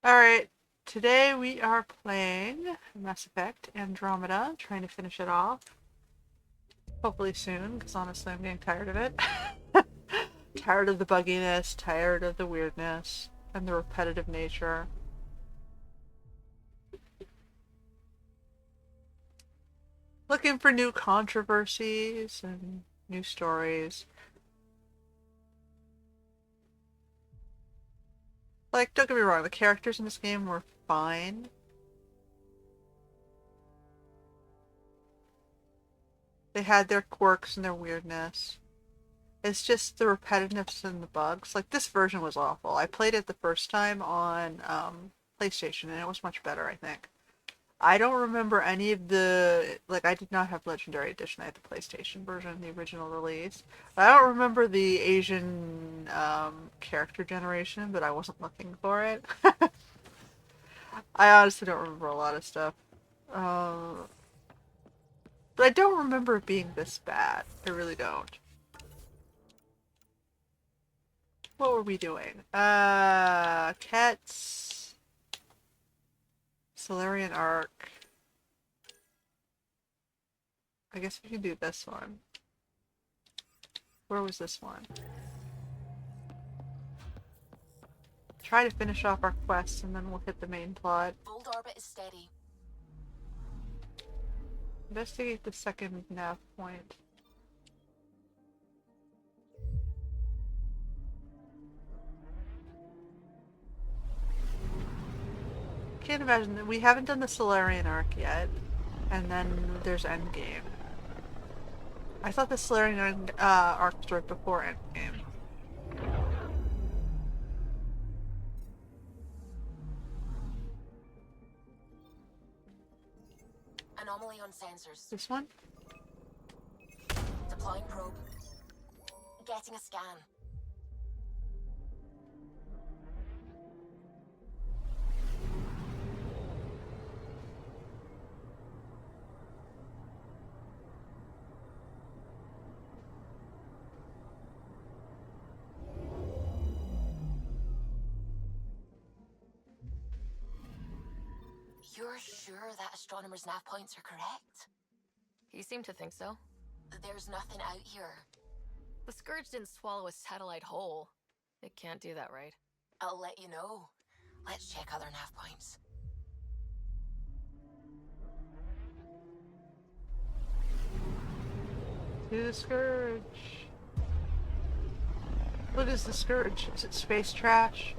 Alright, today we are playing Mass Effect Andromeda, trying to finish it off. Hopefully soon, because honestly I'm getting tired of it. Tired of the bugginess, tired of the weirdness, and the repetitive nature. Looking for new controversies and new stories. Like, don't get me wrong, the characters in this game were fine. They had their quirks and their weirdness. It's just the repetitiveness and the bugs. Like, this version was awful. I played it the first time on PlayStation, and it was much better, I think. I don't remember any of the... Like, I did not have Legendary Edition. I had the PlayStation version, the original release. I don't remember the Asian character generation, but I wasn't looking for it. I honestly don't remember a lot of stuff. Uh, but I don't remember it being this bad. I really don't. What were we doing? Cats. Salarian Arc. I guess we can do this one. Where was this one? Try to finish off our quests and then we'll hit the main plot. Old orbit is steady. Investigate the second nav point. Can't imagine that we haven't done the Salarian Arc yet. And then there's Endgame. I thought the Salarian Arc was right before Endgame. Anomaly on sensors. This one? Deploying probe. Getting a scan. You're sure that astronomer's nav points are correct? He seemed to think so. There's nothing out here. The Scourge didn't swallow a satellite whole. It can't do that, right? I'll let you know. Let's check other nav points. To the Scourge. What is the Scourge? Is it space trash?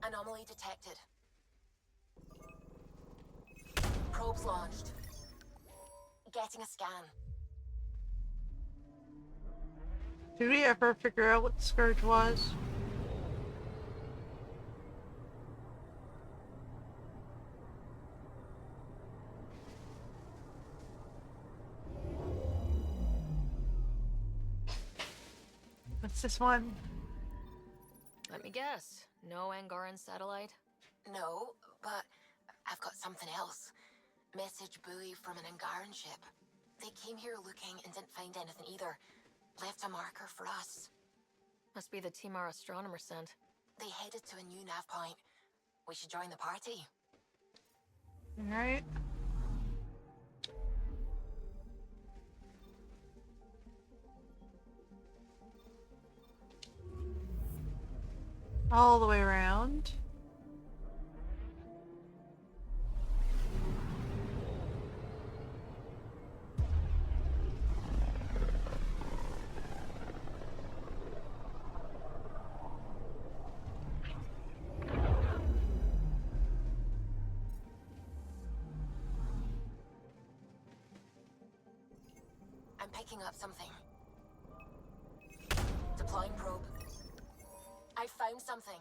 Anomaly detected. Probes launched. Getting a scan. Did we ever figure out what the Scourge was? What's this one? Let me guess. No Angaran satellite? No, but I've got something else. Message buoy from an Angaran ship. They came here looking and didn't find anything either. Left a marker for us. Must be the team our astronomer sent. They headed to a new nav point. We should join the party. Alright. All the way around. I'm picking up something. Deploying probe. I found something.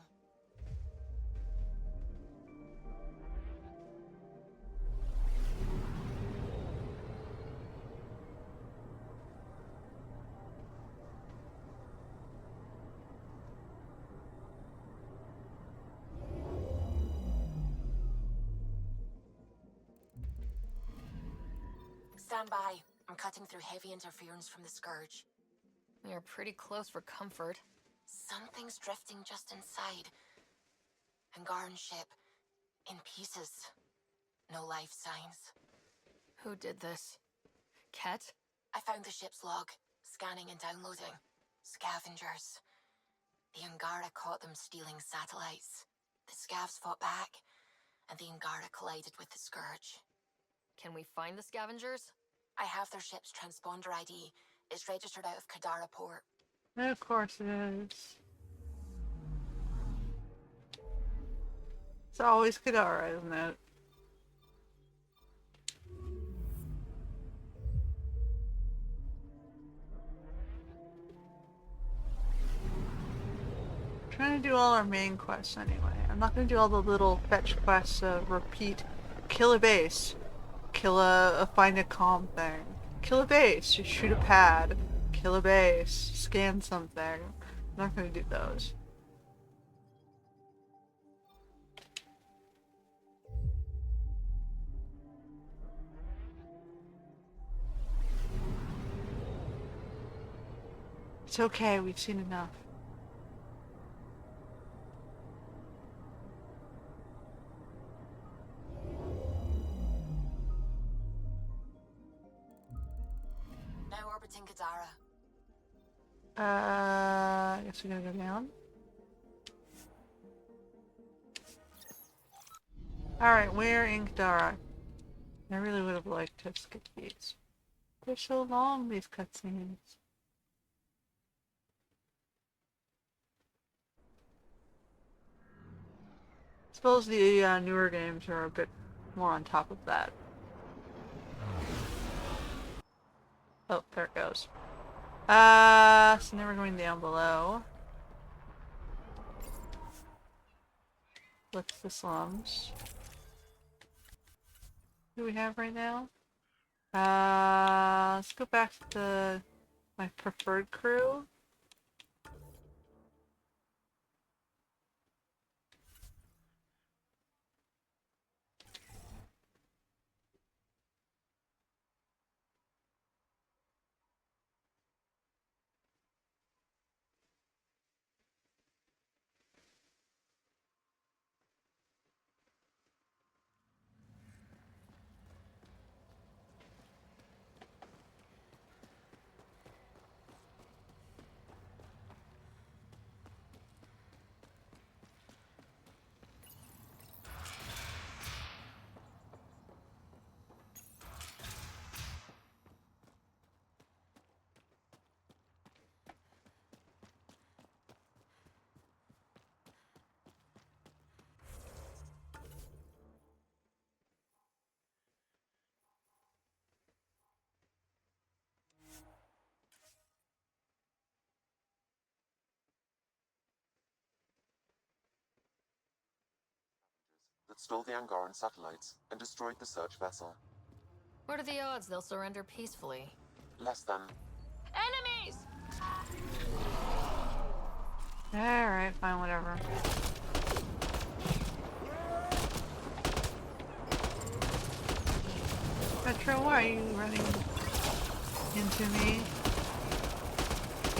Stand by. I'm cutting through heavy interference from the Scourge. We are pretty close for comfort. Something's drifting just inside. Angaran ship. In pieces. No life signs. Who did this? Ket? I found the ship's log. Scanning and downloading. Scavengers. The Angara caught them stealing satellites. The Scavs fought back, and the Angara collided with the Scourge. Can we find the scavengers? I have their ship's transponder ID. It's registered out of Kadara port. Of course it is. It's always Kadara, isn't it? I'm trying to do all our main quests anyway. I'm not going to do all the little fetch quests of repeat. Kill a base. Kill a find a comm thing. Kill a base. Just shoot a pad. Kill a base. Scan something. I'm not going to do those. It's okay, we've seen enough. Now orbiting Kadara. I guess we gotta go down. Alright, we're in Kadara. I really would have liked to skip these. They're so long, these cutscenes. Suppose the newer games are a bit more on top of that. Oh, there it goes. So now we're going down below. What's the slums? Who do we have right now? Let's go back to my preferred crew. That stole the Angaran satellites and destroyed the search vessel. What are the odds they'll surrender peacefully? Less than. Enemies! Alright, fine, whatever. Petro, why are you running into me?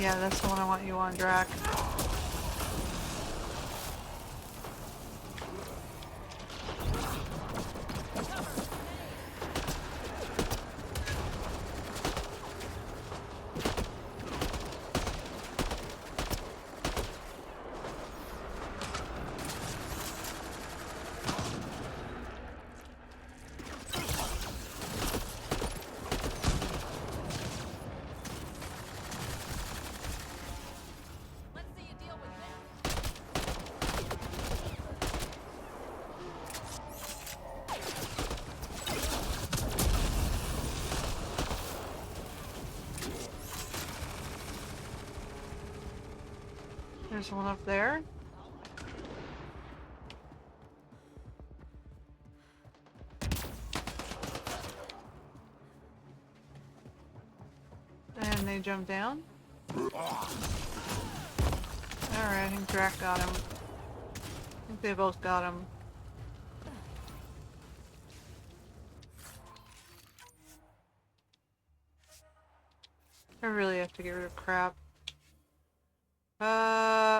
Yeah, that's the one I want you on, Drac. There's one up there. And they jump down. Alright, I think Drac got him. I think they both got him. I really have to get rid of crap.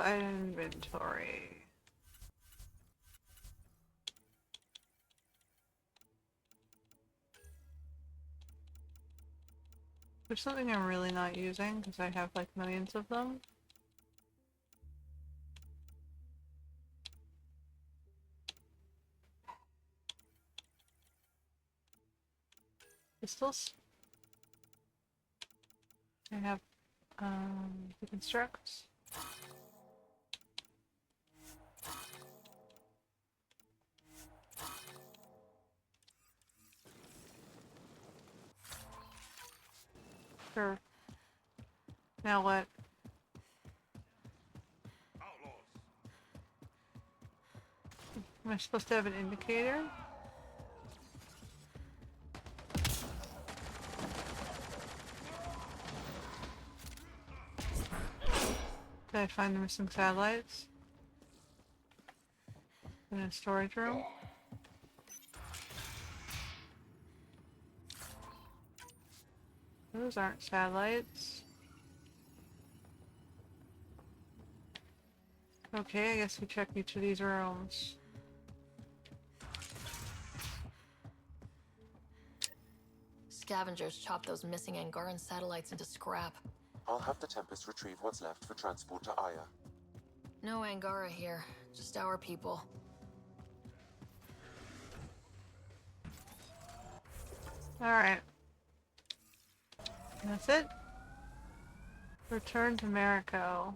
Inventory. There's something I'm really not using because I have like millions of them. Pistols. I have the constructs. Sure. Now what? Am I supposed to have an indicator? Did I find the missing satellites? In a storage room? Those aren't satellites. Okay, I guess we check each of these rooms. Scavengers chopped those missing Angaran satellites into scrap. I'll have the Tempest retrieve what's left for transport to Aya. No Angara here, just our people. Alright. That's it. Return to Mariko.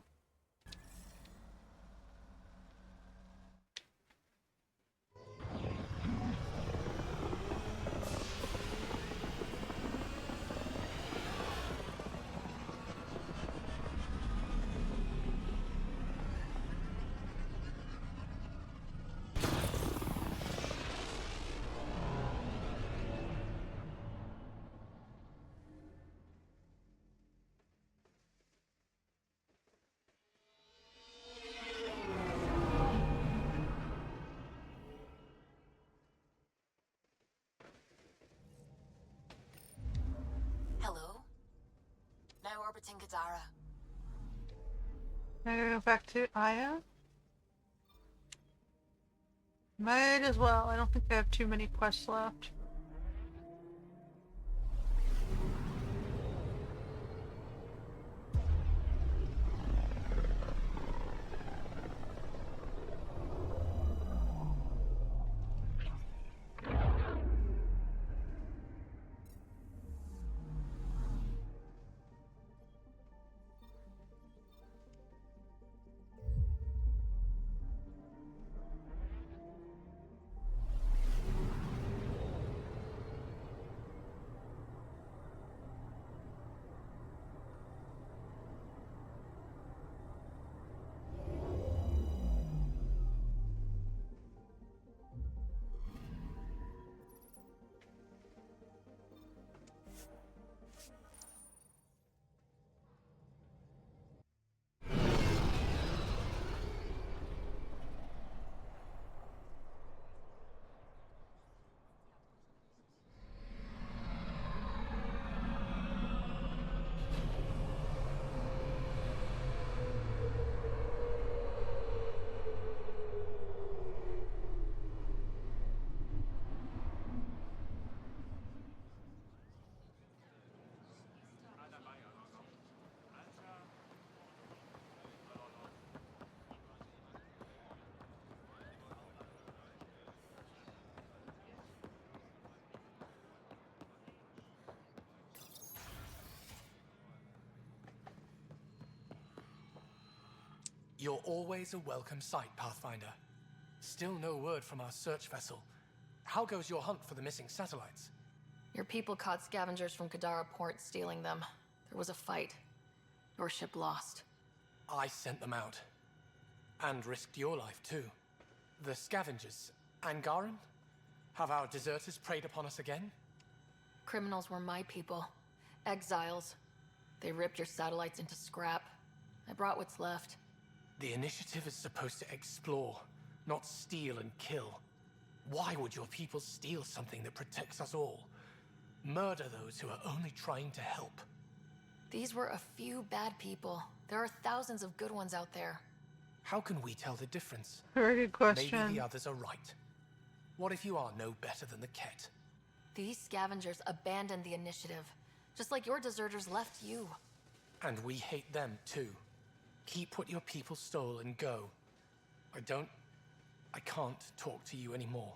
Hello? Now orbiting Gadara. Am I gonna go back to Aya? Might as well. I don't think I have too many quests left. You're always a welcome sight, Pathfinder. Still no word from our search vessel. How goes your hunt for the missing satellites? Your people caught scavengers from Kadara port stealing them. There was a fight. Your ship lost. I sent them out. And risked your life, too. The scavengers, Angaran? Have our deserters preyed upon us again? Criminals were my people. Exiles. They ripped your satellites into scrap. I brought what's left. The initiative is supposed to explore, not steal and kill. Why would your people steal something that protects us all? Murder those who are only trying to help. These were a few bad people. There are thousands of good ones out there. How can we tell the difference? Very good Maybe question. the others are right. What if you are no better than the Ket? These scavengers abandoned the initiative, just like your deserters left you. And we hate them too. Keep what your people stole and go. I can't talk to you anymore.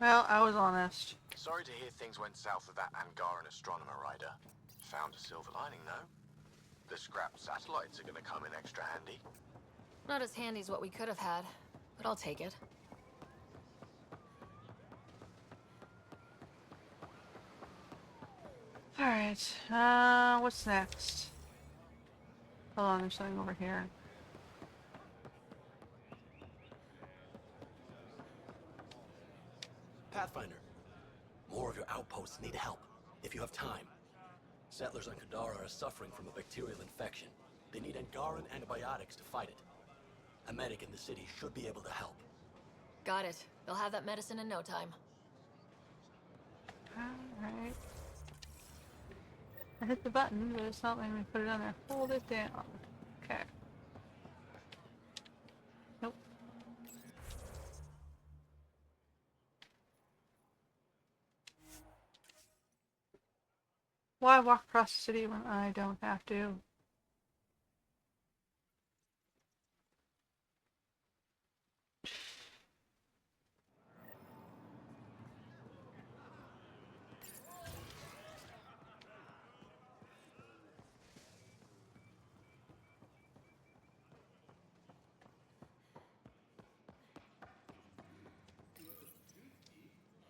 Well, I was honest. Sorry to hear things went south with that Angaran astronomer rider. Found a silver lining, though. The scrapped satellites are gonna come in extra handy. Not as handy as what we could have had, but I'll take it. Alright, what's next? Hold on, there's something over here. Pathfinder, more of your outposts need help, if you have time. Settlers on Kadara are suffering from a bacterial infection. They need Angaran antibiotics to fight it. A medic in the city should be able to help. Got it. They'll have that medicine in no time. Alright. I hit the button, but it's not letting me put it on there. Hold it down. Okay. Nope. Why walk across the city when I don't have to?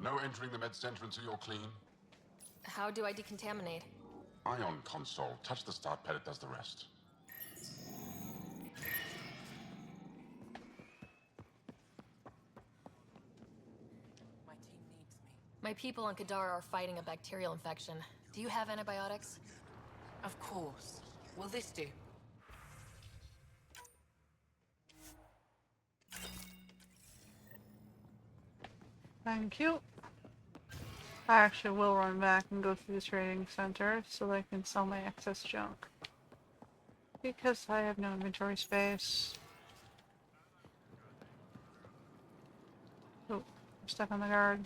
No entering the med center until you're clean. How do I decontaminate? Ion console. Touch the start pad, it does the rest. My team needs me. My people on Kadara are fighting a bacterial infection. Do you have antibiotics? Of course. Will this do? Thank you. I actually will run back and go through the trading center so that I can sell my excess junk. Because I have no inventory space. Oh, I'm stuck on the guard.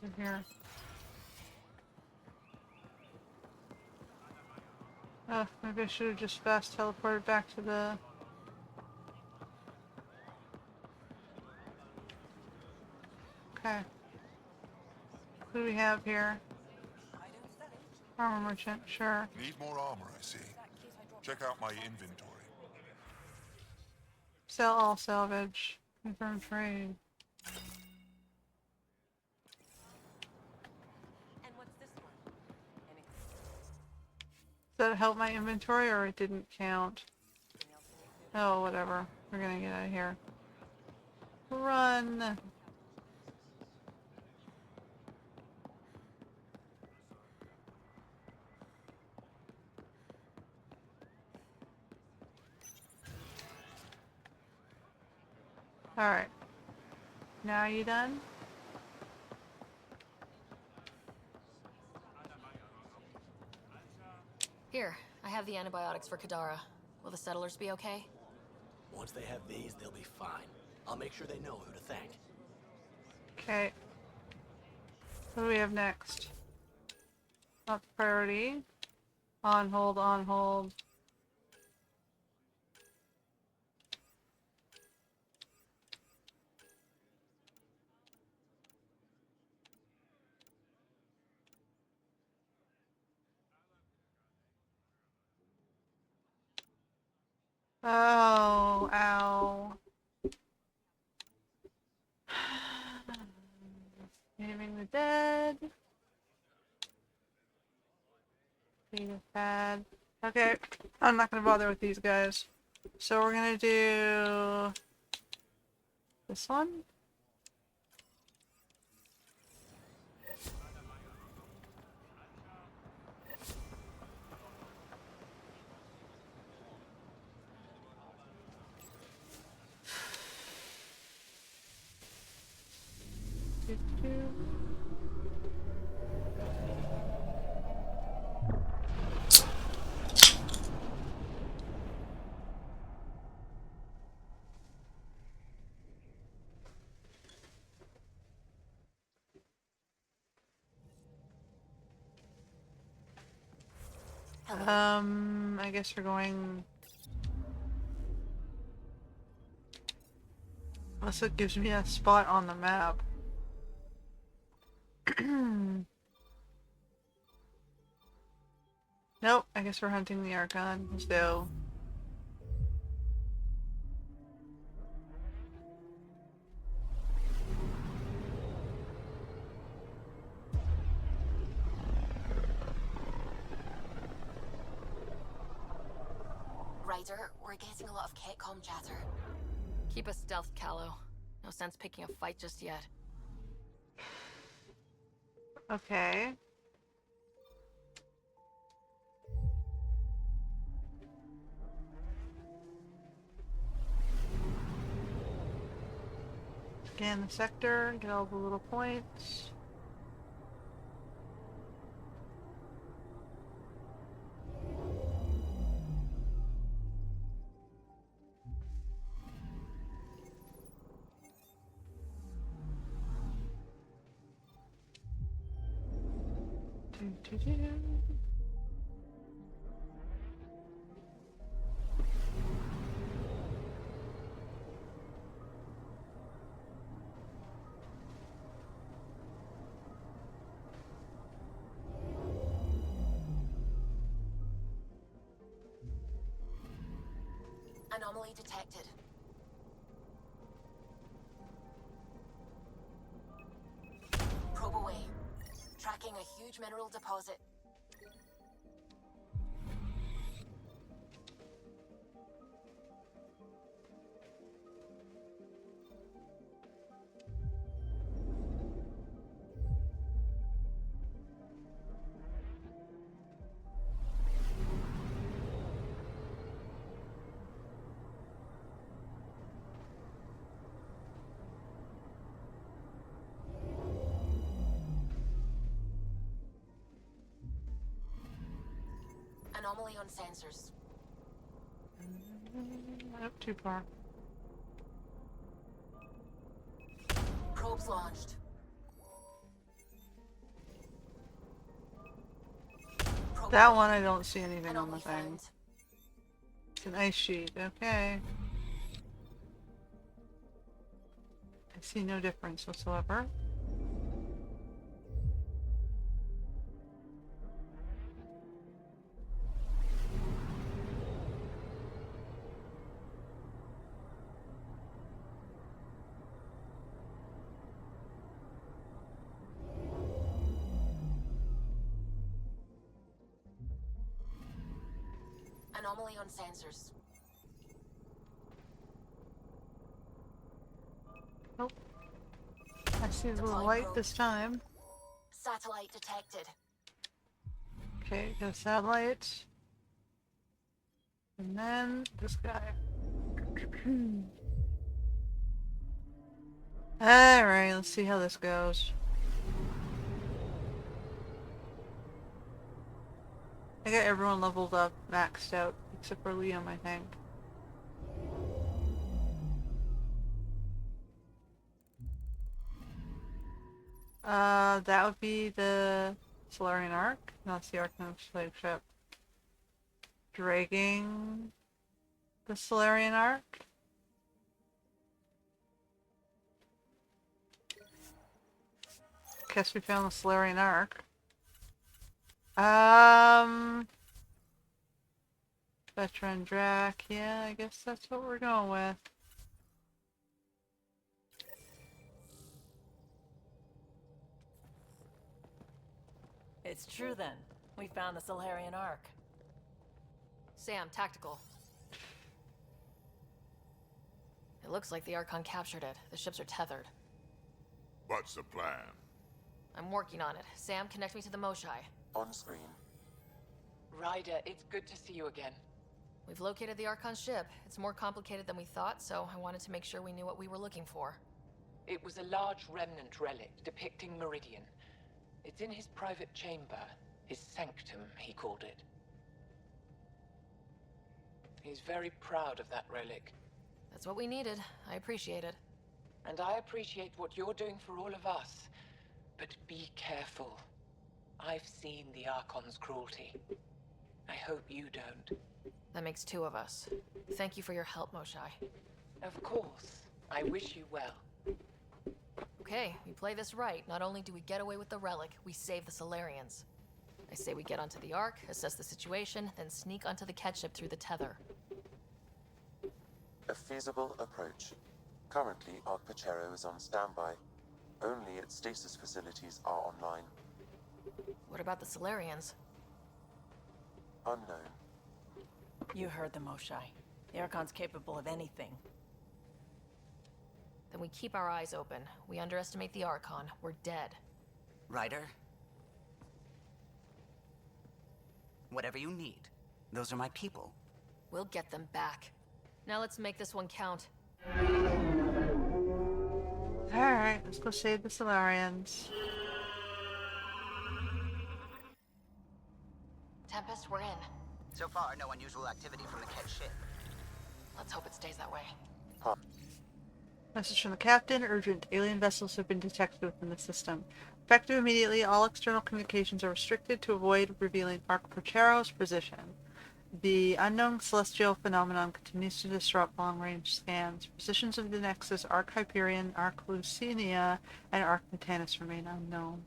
Over here. Oh, maybe I should have just fast teleported back to the... Okay. What do we have here? Armor merchant, sure. Need more armor, I see. Check out my inventory. Sell all salvage. Confirm trade. And what's this one? Anything Does that help my inventory or it didn't count? else you need to? Oh, whatever. We're gonna get out of here. Run! Alright. Now you done? Here, I have the antibiotics for Kadara. Will the settlers be okay? Once they have these, they'll be fine. I'll make sure they know who to thank. Okay. What do we have next? Not priority. On hold, on hold. Oh, ow. Naming the dead. Being bad. Okay, I'm not gonna bother with these guys. So we're gonna do this one. Hello. I guess we're going. Unless it gives me a spot on the map. Nope, I guess we're hunting the Archon. Let's go. Ryder, we're getting a lot of Ketcom chatter. Keep a stealth, Callow. No sense picking a fight just yet. Okay. Scan the sector, get all the little points. Do. Anomaly detected. Probe away. Tracking a huge mineral deposit. Anomaly on sensors. Not too far. Probes launched. Probe That away. one I don't see anything on the Anomaly thing. found. It's an ice sheet, okay. I see no difference whatsoever. Anomaly on sensors. Nope. I see a little Deploying light probes. this time. Satellite detected. Okay, got a satellite. And then this guy. Alright, let's see how this goes. I got everyone leveled up, maxed out, except for Liam, I think. That would be the Salarian Arc. That's the Arcanum flagship. Dragging the Salarian Arc. Guess we found the Salarian Arc. Veteran Drac. Yeah, I guess that's what we're going with. It's true then. We found the Salarian Arc. Sam, tactical. It looks like the Archon captured it. The ships are tethered. What's the plan? I'm working on it. Sam, connect me to the Moshai. On screen. Ryder, it's good to see you again. We've located the Archon ship. It's more complicated than we thought, so I wanted to make sure we knew what we were looking for. It was a large remnant relic depicting Meridian. It's in his private chamber. His sanctum, he called it. He's very proud of that relic. That's what we needed. I appreciate it. And I appreciate what you're doing for all of us. But be careful. I've seen the Archon's cruelty. I hope you don't. That makes two of us. Thank you for your help, Moshai. Of course. I wish you well. Okay, we play this right. Not only do we get away with the relic, we save the Salarians. I say we get onto the Ark, assess the situation, then sneak onto the catship through the tether. A feasible approach. Currently, Ark Pachero is on standby. Only its stasis facilities are online. What about the Salarians? Unknown. You heard the Moshai. The Archon's capable of anything. Then we keep our eyes open. We underestimate the Archon, we're dead. Ryder? Whatever you need. Those are my people. We'll get them back. Now let's make this one count. Alright, let's go save the Salarians. Tempest, we're in. So far, no unusual activity from the Ket ship. Let's hope it stays that way. Message from the captain. Urgent. Alien vessels have been detected within the system. Effective immediately, all external communications are restricted to avoid revealing Ark Prochero's position. The unknown celestial phenomenon continues to disrupt long-range scans. Positions of the Nexus, Ark Hyperion, Ark Lucinia, and Ark Metanus remain unknown.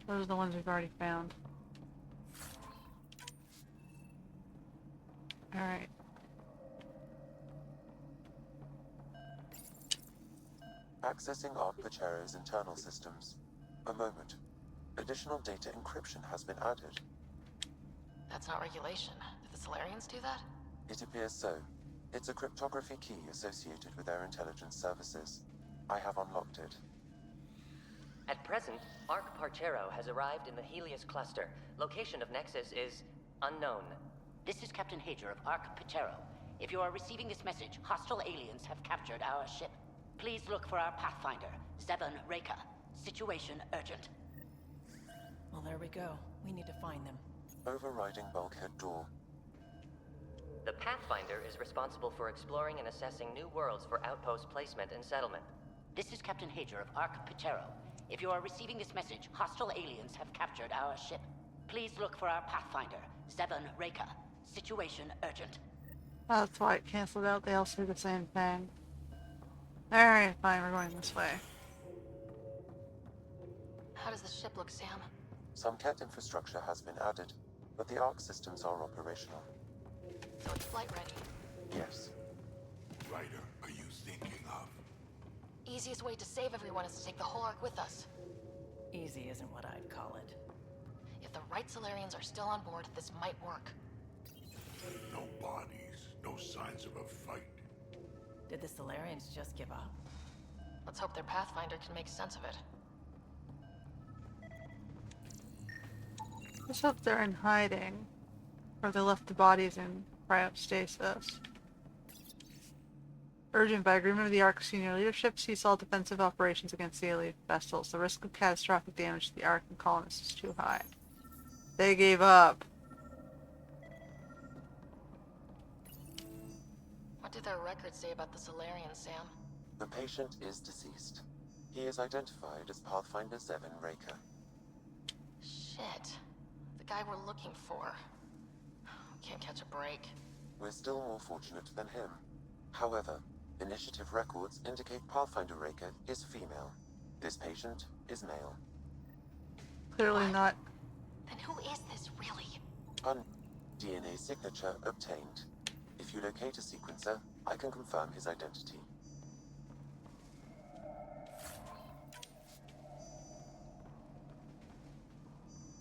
Those are the ones we've already found. Alright. Accessing Ark Pachero's internal systems. A moment. Additional data encryption has been added. That's not regulation. Did the Salarians do that? It appears so. It's a cryptography key associated with their intelligence services. I have unlocked it. At present, Ark Parchero has arrived in the Helios cluster. Location of Nexus is unknown. This is Captain Hager of Ark Pachero. If you are receiving this message, hostile aliens have captured our ship. Please look for our Pathfinder, Zevon Reka. Situation urgent. Well, there we go. We need to find them. Overriding bulkhead door. The Pathfinder is responsible for exploring and assessing new worlds for outpost placement and settlement. This is Captain Hager of Ark Pachero. If you are receiving this message, hostile aliens have captured our ship. Please look for our Pathfinder, Zevon Reka. Situation urgent. That's why it canceled out. They all say the same thing. Alright, fine, we're going this way. How does the ship look, Sam? Some Ket infrastructure has been added, but the Ark systems are operational. So it's flight ready? Yes. Ryder, are you thinking of? Easiest way to save everyone is to take the whole Ark with us. Easy isn't what I'd call it. If the right Salarians are still on board, this might work. No bodies, no signs of a fight. Did the Salarians just give up? Let's hope their Pathfinder can make sense of it. Let's hope they're in hiding. Or they left the bodies in cryostasis. Urgent, by agreement of the Ark senior leadership, cease all defensive operations against the alien vessels. The risk of catastrophic damage to the Ark and colonists is too high. They gave up. What do their records say about the Salarians, Sam? The patient is deceased. He is identified as Pathfinder Zevon Reka. Shit. The guy we're looking for. Can't catch a break. We're still more fortunate than him. However, initiative records indicate Pathfinder Reka is female. This patient is male. Clearly not. Then who is this, really? DNA signature obtained. If you locate a sequencer, I can confirm his identity.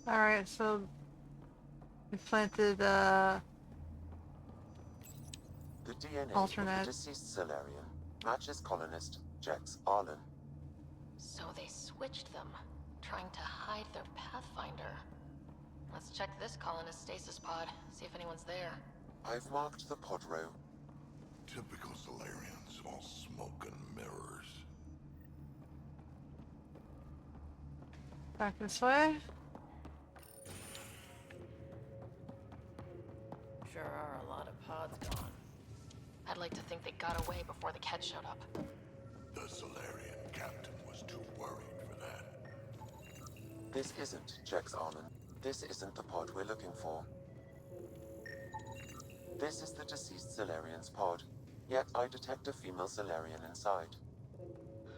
Alright, so we planted the DNA alternate. of the deceased Salarian matches colonist Jex Arlen. So they switched them, trying to hide their Pathfinder. Let's check this colonist stasis pod, see if anyone's there. I've marked the pod row. Typical Salarians. all smoke and mirrors. Back this way. Sure are a lot of pods gone. I'd like to think they got away before the Ket showed up. The Salarian captain was too worried for that. This isn't Jex Armin. This isn't the pod we're looking for. This is the deceased Salarian's pod, yet I detect a female Salarian inside.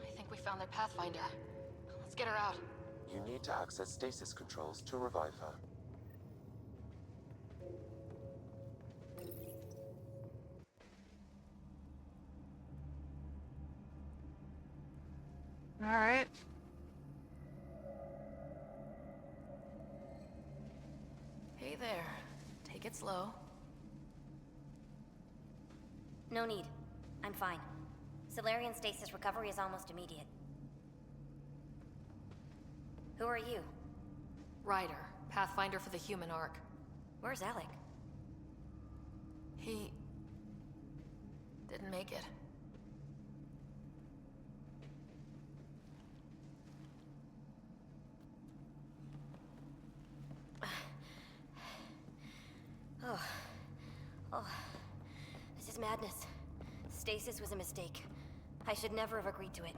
I think we found their Pathfinder. Let's get her out. You need to access stasis controls to revive her. Alright. Hey there. Take it slow. No need. I'm fine. Salarian stasis recovery is almost immediate. Who are you? Ryder, Pathfinder for the human arc. Where's Alec? He... didn't make it. Oh. This is madness. Stasis was a mistake. I should never have agreed to it.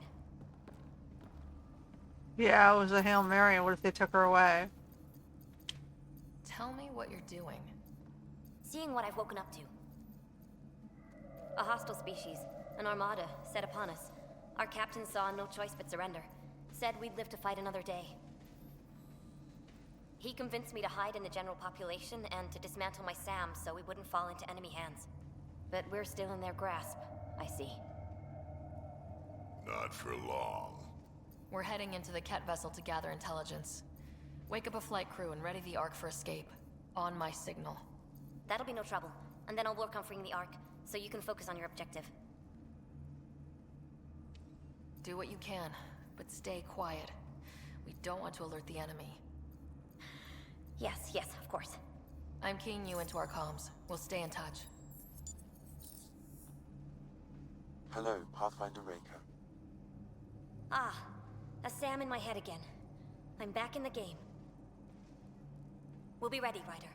Yeah, it was a Hail Mary. What if they took her away? Tell me what you're doing. Seeing what I've woken up to. A hostile species, an armada, set upon us. Our captain saw no choice but surrender. Said we'd live to fight another day. He convinced me to hide in the general population and to dismantle my SAM so we wouldn't fall into enemy hands. But we're still in their grasp, I see. Not for long. We're heading into the Ket vessel to gather intelligence. Wake up a flight crew and ready the Ark for escape. On my signal. That'll be no trouble. And then I'll work on freeing the Ark, so you can focus on your objective. Do what you can, but stay quiet. We don't want to alert the enemy. Yes, of course. I'm keying you into our comms. We'll stay in touch. Hello, Pathfinder Raker. Ah, a SAM in my head again. I'm back in the game. We'll be ready, Ryder.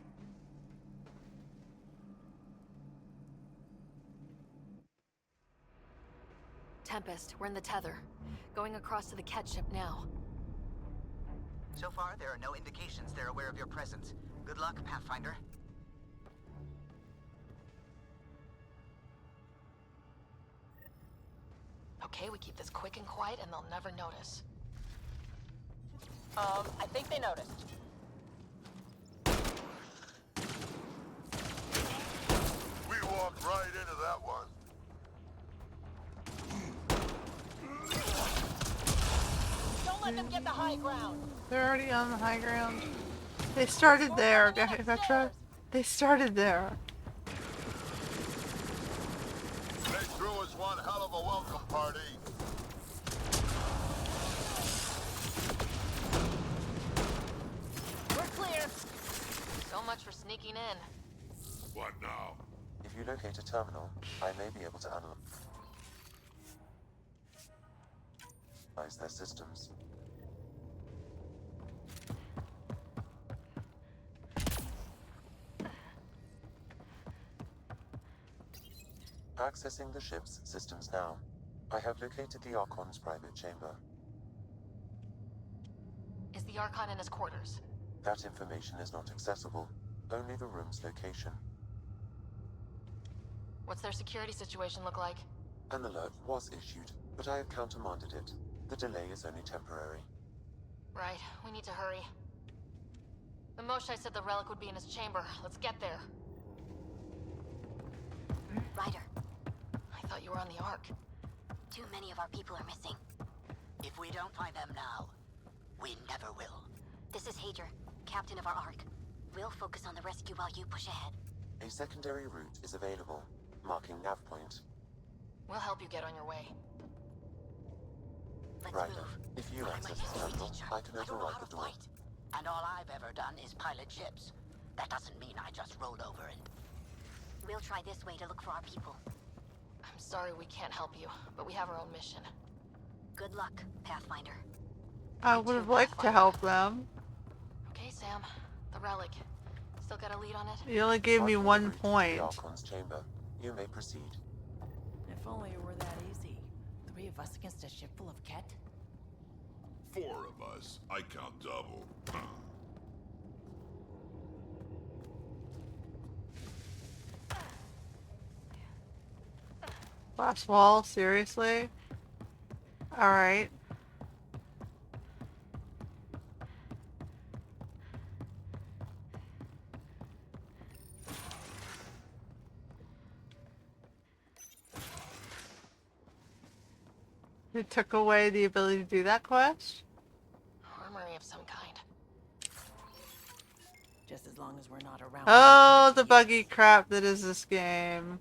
Tempest, we're in the tether. Going across to the Ket ship now. So far, there are no indications they're aware of your presence. Good luck, Pathfinder. Okay, we keep this quick and quiet and they'll never notice. I think they noticed. We walked right into that one. Don't let them get the high ground. They're already on the high ground. They started there, Petra. They started there. They threw us one hell of a welcome party. We're clear. So much for sneaking in. What now? If you locate a terminal, I may be able to analyze their systems. Accessing the ship's systems now. I have located the Archon's private chamber. Is the Archon in his quarters? That information is not accessible, only the room's location. What's their security situation look like? An alert was issued, but I have countermanded it. The delay is only temporary. Right, we need to hurry. The Moshai said the relic would be in his chamber. Let's get there. Ryder. I thought you were on the Ark. Too many of our people are missing. If we don't find them now, we never will. This is Hager, captain of our Ark. We'll focus on the rescue while you push ahead. A secondary route is available, marking nav point. We'll help you get on your way. Let's Ryder, move. if you access the terminal, I can override the door. And all I've ever done is pilot ships. That doesn't mean I just rolled over and... We'll try this way to look for our people. I'm sorry we can't help you, but we have our own mission. Good luck, Pathfinder. I would have liked to help them. Okay, Sam. The relic. Still got a lead on it? You only gave me 1 point. The Archon's chamber. You may proceed. If only it were that easy. 3 of us against a ship full of Ket? 4 of us. I count double. Last wall? Seriously? Alright. It took away the ability to do that quest? Armory of some kind. Just as long as we're not around. Oh, the buggy crap that is this game.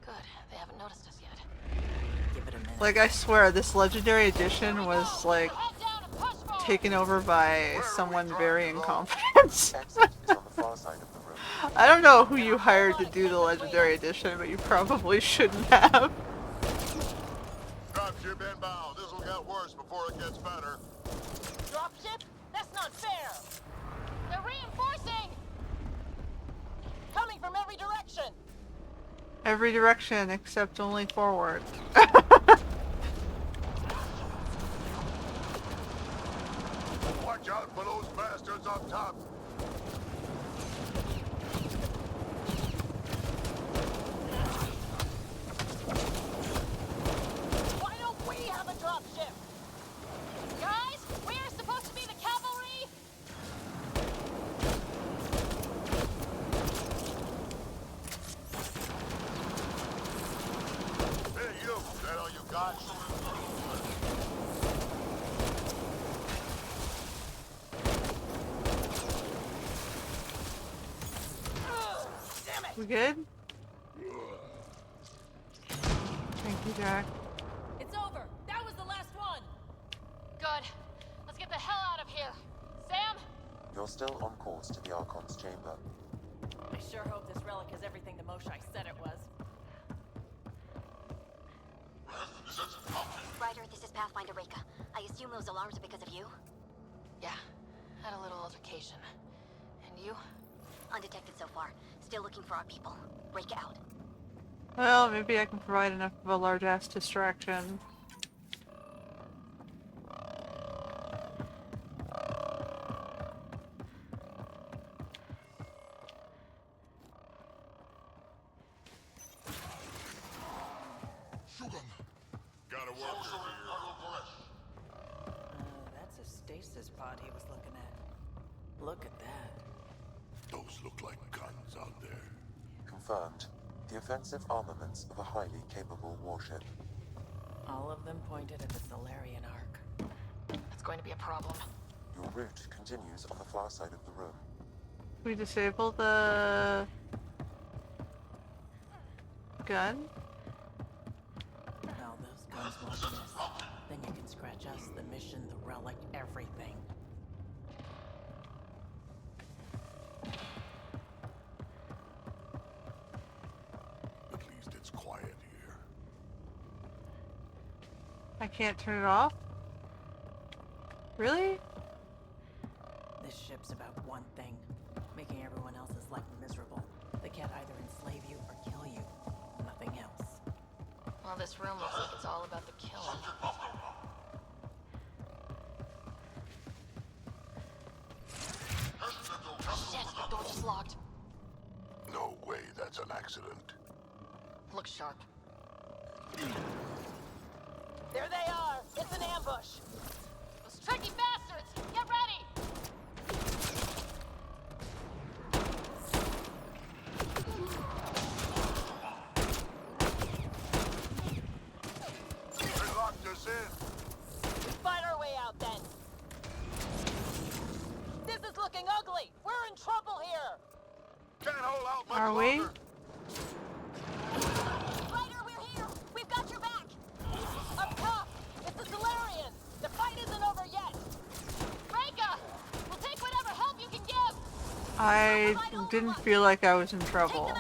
Good. They haven't noticed us yet. Give it a minute. Like, I swear, this legendary edition was, like, taken over by someone very incompetent. Exit is on the far side of the room. I don't know who you hired to do the legendary edition, but you probably shouldn't have. Dropship inbound. This'll get worse before it gets better. Dropship? That's not fair! They're reinforcing! Coming from every direction! Every direction except only forward. Watch out for those bastards up top. Why don't we have a dropship? Guys, we're supposed to be the cavalry! Hey, you. Is that all you got? We good? Thank you, Jack. It's over! That was the last one! Good. Let's get the hell out of here. Sam? You're still on course to the Archon's chamber. I sure hope this relic is everything the Moshai said it was. Ryder, this is Pathfinder Reka. I assume those alarms are because of you? Yeah. Had a little altercation. And you? Undetected so far. Still looking for our people. Reka out. Well, maybe I can provide enough of a large-ass distraction. Gotta work here. That's a stasis pod he was looking at. Look at that. Those look like guns out there. Confirmed. The offensive armaments of a highly capable warship. All of them pointed at the Salarian Ark. That's going to be a problem. Your route continues on the far side of the room. We disable the gun? Now those guns won't miss. Then you can scratch us, the mission, the relic, everything. At least it's quiet here. I can't turn it off? Really? This ship's about one thing. Making everyone else's life miserable. They can't either enslave you or kill you. Nothing else. Well, this room looks like it's all about the killing. Shit, the door just locked. No way that's an accident. Look sharp. There they are! It's an ambush! Those tricky bastards! Get ready! They locked us in. We fight our way out then! This is looking ugly! We're in trouble here! Can't hold out much Are we? longer. Ryder, we're here! We've got your back! Up top! It's the Salarians! The fight isn't over yet! I didn't feel like I was in trouble.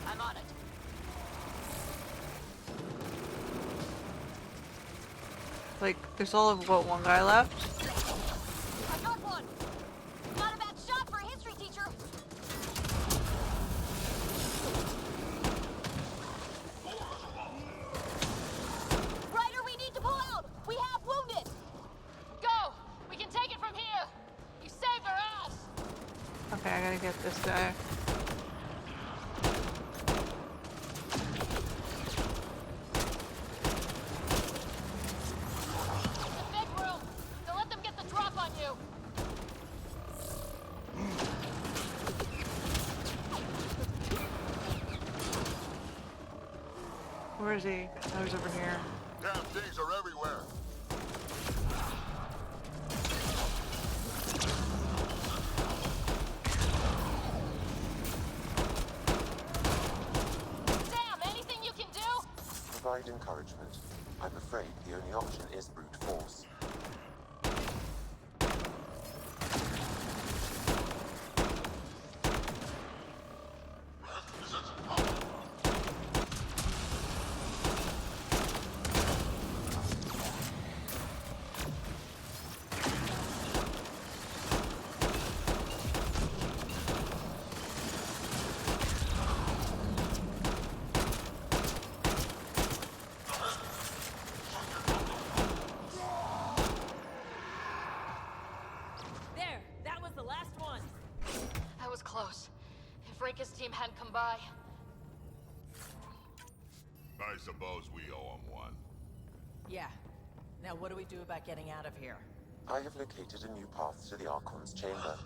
I'm on it. Like, there's all of what, one guy left? I got one. Not a bad shot for a history teacher. Ryder, we need to pull out. We have wounded. Go! We can take it from here! You saved our ass! Okay, I gotta get this guy. The big room! Don't let them get the drop on you! Where is he? Oh, he's over here. Damn things are everywhere. Sam, anything you can do? Provide encouragement. I'm afraid the only option is brute force. There! That was the last one! That was close. If Reka's team hadn't come by... I suppose we owe him one. Yeah. Now what do we do about getting out of here? I have located a new path to the Archon's chamber.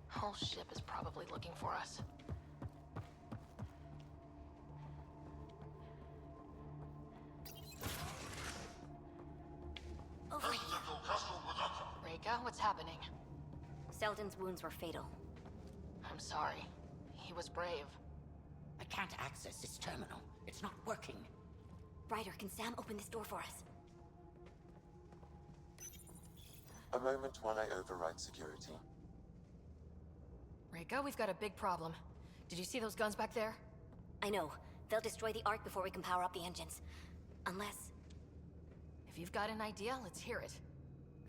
Whole ship is probably looking for us. Over here. Reka, what's happening? Selden's wounds were fatal. I'm sorry. He was brave. I can't access this terminal. It's not working. Ryder, can Sam open this door for us? A moment while I override security. Reka, we've got a big problem. Did you see those guns back there? I know. They'll destroy the Ark before we can power up the engines. Unless... If you've got an idea, let's hear it.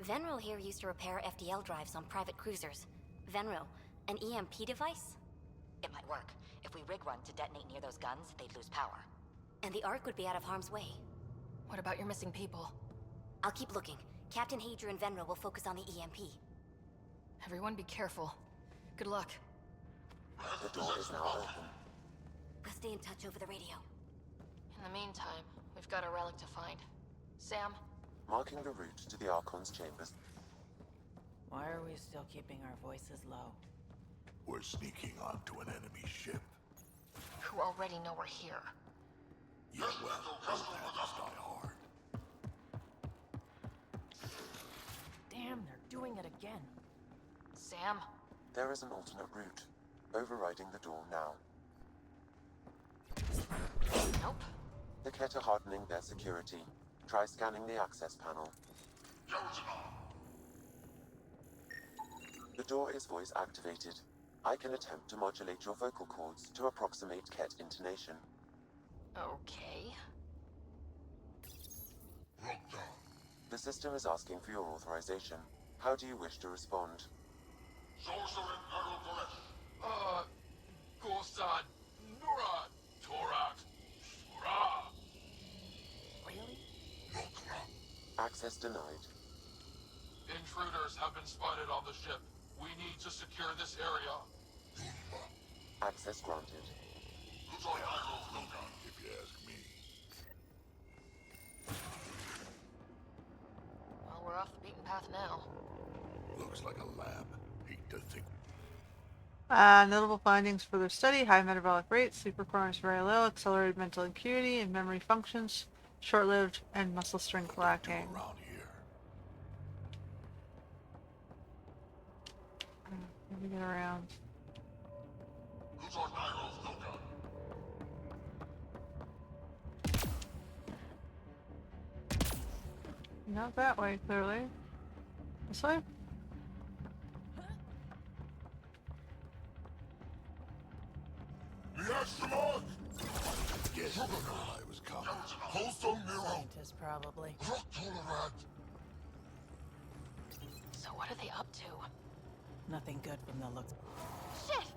Venro here used to repair FDL drives on private cruisers. Venro, an EMP device? It might work. If we rig one to detonate near those guns, they'd lose power. And the Ark would be out of harm's way. What about your missing people? I'll keep looking. Captain Hadrian and Venro will focus on the EMP. Everyone be careful. Good luck. The door is now open. We'll stay in touch over the radio. In the meantime, we've got a relic to find. Sam? Marking the route to the Archon's chambers. Why are we still keeping our voices low? We're sneaking onto an enemy ship. Who already know we're here. Yeah, well, we'll have to die hard. Damn, they're doing it again. Sam? There is an alternate route. Overriding the door now. Nope. The Ket are hardening their security. Try scanning the access panel. The door is voice activated. I can attempt to modulate your vocal cords to approximate Ket intonation. Okay. The system is asking for your authorization. How do you wish to respond? Gorsan, Nura, Torat, Shura. Really? Access denied. Intruders have been spotted on the ship. We need to secure this area. Access granted. If you ask me. Well, we're off the beaten path now. Looks like a lab. Hate to think. Notable findings for their study: high metabolic rate, sleep requirements very low, accelerated mental acuity and memory functions, short-lived, and muscle strength lacking. Around here. Let me get around. Not that way, clearly. This way? The astronaut! Yes, I was coming. Wholesome Nero! Scientist, probably. So what are they up to? Nothing good from the looks. Shit!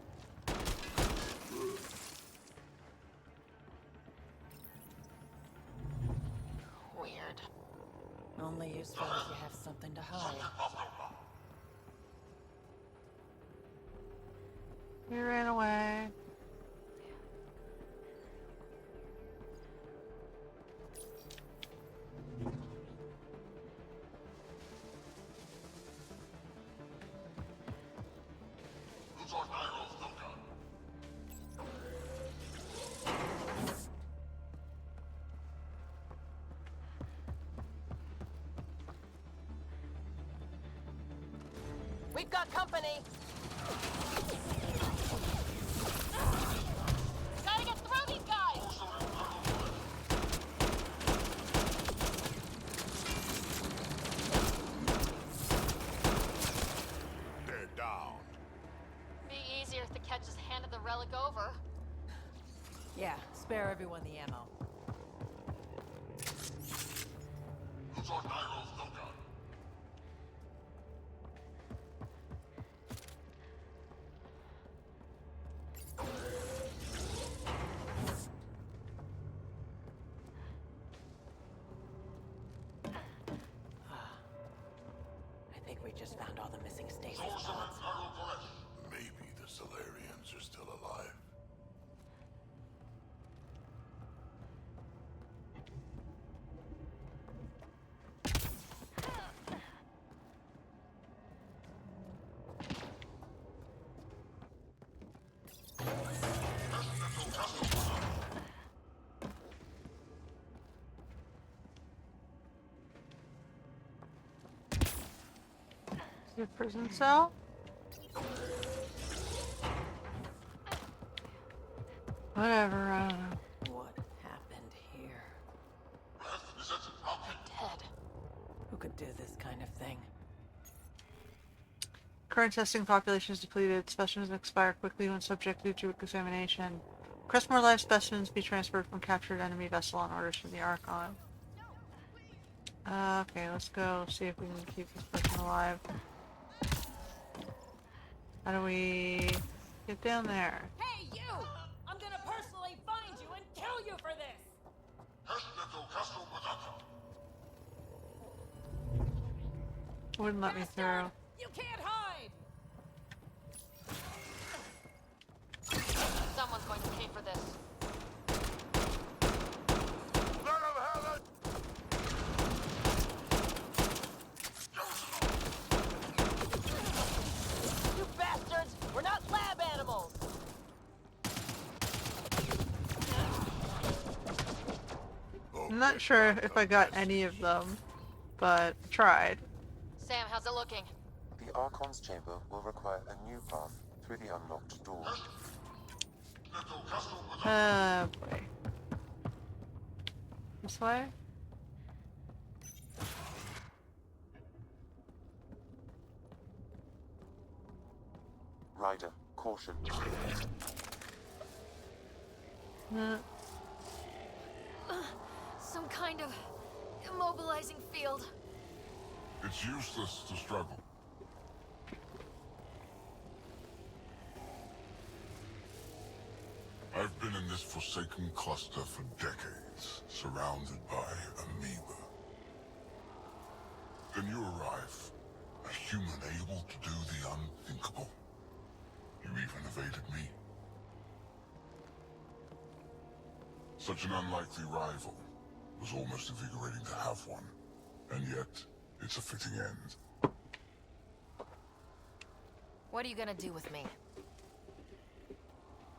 Weird. Only useful if you have something to hide. He ran away. We've got company! Gotta get through these guys! They're down. Be easier if the catch just handed the relic over. Yeah, spare everyone the ammo. I think we just found all the missing stasis pods. Maybe the Salarians are still alive. Is it a prison cell? Whatever, I don't know. What happened here? Dead. Who could do this kind of thing? Current testing population is depleted. Specimens expire quickly when subjected to examination. Request more live specimens be transferred from captured enemy vessel on orders from the Archon. Okay, let's go see if we can keep this person alive. How do we get down there? Hey, you! I'm gonna personally find you and kill you for this! Wouldn't let me through. You can't hide! Someone's going to pay for this. You bastards! We're not lab animals! I'm not sure if I got any of them, but tried. Sam, how's it looking? The Archon's chamber will require a new path through the unlocked door. Boy. This way? Ryder, caution. Some kind of immobilizing field. It's useless to struggle. I've been in this forsaken cluster for decades, surrounded by amoeba. Then you arrive, a human able to do the unthinkable. You even evaded me. Such an unlikely rival. Was almost invigorating to have one. And yet, it's a fitting end. What are you gonna do with me?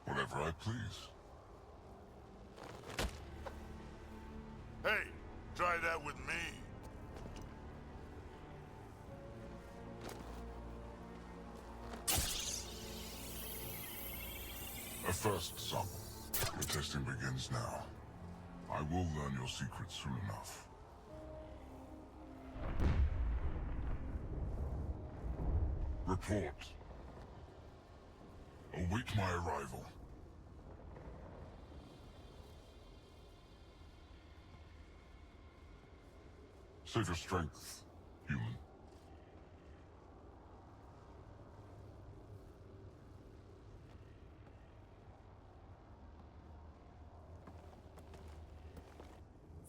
Whatever I please. Hey, try that with me. A first, son. Your testing begins now. I will learn your secrets soon enough. Report. Await my arrival. Save your strength, human.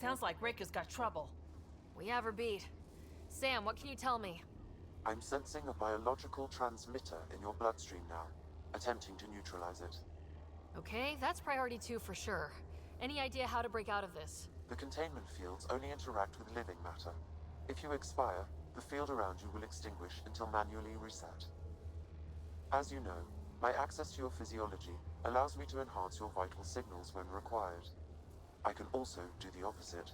Sounds like Rika's got trouble. We have her beat. Sam, what can you tell me? I'm sensing a biological transmitter in your bloodstream now, attempting to neutralize it. Okay, that's priority 2 for sure. Any idea how to break out of this? The containment fields only interact with living matter. If you expire, the field around you will extinguish until manually reset. As you know, my access to your physiology allows me to enhance your vital signals when required. I can also do the opposite.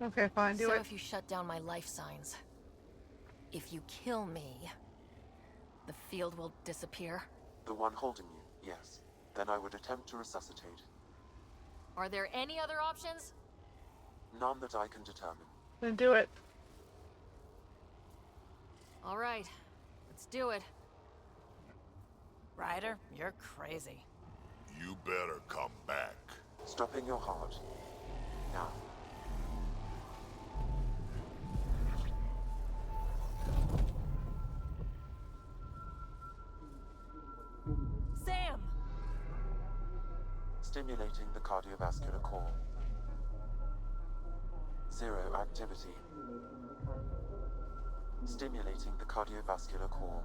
Okay, fine, do so it. if you shut down my life signs, if you kill me, the field will disappear? The one holding you, yes. Then I would attempt to resuscitate. Are there any other options? None that I can determine. Then do it. All right, let's do it. Ryder, you're crazy. You better come back. Stopping your heart. Now. Sam! Stimulating the cardiovascular core. 0 activity. Stimulating the cardiovascular core.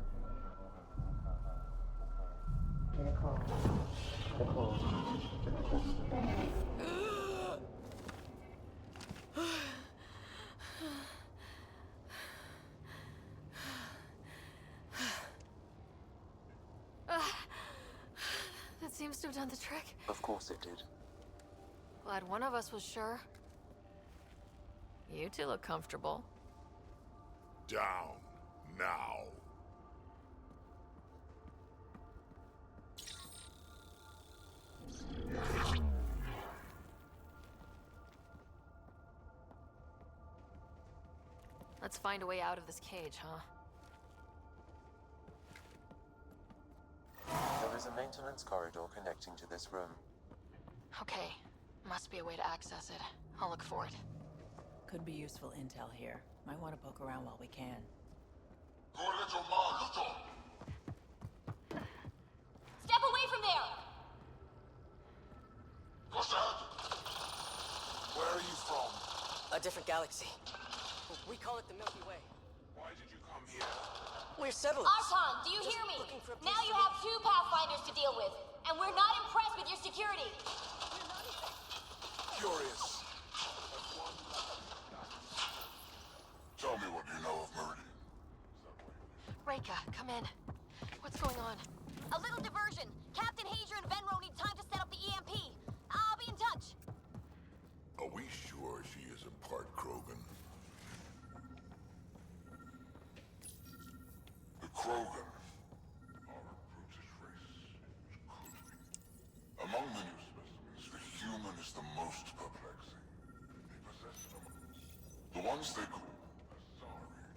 That seems to have done the trick. Of course it did. Glad one of us was sure. You two look comfortable. Down, now. Let's find a way out of this cage, huh? There is a maintenance corridor connecting to this room. Okay, must be a way to access it. I'll look for it. Could be useful intel here. Might want to poke around while we can. Step away from there! Where are you from? A different galaxy. We call it the Milky Way. Why did you come here? We're settlers. Archon, do you hear me? Now you have 2 Pathfinders to deal with, and we're not impressed with your security. Curious. Tell me what you know of Meridian. Reika, come in. What's going on? A little diversion. Captain Hager and Venro need time to set up the EMP. I'll be in touch. Are we sure she isn't part Krogan? The Krogan are a brutish race which could be. Among the new specimens, the human is the most perplexing. They possess the ones they call Salarian.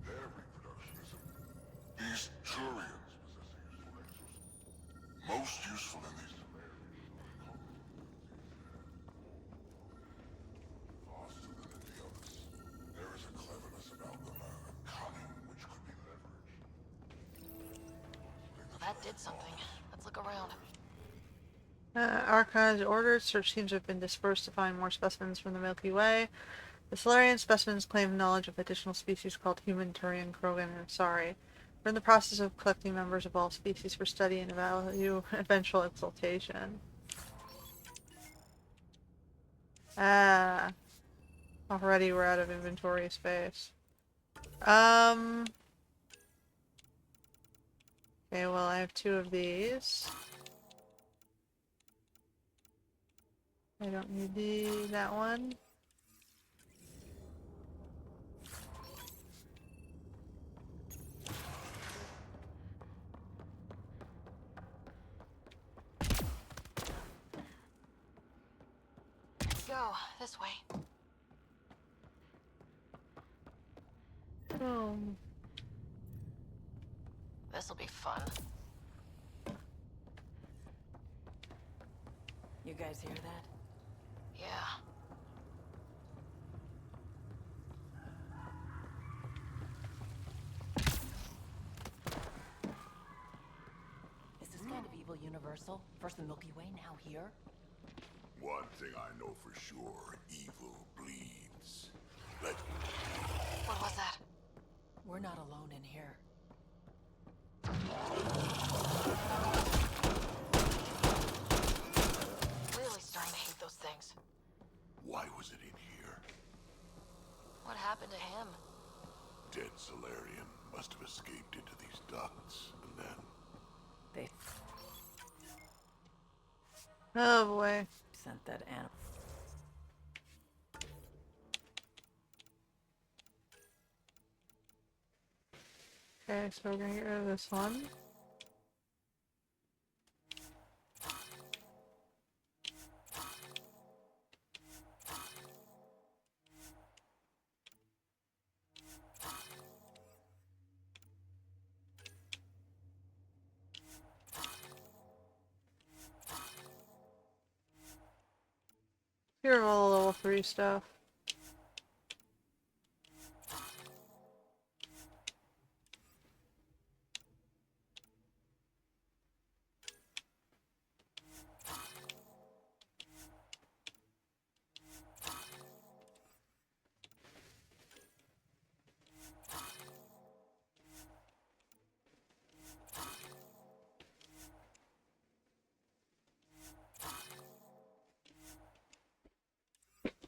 Their reproduction is these Turians possessing useful exoskeletons. Most useful in these faster than any others. There is a cleverness about them, a cunning which could be leveraged. Well, that did something. Let's look around. Archives ordered. Search teams have been dispersed to find more specimens from the Milky Way. The Salarian specimens claim knowledge of additional species called human, Turian, Krogan, and Asari. We're in the process of collecting members of all species for study and eventual exaltation. Already we're out of inventory space. Okay, well I have 2 of these. I don't need that one. This way. Oh. This'll be fun. You guys hear that? Yeah. Is this kind of evil universal? First the Milky Way, now here? One thing I know for sure, evil bleeds. What was that? We're not alone in here. Really starting to hate those things. Why was it in here? What happened to him? Dead Salarian must have escaped into these ducts, and then... They Oh boy. sent that animal. Okay, so we're gonna get rid of this one. Here are all the level 3 stuff.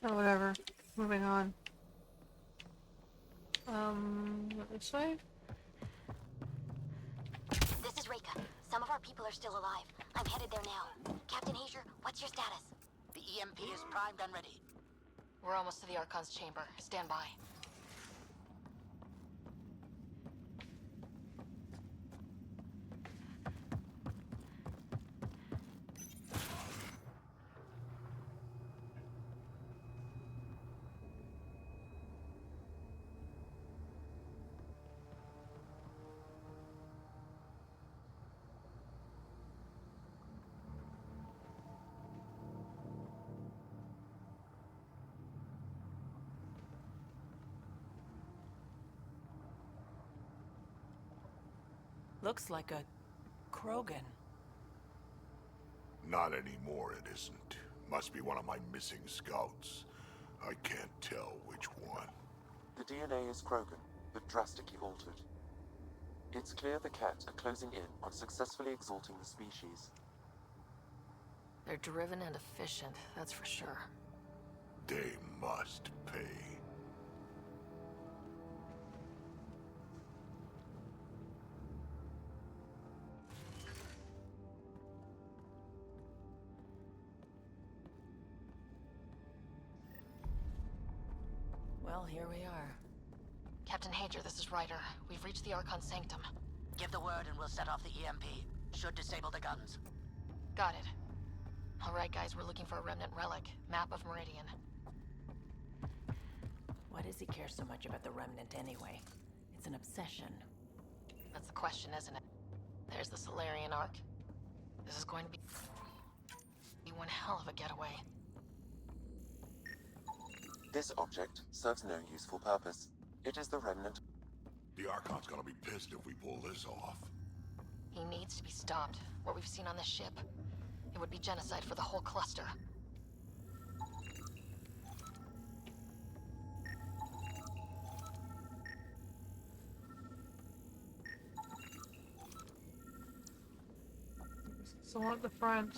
Oh, whatever. Moving on. This way? This is Reika. Some of our people are still alive. I'm headed there now. Captain Hazer, what's your status? The EMP is primed and ready. We're almost to the Archon's chamber. Stand by. Looks like a Krogan. Not anymore, it isn't. Must be one of my missing scouts. I can't tell which one. The DNA is Krogan, but drastically altered. It's clear the Ket are closing in on successfully exalting the species. They're driven and efficient, that's for sure. They must pay. Well, here we are. Captain Hager, this is Ryder. We've reached the Archon Sanctum. Give the word and we'll set off the EMP. Should disable the guns. Got it. Alright guys, we're looking for a remnant relic. Map of Meridian. Why does he care so much about the remnant anyway? It's an obsession. That's the question, isn't it? There's the Salarian Ark. This is going to be one hell of a getaway. This object serves no useful purpose. It is the remnant. The Archon's gonna be pissed if we pull this off. He needs to be stopped. What we've seen on this ship. It would be genocide for the whole cluster. Someone at the front.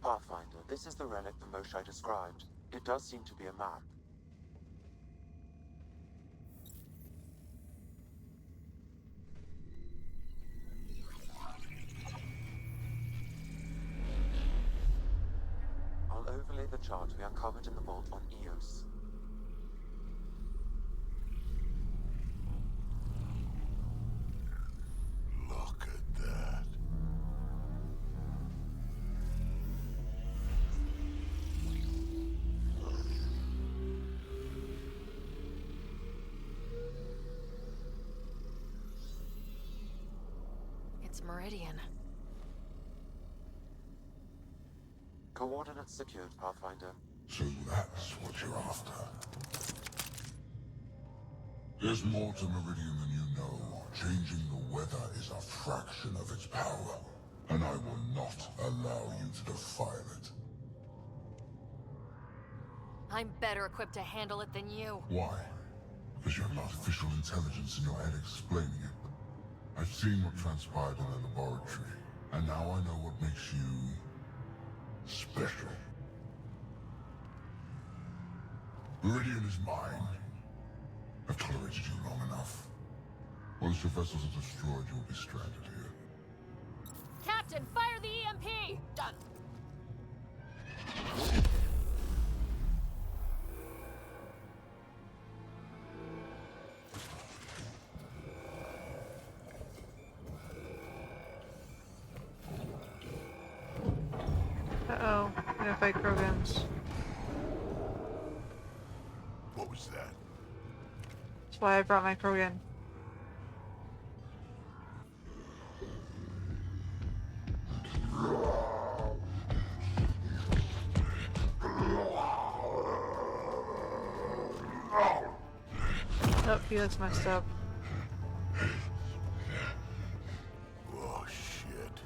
Pathfinder, this is the relic the Moshae described. It does seem to be a map. I'll overlay the chart we uncovered in the vault on Eos. It's Meridian. Coordinates secured, Pathfinder. So that's what you're after. There's more to Meridian than you know. Changing the weather is a fraction of its power, and I will not allow you to defile it. I'm better equipped to handle it than you. Why? Because you have artificial intelligence in your head explaining it. I've seen what transpired in the laboratory, and now I know what makes you special. Meridian is mine. I've tolerated you long enough. Once your vessels are destroyed, you'll be stranded here. Captain, fire the EMP! Done. Uh-oh. I'm gonna fight Krogans. What was that? That's why I brought my Krogan. Oh, he looks messed up. Oh, shit.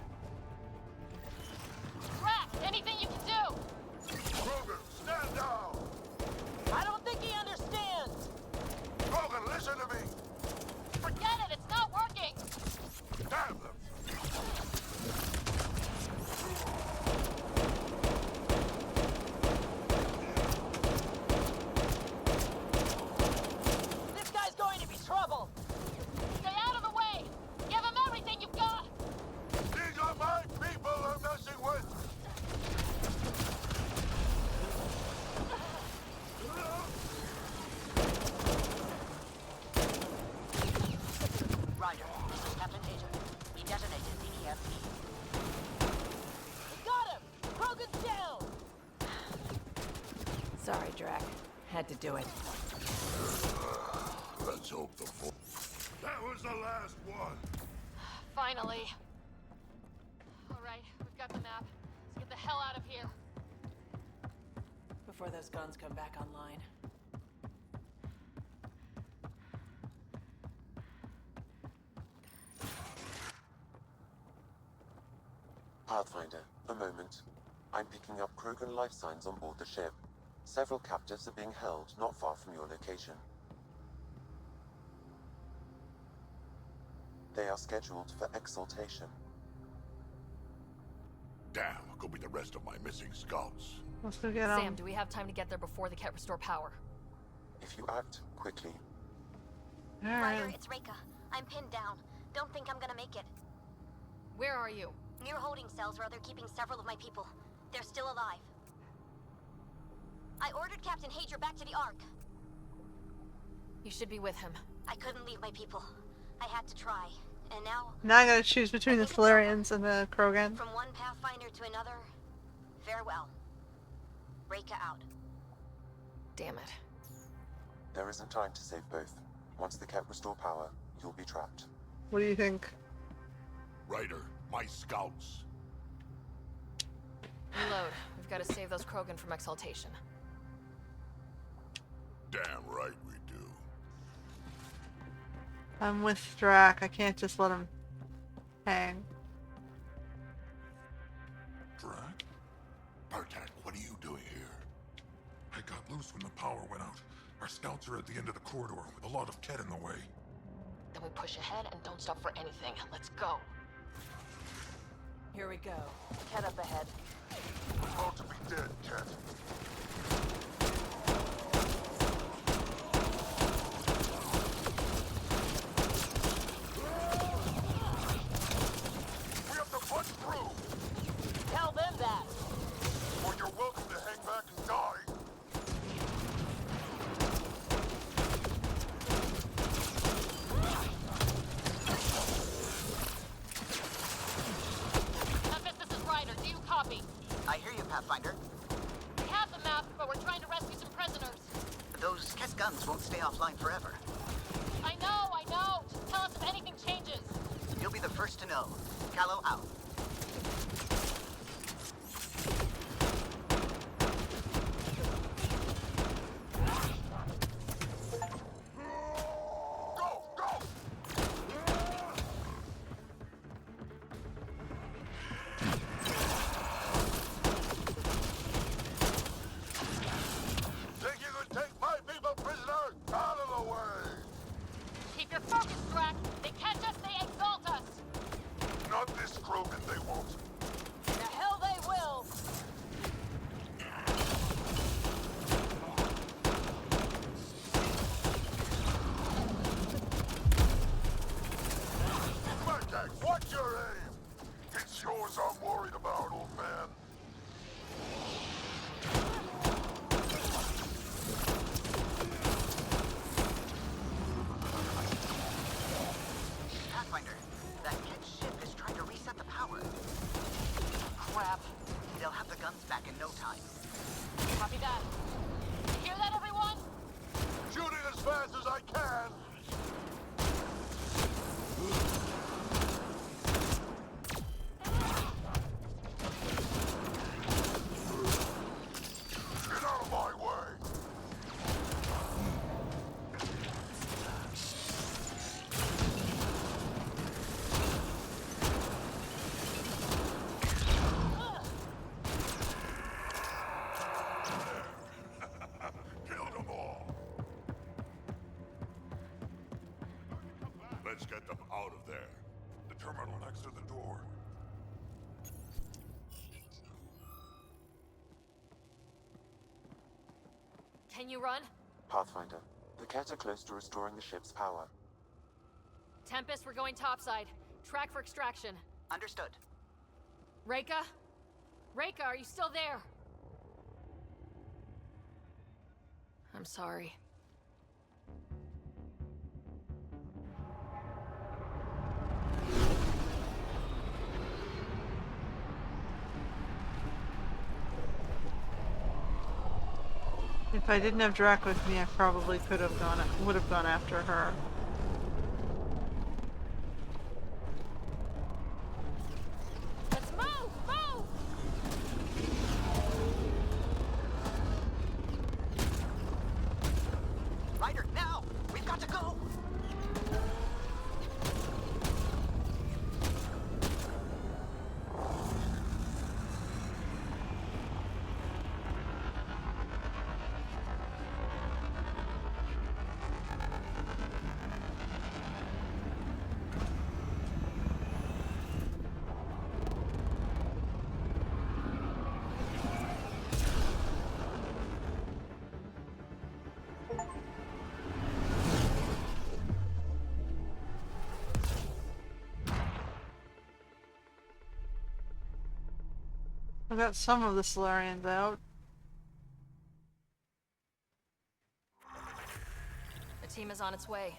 Drac, anything you can do! Krogan, stand down! I don't think he understands. Krogan, listen to me! Forget it, it's not working! Damn them! This guy's going to be trouble. Stay out of the way! Give him everything you've got! These are my people I'm messing with! Ryder, this is Captain Hager. We detonated the EMP. We got him! Krogan's down! Sorry, Drac. Had to do it. Let's hope the That was the last one! Finally. Alright, we've got the map. Let's get the hell out of here. Before those guns come back online. Pathfinder, a moment. I'm picking up Krogan life signs on board the ship. Several captives are being held not far from your location. They are scheduled for exaltation. Damn, go be the rest of my missing scouts. Let's go get him. Sam, do we have time to get there before the Ket restore power? If you act quickly. Ryder, it's Reika. I'm pinned down. Don't think I'm gonna make it. Where are you? Near holding cells where they're keeping several of my people. They're still alive. I ordered Captain Hager back to the Ark. You should be with him. I couldn't leave my people. I had to try. And now... Now I gotta choose between the Salarians and the Krogan. From one Pathfinder to another, farewell. Reika out. Damn it. There isn't time to save both. Once the Ket restore power, you'll be trapped. What do you think? Ryder, my scouts. Reload. We've got to save those Krogan from exaltation. Damn right we do. I'm with Drac. I can't just let him hang. Drac? Bartak, what are you doing here? I got loose when the power went out. Our scouts are at the end of the corridor with a lot of Ket in the way. Then we push ahead and don't stop for anything. Let's go. Here we go. Ket up ahead. About to be dead, Ket. We have to punch through! Tell them that. Or you're welcome to hang back and die. Memphis, this is Ryder. Do you copy? I hear you, Pathfinder. We have the map, but we're trying to rescue some prisoners. Those Ket guns won't stay offline forever. I know. Just tell us if anything changes. You'll be the first first to know. Callow out. Keep your focus, Drac! They catch us, they exalt us! Not this Krogan, they won't. The hell they will! Blackjack, what's your aim? It's yours I'm worried about, old man. Pathfinder, that kid ship is trying to reset the power. Crap. They'll have the guns back in no time. Copy that. You hear that, everyone? Shooting as fast as I can. Get out of my way. Killed them all. Let's get them out of there. The terminal next to the door. Can you run? Pathfinder, the Ket are close to restoring the ship's power. Tempest, we're going topside. Track for extraction. Understood. Reika? Reika, are you still there? I'm sorry. If I didn't have Drac with me, I probably would have gone after her. Let's move! Move! Ryder, now! We've got to go! I got some of the Salarians out. The team is on its way.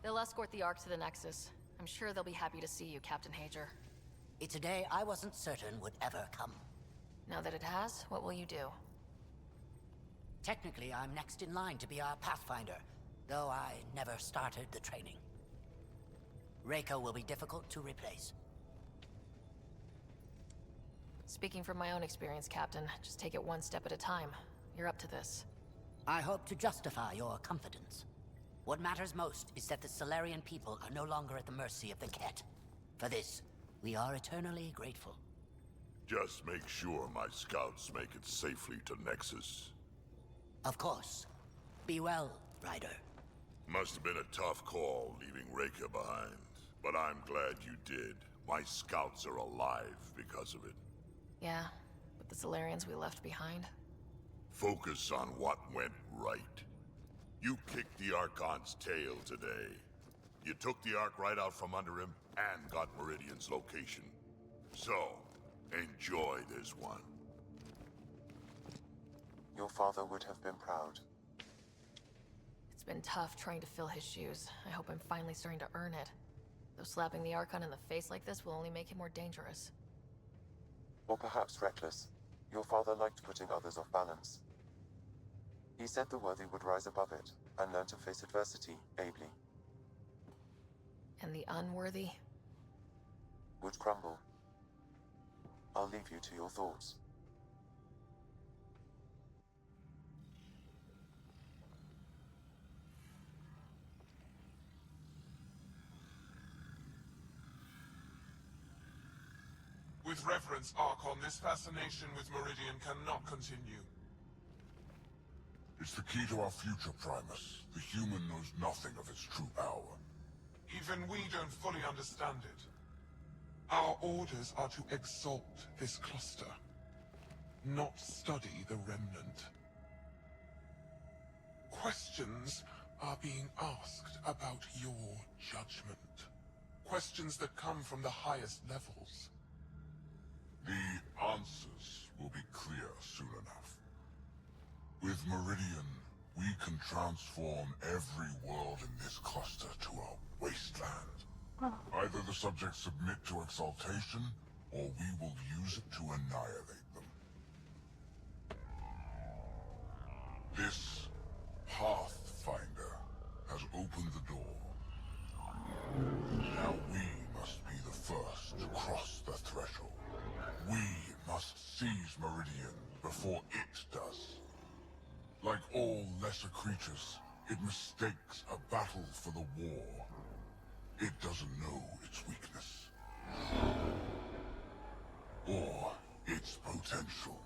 They'll escort the Ark to the Nexus. I'm sure they'll be happy to see you, Captain Hager. It's a day I wasn't certain would ever come. Now that it has, what will you do? Technically, I'm next in line to be our Pathfinder, though I never started the training. Reiko will be difficult to replace. Speaking from my own experience, Captain, just take it one step at a time. You're up to this. I hope to justify your confidence. What matters most is that the Salarian people are no longer at the mercy of the Ket. For this, we are eternally grateful. Just make sure my scouts make it safely to Nexus. Of course. Be well, Ryder. Must have been a tough call leaving Reika behind, but I'm glad you did. My scouts are alive because of it. Yeah, but the Salarians we left behind? Focus on what went right. You kicked the Archon's tail today. You took the Ark right out from under him and got Meridian's location. So, enjoy this one. Your father would have been proud. It's been tough trying to fill his shoes. I hope I'm finally starting to earn it. Though slapping the Archon in the face like this will only make him more dangerous. Or perhaps reckless. Your father liked putting others off balance. He said the worthy would rise above it, and learn to face adversity ably. And the unworthy? would crumble. I'll leave you to your thoughts. With reverence, Archon, this fascination with Meridian cannot continue. It's the key to our future, Primus. The human knows nothing of its true power. Even we don't fully understand it. Our orders are to exalt this cluster, not study the remnant. Questions are being asked about your judgment. Questions that come from the highest levels. The answers will be clear soon enough. With Meridian, we can transform every world in this cluster to a wasteland. Either the subjects submit to exaltation, or we will use it to annihilate them. This Pathfinder has opened the door. Now we must be the first to cross the threshold. We must seize Meridian before it does. Like all lesser creatures, it mistakes a battle for the war. It doesn't know its weakness. Or its potential.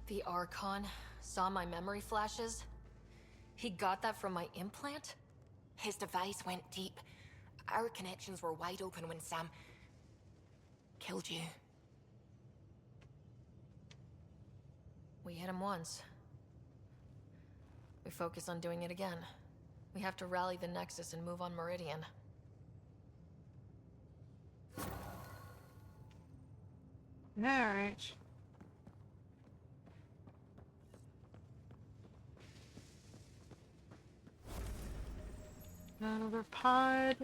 The Archon saw my memory flashes? He got that from my implant? His device went deep. Our connections were wide open when Sam killed you. We hit him once. We focus on doing it again. We have to rally the Nexus and move on Meridian. Alright. Another pod.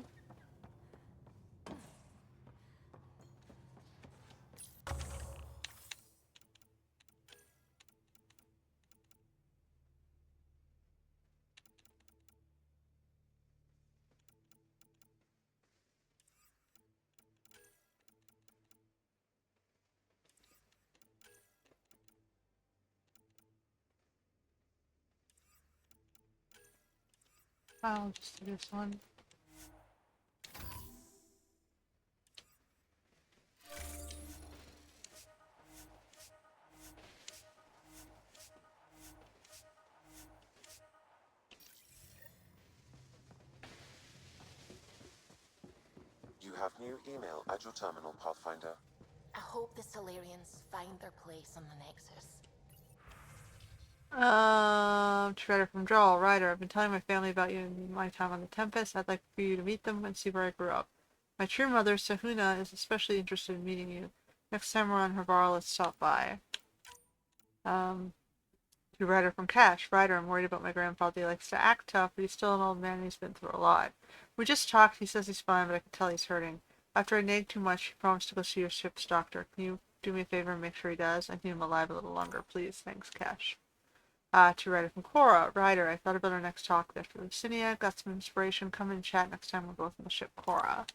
I'll just do this one. You have new email at your terminal, Pathfinder. I hope the Salarians find their place on the Nexus. Shredder from Drawl, Ryder. I've been telling my family about you and my time on the Tempest. I'd like for you to meet them and see where I grew up. My true mother, Sahuna, is especially interested in meeting you. Next time we're on Herbar, let's stop by. To Ryder from Cash. Ryder, I'm worried about my grandfather. He likes to act tough, but he's still an old man and he's been through a lot. We just talked. He says he's fine, but I can tell he's hurting. After I nagged too much, he promised to go see your ship's doctor. Can you do me a favor and make sure he does? I need him alive a little longer, please. Thanks, Cash. To Ryder from Cora. Ryder, I thought about our next talk after Lucinia. Got some inspiration. Come and chat next time we're both on the ship Cora.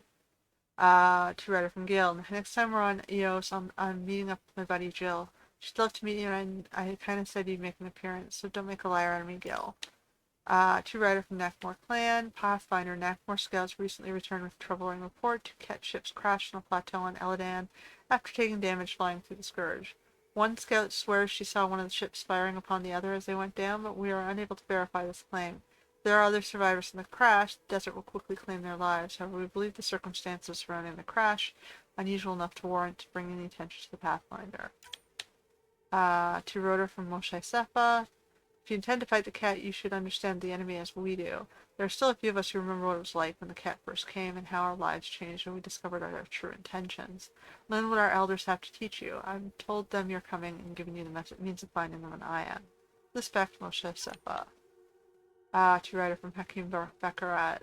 To Ryder from Gil. Next time we're on EOS, I'm meeting up with my buddy Jill. She'd love to meet you, and I kind of said you'd make an appearance, so don't make a liar out of me, Gil. To Ryder from Nakmor Clan. Pathfinder. Nakmor scouts recently returned with a troubling report. Two Ket ships crashed on a plateau on Eladan after taking damage flying through the Scourge. One scout swears she saw one of the ships firing upon the other as they went down, but we are unable to verify this claim. If there are other survivors in the crash, the desert will quickly claim their lives. However, we believe the circumstances surrounding the crash unusual enough to warrant bringing the attention to the Pathfinder. To Rhoda from Moshe Sepa. If you intend to fight the cat, you should understand the enemy as we do. There are still a few of us who remember what it was like when the cat first came and how our lives changed when we discovered our true intentions. Learn what our elders have to teach you. I've told them you're coming and given you the means of finding them, and I am. Respect, Moshe Sepa. To Ryder from Hakim Barakat.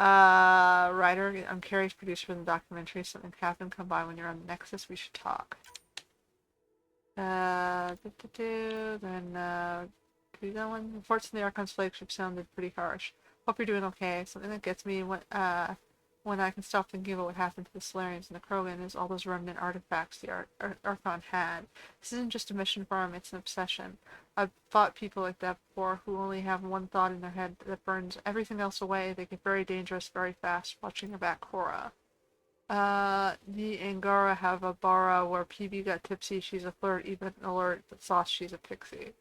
Ryder, I'm Carrie's producer for the documentary. Something happened. Come by when you're on the Nexus. We should talk. Then, do that one. Reports from the Archon's flagship sounded pretty harsh. Hope you're doing okay. Something that gets me when I can stop thinking about what happened to the Salarians and the Krogan is all those remnant artifacts the Archon had. This isn't just a mission for him, it's an obsession. I've fought people like that before who only have one thought in their head that burns everything else away. They get very dangerous very fast. Watching your back, Cora. The Angara have a bara where PB got tipsy, she's a flirt, even alert, but sauce, she's a pixie.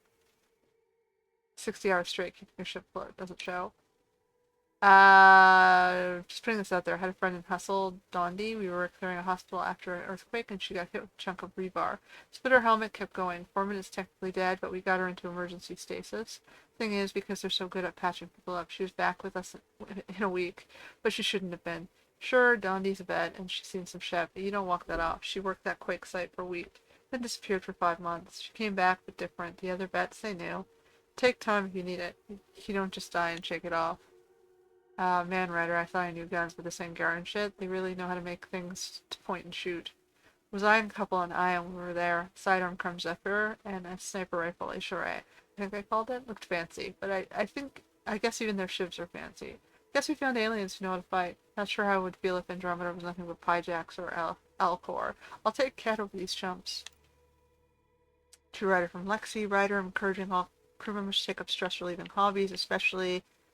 60 hours straight, keeping your ship float, doesn't show. Just putting this out there. I had a friend in Hustle, Dondi. We were clearing a hospital after an earthquake, and she got hit with a chunk of rebar. Split her helmet, kept going. Foreman is technically dead, but we got her into emergency stasis. Thing is, because they're so good at patching people up, she was back with us in a week, but she shouldn't have been. Sure, Dondi's a vet, and she's seen some chef, but you don't walk that off. She worked that quake site for a week, then disappeared for 5 months. She came back, but different. The other vets, they knew. Take time if you need it. You don't just die and shake it off. Man, Ryder, I thought I knew guns, but this Angaran shit, they really know how to make things to point and shoot. Was eyeing a couple on Eye when we were there. Sidearm Crumb Zephyr and a sniper rifle, Ishere. I think I called it. Looked fancy, but I guess even their shivs are fancy. Guess we found aliens who know how to fight. Not sure how I would feel if Andromeda was nothing but Pyjax or Alcor. I'll take Cat over these chumps. To Ryder from Lexi. Ryder, encouraging all crew members to take up stress-relieving hobbies,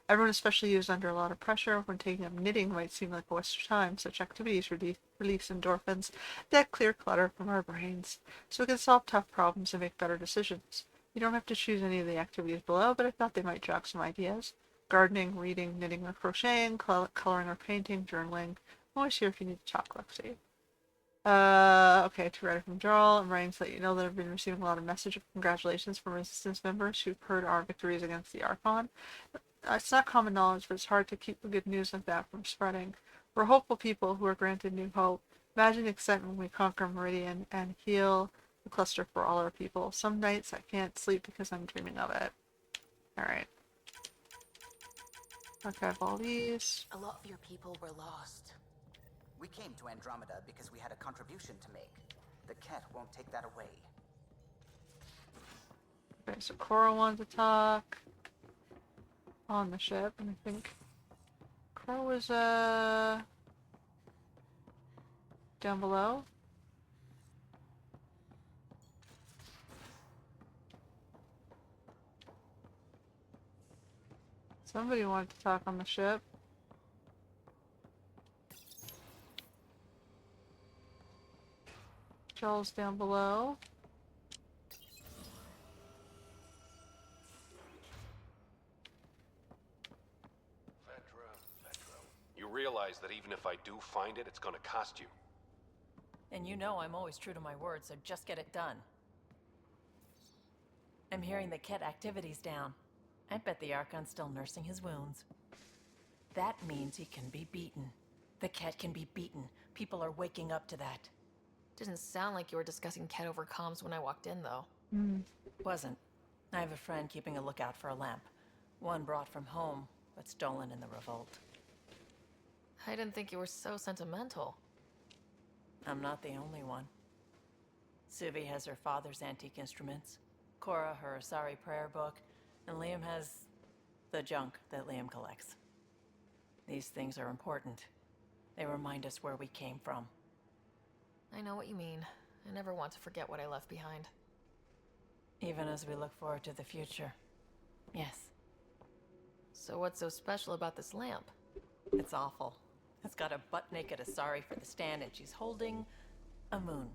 everyone especially used under a lot of pressure. When taking up knitting might seem like a waste of time, such activities release endorphins that clear clutter from our brains, so we can solve tough problems and make better decisions. You don't have to choose any of the activities below, but I thought they might jog some ideas. Gardening, reading, knitting or crocheting, coloring or painting, journaling. I'm always here if you need to talk, Lexi. Okay, to Ryder from Jarl. I'm writing to let you know that I've been receiving a lot of messages of congratulations from Resistance members who've heard our victories against the Archon. It's not common knowledge, but it's hard to keep the good news like that from spreading. We're hopeful people who are granted new hope. Imagine the excitement when we conquer Meridian and heal the cluster for all our people. Some nights I can't sleep because I'm dreaming of it. Alright. Archive all these. A lot of your people were lost. We came to Andromeda because we had a contribution to make. The Ket won't take that away. Okay, so Cora wanted to talk on the ship, and I think Cora was down below. Somebody wanted to talk on the ship. Joel's down below. You realize that even if I do find it, it's gonna cost you. And you know I'm always true to my word, so just get it done. I'm hearing the Ket activity's down. I bet the Archon's still nursing his wounds. That means he can be beaten. The Ket can be beaten. People are waking up to that. Didn't sound like you were discussing Ket over comms when I walked in, though. Wasn't. I have a friend keeping a lookout for a lamp. One brought from home, but stolen in the revolt. I didn't think you were so sentimental. I'm not the only one. Suvi has her father's antique instruments, Cora her Asari prayer book, and Liam has the junk that Liam collects. These things are important. They remind us where we came from. I know what you mean. I never want to forget what I left behind. Even as we look forward to the future. Yes. So what's so special about this lamp? It's awful. It's got a butt-naked Asari for the stand, and she's holding a moon.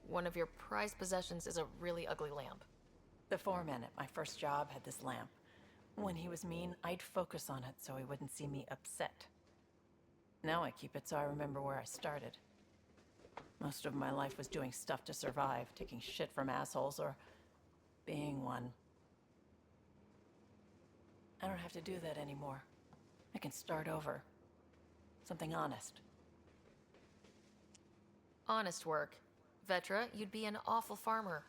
One of your prized possessions is a really ugly lamp. The foreman at my first job had this lamp. When he was mean, I'd focus on it so he wouldn't see me upset. Now I keep it so I remember where I started. Most of my life was doing stuff to survive, taking shit from assholes, or being one. I don't have to do that anymore. I can start over. Something honest. Honest work. Vetra, you'd be an awful farmer.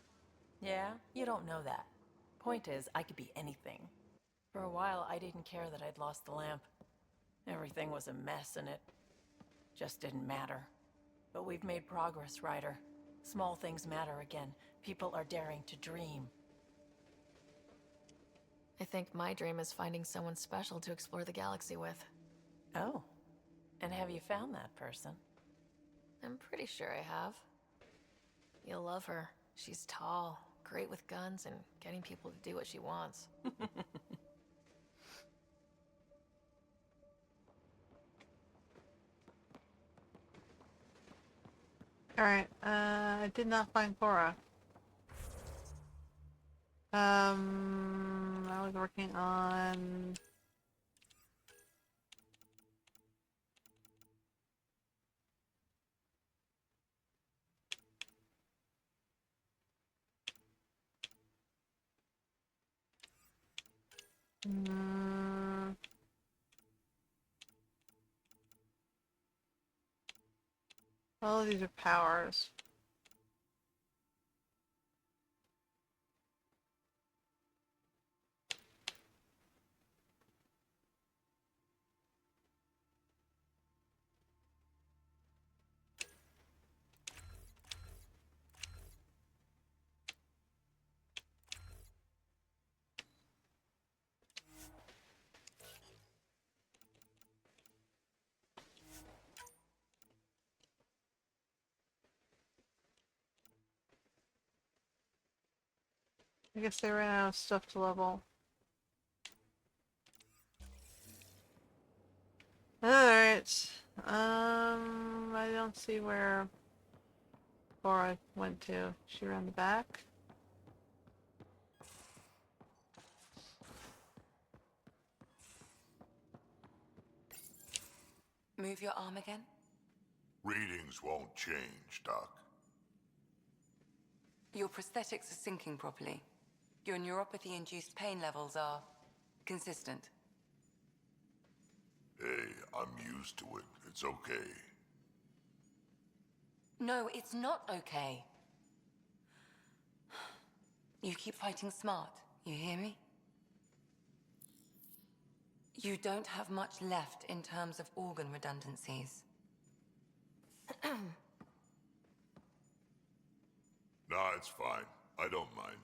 Yeah? You don't know that. Point is, I could be anything. For a while, I didn't care that I'd lost the lamp. Everything was a mess, and it just didn't matter. But we've made progress, Ryder. Small things matter again. People are daring to dream. I think my dream is finding someone special to explore the galaxy with. Oh. And have you found that person? I'm pretty sure I have. You'll love her. She's tall, great with guns, and getting people to do what she wants. Alright, I did not find Cora. I was working on... all of these are powers. I guess they ran out of stuff to level. Alright. I don't see where Cora went to. She ran the back. Move your arm again? Readings won't change, Doc. Your prosthetics are syncing properly. Your neuropathy-induced pain levels are consistent. Hey, I'm used to it. It's okay. No, it's not okay. You keep fighting smart, you hear me? You don't have much left in terms of organ redundancies. Nah, it's fine. I don't mind.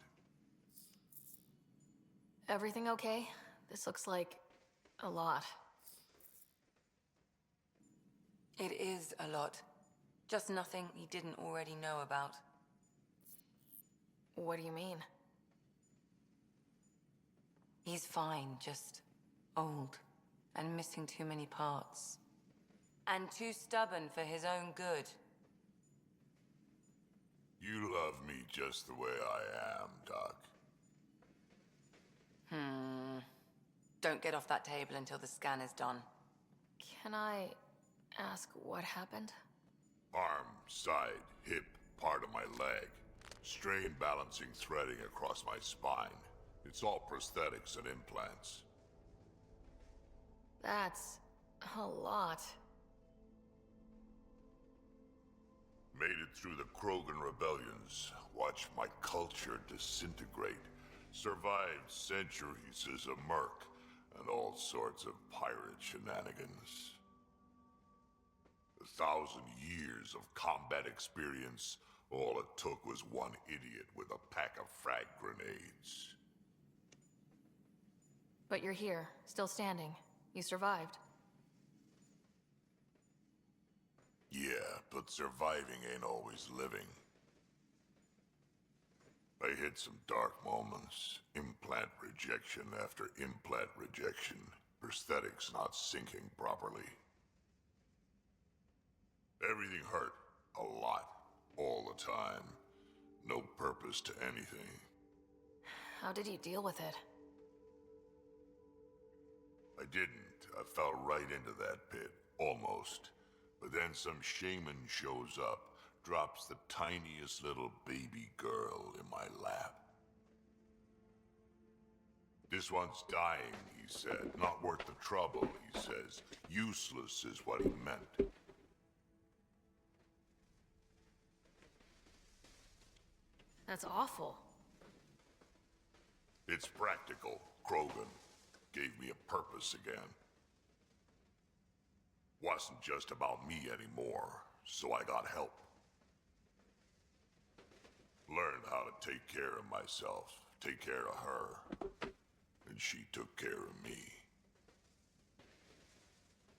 Everything okay? This looks like a lot. It is a lot. Just nothing he didn't already know about. What do you mean? He's fine, just old and missing too many parts. And too stubborn for his own good. You love me just the way I am, Doc. Don't get off that table until the scan is done. Can I ask what happened? Arm, side, hip, part of my leg. Strain balancing threading across my spine. It's all prosthetics and implants. That's a lot. Made it through the Krogan rebellions. Watched my culture disintegrate. Survived centuries as a merc. And all sorts of pirate shenanigans. 1,000 years of combat experience. All it took was one idiot with a pack of frag grenades. But you're here, still standing. You survived. Yeah, but surviving ain't always living. I hit some dark moments. Implant rejection after implant rejection. Prosthetics not syncing properly. Everything hurt. A lot. All the time. No purpose to anything. How did you deal with it? I didn't. I fell right into that pit. Almost. But then some shaman shows up. Drops the tiniest little baby girl in my lap. This one's dying, he said. Not worth the trouble, he says. Useless is what he meant. That's awful. It's practical. Krogan gave me a purpose again. Wasn't just about me anymore, so I got help. Learned how to take care of myself, take care of her. and she took care of me.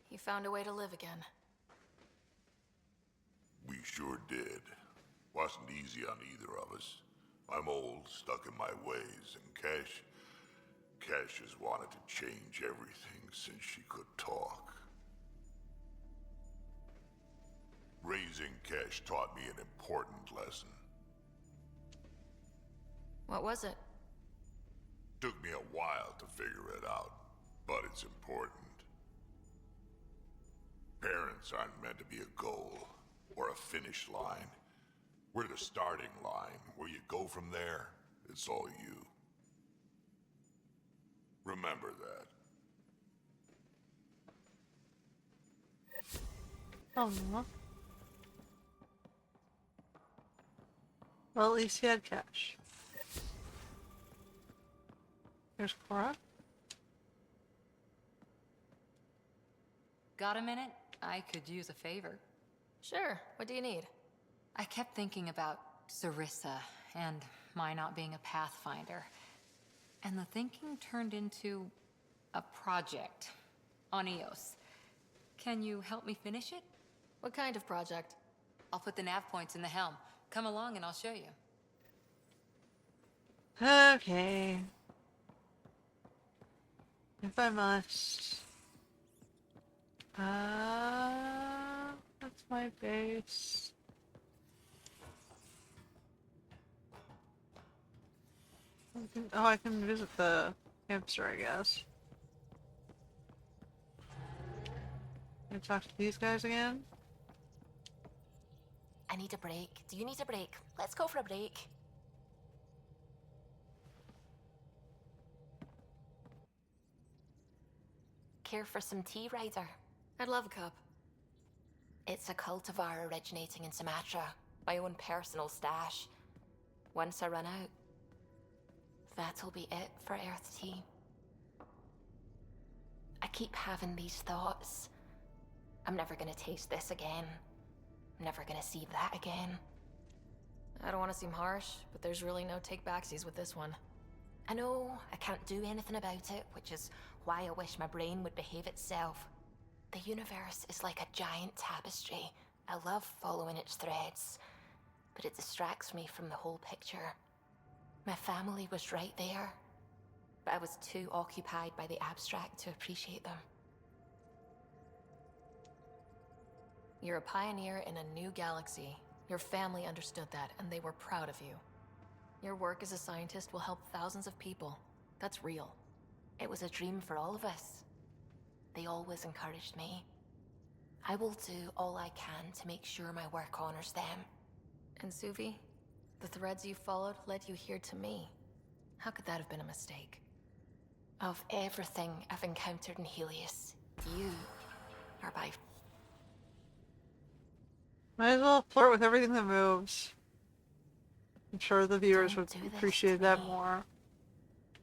He found a way to live again. We sure did. Wasn't easy on either of us. I'm old, stuck in my ways, and Cash has wanted to change everything since she could talk. Raising Cash taught me an important lesson. What was it? Took me a while to figure it out, but it's important. Parents aren't meant to be a goal or a finish line. We're the starting line. Where you go from there, it's all you. Remember that. Oh, no. Well, at least he had Cash. There's Cora. Got a minute? I could use a favor. Sure, what do you need? I kept thinking about Sarissa and my not being a pathfinder. And the thinking turned into a project on Eos. Can you help me finish it? What kind of project? I'll put the nav points in the helm. Come along and I'll show you. Okay. If I must. That's my base. I can visit the hamster, I guess. Can I talk to these guys again? I need a break. Do you need a break? Let's go for a break. Care for some tea, Ryder? I'd love a cup. It's a cultivar originating in Sumatra. My own personal stash. Once I run out, that'll be it for Earth tea. I keep having these thoughts. I'm never gonna taste this again. I'm never gonna see that again. I don't want to seem harsh, but there's really no take-backsies with this one. I know I can't do anything about it, which is why I wish my brain would behave itself. The universe is like a giant tapestry. I love following its threads, but it distracts me from the whole picture. My family was right there, but I was too occupied by the abstract to appreciate them. You're a pioneer in a new galaxy. Your family understood that, and they were proud of you. Your work as a scientist will help thousands of people. That's real. It was a dream for all of us. They always encouraged me. I will do all I can to make sure my work honors them. And Suvi, the threads you followed led you here to me. How could that have been a mistake? Of everything I've encountered in Helios, you are by... Might as well flirt with everything that moves. I'm sure the viewers would appreciate that more.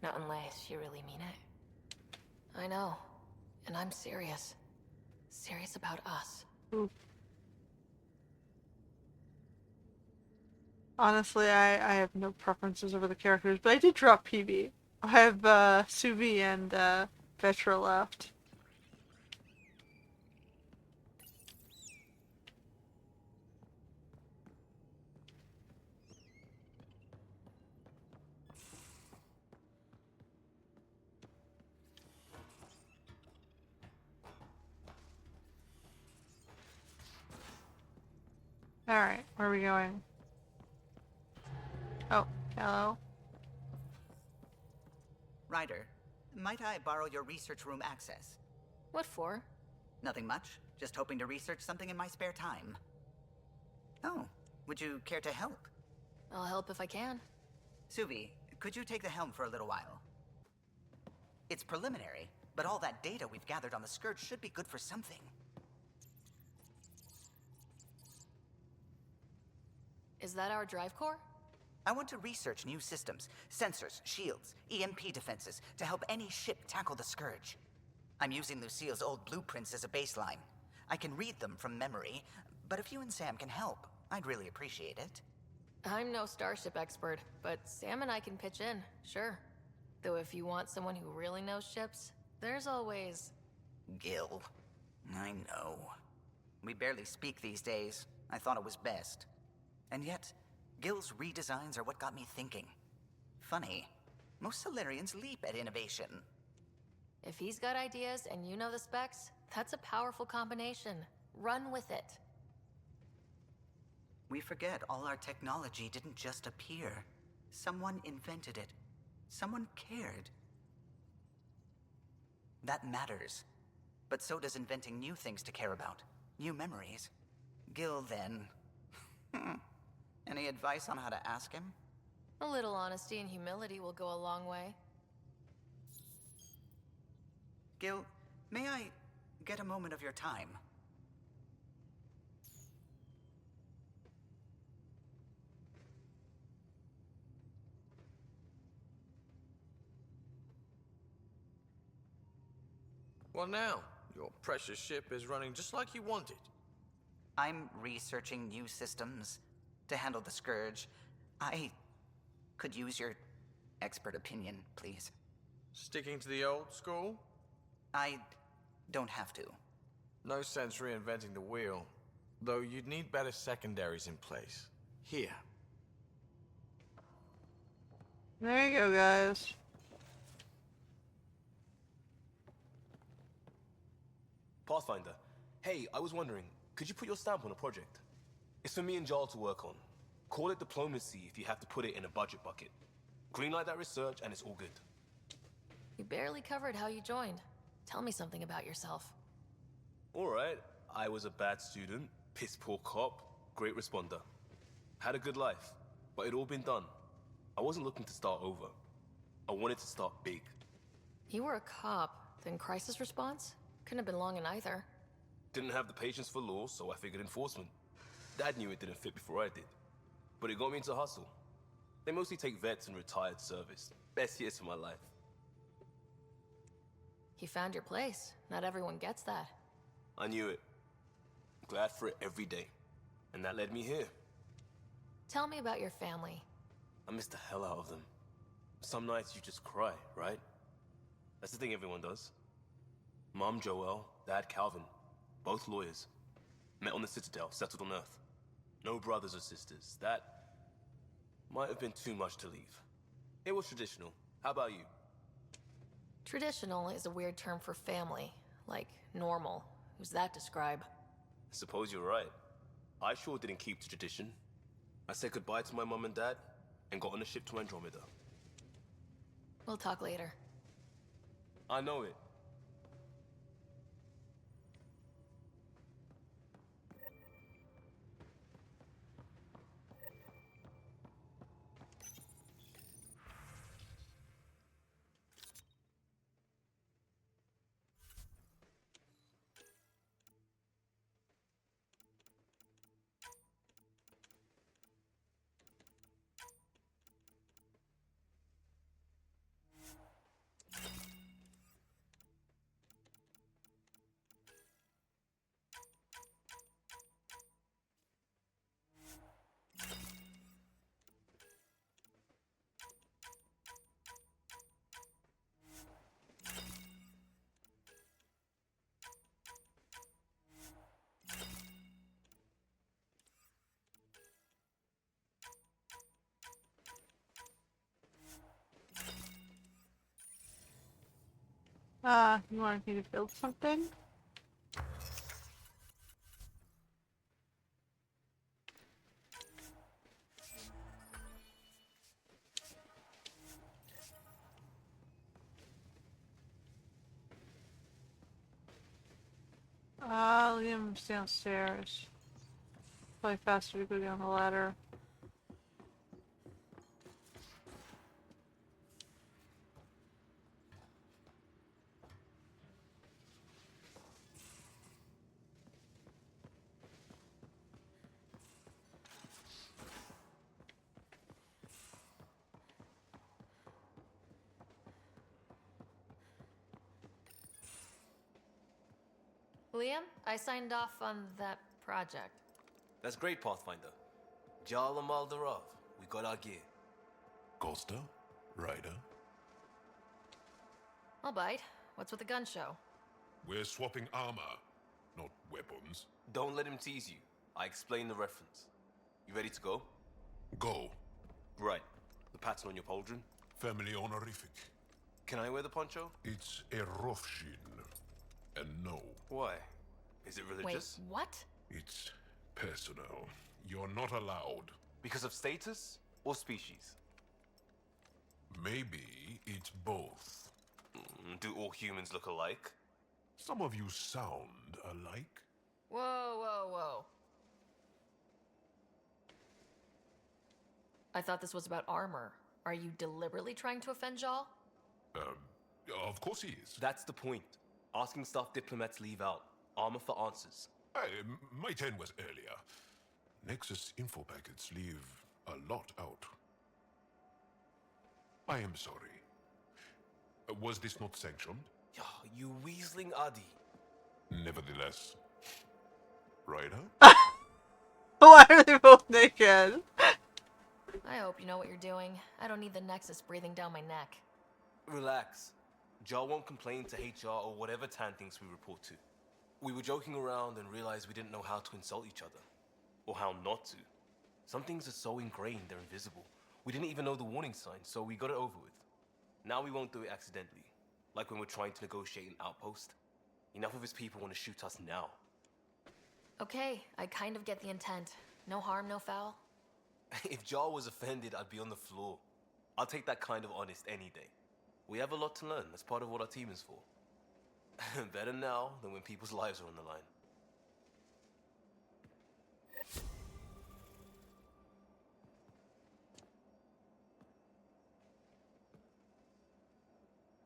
Not unless you really mean it. I know. And I'm serious. Serious about us. Ooh. Honestly, I have no preferences over the characters, but I did drop PB. I have Suvi and Vetra left. Alright, where are we going? Oh, hello. Ryder, might I borrow your research room access? What for? Nothing much. Just hoping to research something in my spare time. Oh, would you care to help? I'll help if I can. Suvi, could you take the helm for a little while? It's preliminary, but all that data we've gathered on the Scourge should be good for something. Is that our drive core? I want to research new systems, sensors, shields, EMP defenses, to help any ship tackle the Scourge. I'm using Lucille's old blueprints as a baseline. I can read them from memory, but if you and Sam can help, I'd really appreciate it. I'm no starship expert, but Sam and I can pitch in, sure. Though if you want someone who really knows ships, there's always... Gil. I know. We barely speak these days. I thought it was best. And yet, Gil's redesigns are what got me thinking. Funny. Most Salarians leap at innovation. If he's got ideas and you know the specs, that's a powerful combination. Run with it. We forget all our technology didn't just appear. Someone invented it. Someone cared. That matters. But so does inventing new things to care about. New memories. Gil, then. Any advice on how to ask him? A little honesty and humility will go a long way. Gil, may I get a moment of your time? Well now, your precious ship is running just like you wanted. I'm researching new systems to handle the Scourge. I could use your expert opinion, please. Sticking to the old school? I don't have to. No sense reinventing the wheel. Though you'd need better secondaries in place. Here. There you go, guys. Pathfinder, hey, I was wondering, could you put your stamp on a project? It's for me and Jarl to work on. Call it diplomacy if you have to put it in a budget bucket. Greenlight that research and it's all good. You barely covered how you joined. Tell me something about yourself. Alright, I was a bad student, piss poor cop, great responder. Had a good life, but it'd all been done. I wasn't looking to start over. I wanted to start big. You were a cop, then crisis response? Couldn't have been long in either. Didn't have the patience for law, so I figured enforcement. Dad knew it didn't fit before I did. But it got me into hustle. They mostly take vets and retired service. Best years of my life. You found your place. Not everyone gets that. I knew it. Glad for it every day. And that led me here. Tell me about your family. I miss the hell out of them. Some nights you just cry, right? That's the thing everyone does. Mom Joelle, Dad Calvin, both lawyers. Met on the Citadel, settled on Earth. No brothers or sisters. That might have been too much to leave. It was traditional. How about you? Traditional is a weird term for family. Like normal. Who's that describe? I suppose you're right. I sure didn't keep to tradition. I said goodbye to my mom and dad, and got on a ship to Andromeda. We'll talk later. I know it. You wanted me to build something? Liam's downstairs. Probably faster to go down the ladder. Liam, I signed off on that project. That's great, Pathfinder. Jarl and Maldarov, we got our gear. Costa? Ryder? I'll bite. What's with the gun show? We're swapping armor, not weapons. Don't let him tease you. I explained the reference. You ready to go? Go. Right. The pattern on your pauldron? Family honorific. Can I wear the poncho? It's a Rofshin. And no. Why? Is it religious? Wait, what? It's personal. You're not allowed. Because of status or species? Maybe it's both. Do all humans look alike? Some of you sound alike. Whoa, whoa, whoa. I thought this was about armor. Are you deliberately trying to offend Jal? Of course he is. That's the point. Asking stuff diplomats leave out. Armor for answers. My turn was earlier. Nexus info packets leave a lot out. I am sorry. Was this not sanctioned? You weaseling Adi. Nevertheless. Ryder? Why are they both naked? I hope you know what you're doing. I don't need the Nexus breathing down my neck. Relax. Jar won't complain to HR or whatever Tan thinks we report to. We were joking around and realized we didn't know how to insult each other. Or how not to. Some things are so ingrained they're invisible. We didn't even know the warning sign, so we got it over with. Now we won't do it accidentally. Like when we're trying to negotiate an outpost. Enough of his people want to shoot us now. Okay, I kind of get the intent. No harm, no foul. If Jar was offended, I'd be on the floor. I'll take that kind of honest any day. We have a lot to learn. That's part of what our team is for. Better now than when people's lives are on the line.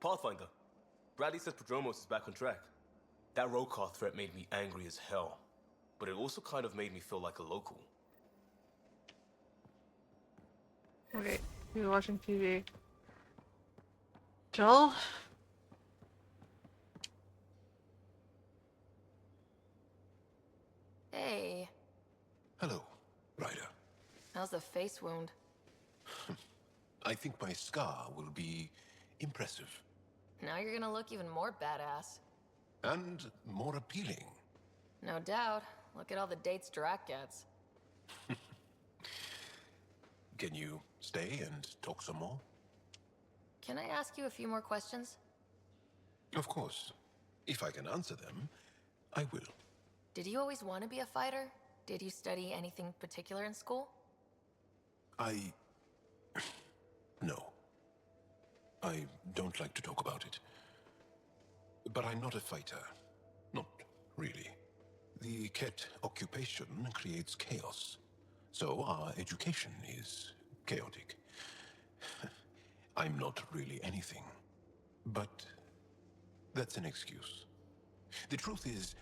Pathfinder, Bradley says Prodromos is back on track. That Rokar threat made me angry as hell, but it also kind of made me feel like a local. Okay, he's watching TV. Joel? Hey. Hello, Ryder. How's the face wound? I think my scar will be impressive. Now you're gonna look even more badass. And more appealing. No doubt. Look at all the dates Drac gets. Can you stay and talk some more? Can I ask you a few more questions? Of course. If I can answer them, I will. Did you always want to be a fighter? Did you study anything particular in school? No. I don't like to talk about it. But I'm not a fighter. Not really. The Ket occupation creates chaos. So our education is chaotic. I'm not really anything. But that's an excuse. The truth is,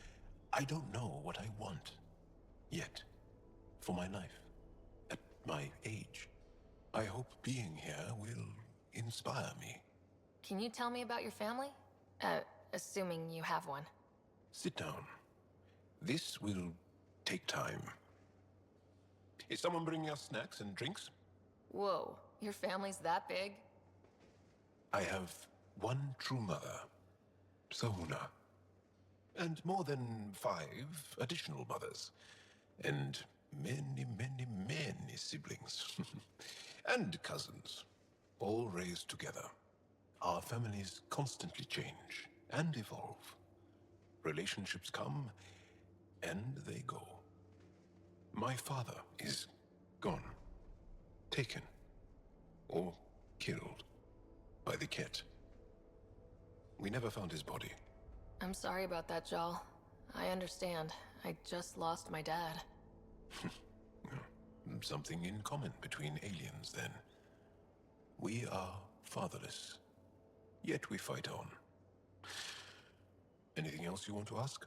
I don't know what I want. Yet. For my life. At my age. I hope being here will inspire me. Can you tell me about your family? Assuming you have one. Sit down. This will take time. Is someone bringing us snacks and drinks? Whoa, your family's that big? I have one true mother, Sahuna, and more than 5 additional mothers, and many, many, many siblings, and cousins, all raised together. Our families constantly change and evolve. Relationships come and they go. My father is gone, taken, or killed by the Ket. We never found his body. I'm sorry about that, Jal. I understand. I just lost my dad. Something in common between aliens, then. We are fatherless, yet we fight on. Anything else you want to ask?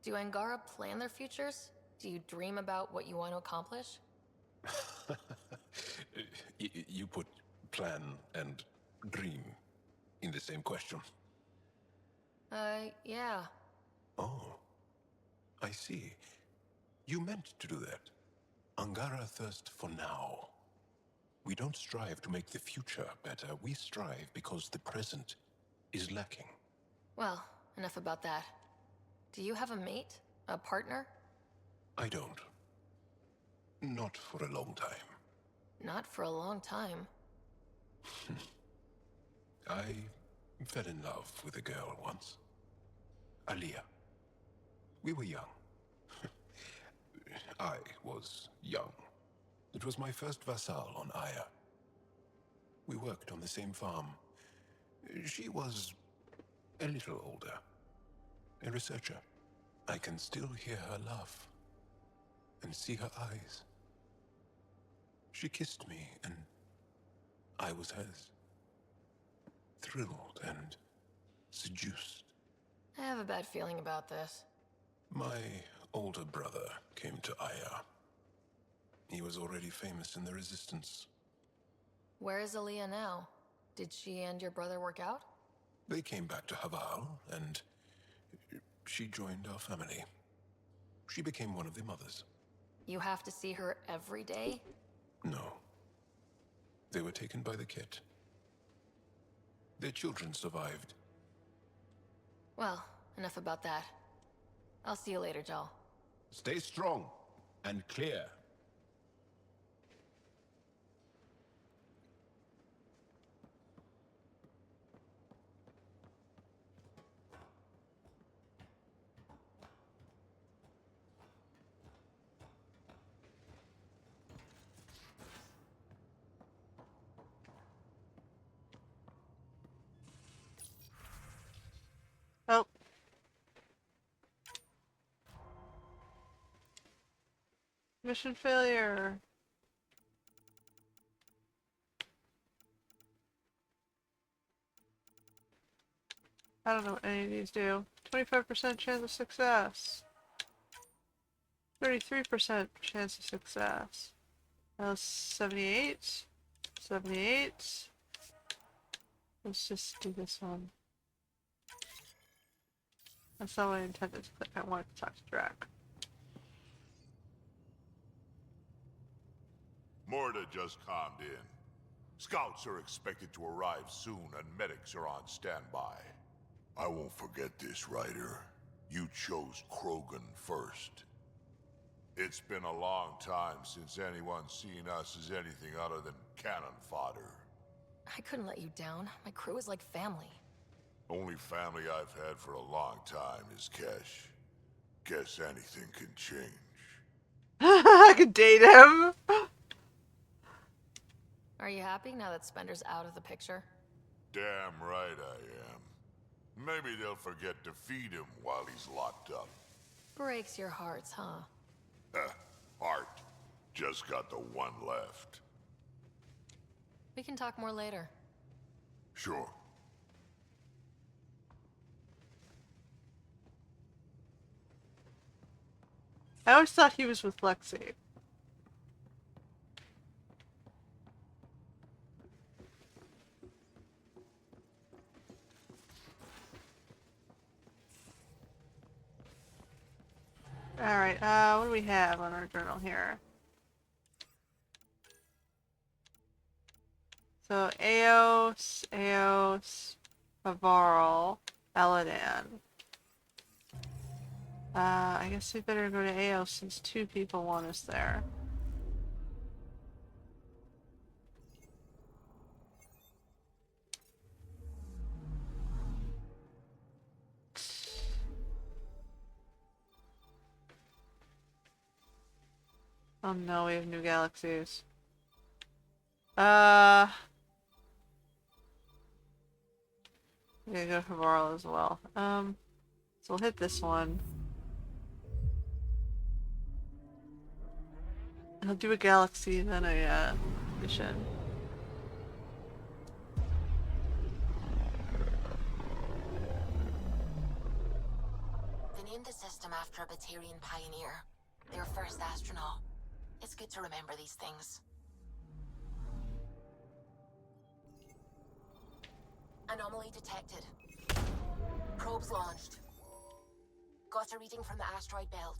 Do Angara plan their futures? Do you dream about what you want to accomplish? You put plan and dream in the same question. Yeah. Oh, I see. You meant to do that. Angara thirst for now. We don't strive to make the future better. We strive because the present is lacking. Well, enough about that. Do you have a mate? A partner? I don't. Not for a long time. Not for a long time. I fell in love with a girl once. Aliyah. We were young. I was young. It was my first vassal on Aya. We worked on the same farm. She was a little older. A researcher. I can still hear her laugh and see her eyes. She kissed me and I was hers. Thrilled and seduced. I have a bad feeling about this. My older brother came to Aya. He was already famous in the Resistance. Where is Aliyah now? Did she and your brother work out? They came back to Haval, and she joined our family. She became one of the mothers. You have to see her every day? No. They were taken by the Kett. Their children survived. Well, enough about that. I'll see you later, Jal. Stay strong and clear. Oh. Mission failure. I don't know what any of these do. 25% chance of success. 33% chance of success. That was 78. 78. Let's just do this one. That's not what I intended to click. I wanted to talk to Drac. Morta just calmed in. Scouts are expected to arrive soon and medics are on standby. I won't forget this, Ryder. You chose Krogan first. It's been a long time since anyone's seen us as anything other than cannon fodder. I couldn't let you down. My crew is like family. Only family I've had for a long time is Kesh. Guess anything can change. I could date him. Are you happy now that Spender's out of the picture? Damn right I am. Maybe they'll forget to feed him while he's locked up. Breaks your hearts, huh? Heart. Just got the one left. We can talk more later. Sure. I always thought he was with Lexi. Alright, what do we have on our journal here? So, Eos, Avarl, Eladan. I guess we better go to Eos since 2 people want us there. Oh no, we have new galaxies. We gotta go to Varl as well. So we'll hit this one. I'll do a galaxy, then a mission. They named the system after a Batarian pioneer, their first astronaut. It's good to remember these things. Anomaly detected. Probes launched. Got a reading from the asteroid belt.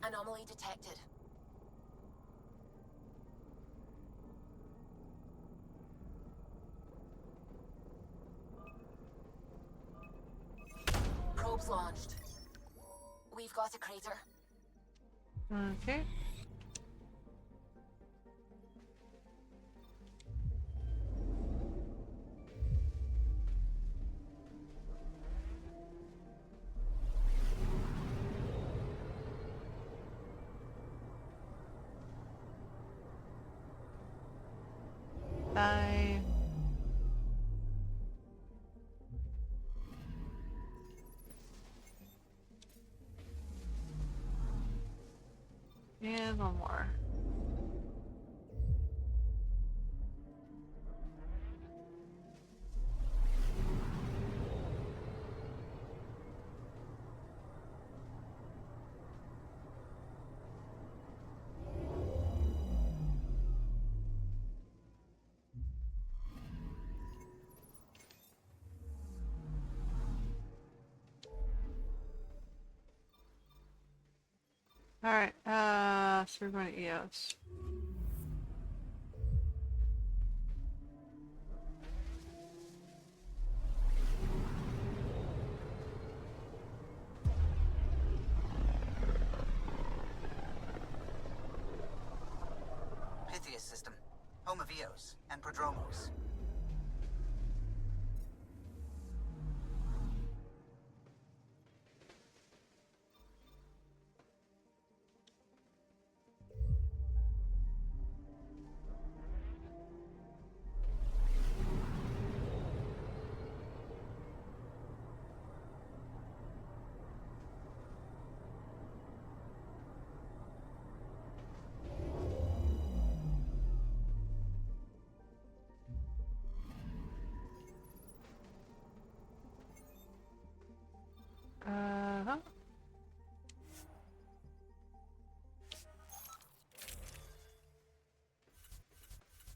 Anomaly detected. Probes launched. We've got a crater. Okay. Bye. And one more. Alright, so we're going to EOS. Pythias system, home of Eos and Prodromos. Uh-huh.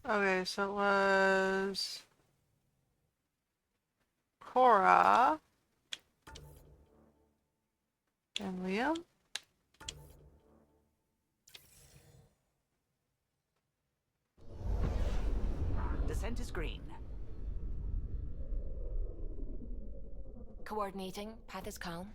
Okay, so it was Cora and Liam. Descent is green. Coordinating. Path is calm.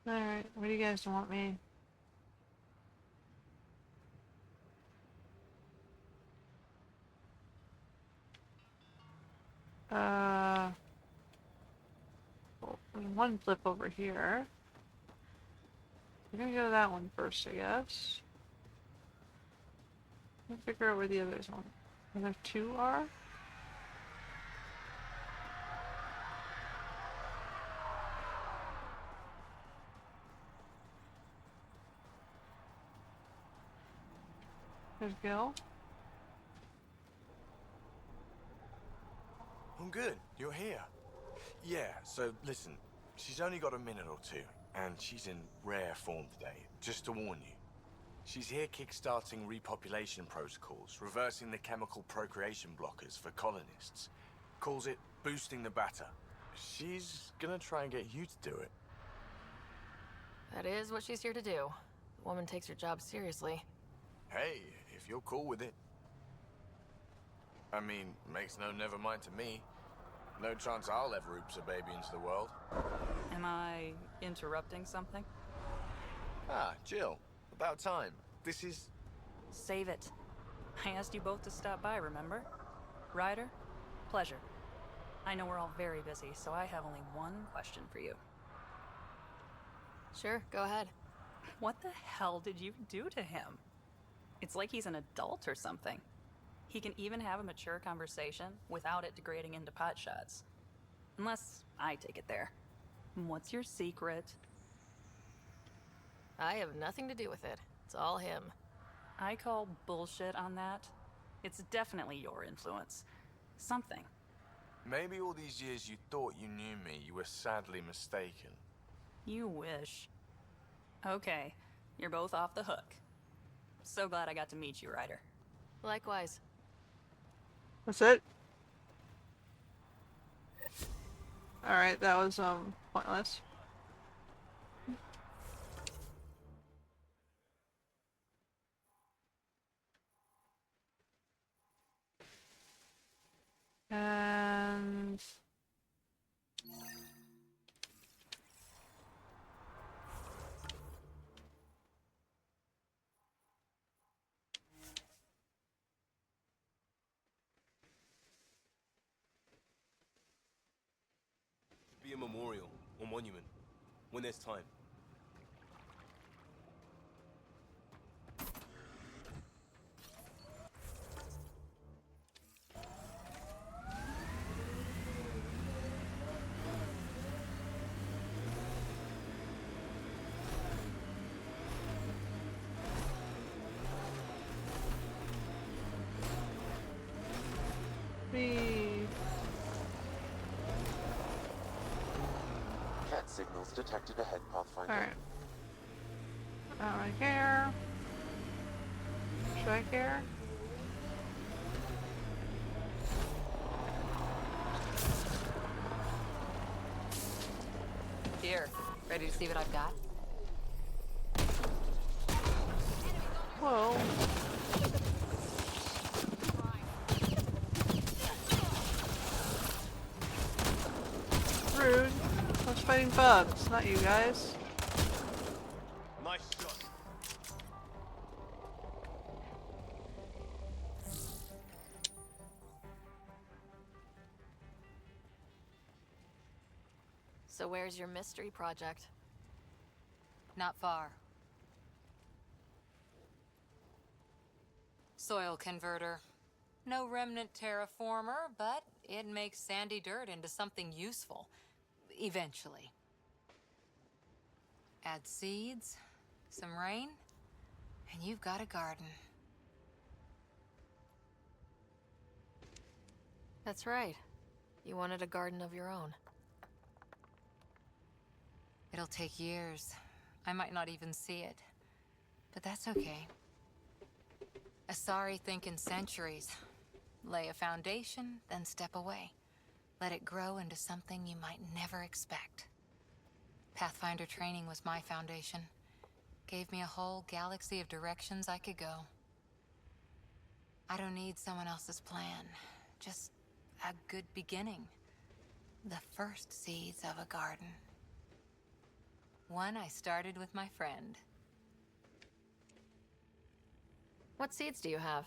Alright, what do you guys want me? Well, there's one flip over here. We're gonna go to that one first, I guess. We'll figure out where the others one. Other two are. There's Gil. I'm good. You're here. Yeah, so listen, she's only got a minute or two, and she's in rare form today, just to warn you. She's here kickstarting repopulation protocols, reversing the chemical procreation blockers for colonists. Calls it boosting the batter. She's gonna try and get you to do it. That is what she's here to do. The woman takes her job seriously. Hey, if you're cool with it. I mean, makes no never mind to me. No chance I'll ever oops a baby into the world. Am I interrupting something? Ah, Jill. About time. This is... Save it. I asked you both to stop by, remember? Ryder, pleasure. I know we're all very busy, so I have only one question for you. Sure, go ahead. What the hell did you do to him? It's like he's an adult or something. He can even have a mature conversation without it degrading into pot shots. Unless I take it there. What's your secret? I have nothing to do with it. It's all him. I call bullshit on that. It's definitely your influence. Something. Maybe all these years you thought you knew me, you were sadly mistaken. You wish. Okay, you're both off the hook. So glad I got to meet you, Ryder. Likewise. That's it? Alright, that was, pointless. And... Be a memorial or monument when there's time. Cat signals detected ahead, Pathfinder. Alright. Not right here. Should I care? Here, ready to see what I've got? Whoa. Rude. I was fighting bugs, not you guys. Nice shot. So where's your mystery project? Not far. Soil converter. No remnant terraformer, but it makes sandy dirt into something useful. Eventually. Add seeds, some rain, and you've got a garden. That's right. You wanted a garden of your own. It'll take years. I might not even see it. But that's okay. Asari think in centuries. Lay a foundation, then step away. Let it grow into something you might never expect. Pathfinder training was my foundation. Gave me a whole galaxy of directions I could go. I don't need someone else's plan. Just a good beginning. The first seeds of a garden. One I started with my friend. What seeds do you have?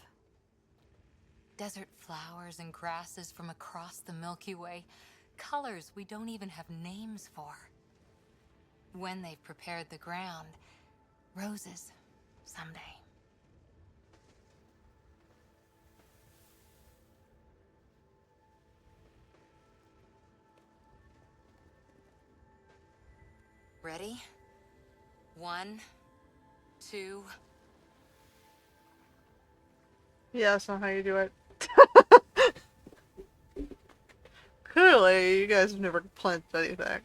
Desert flowers and grasses from across the Milky Way. Colors we don't even have names for. When they've prepared the ground, roses someday. Ready? 1, 2. Yeah, that's not how you do it. Clearly, you guys have never planted anything.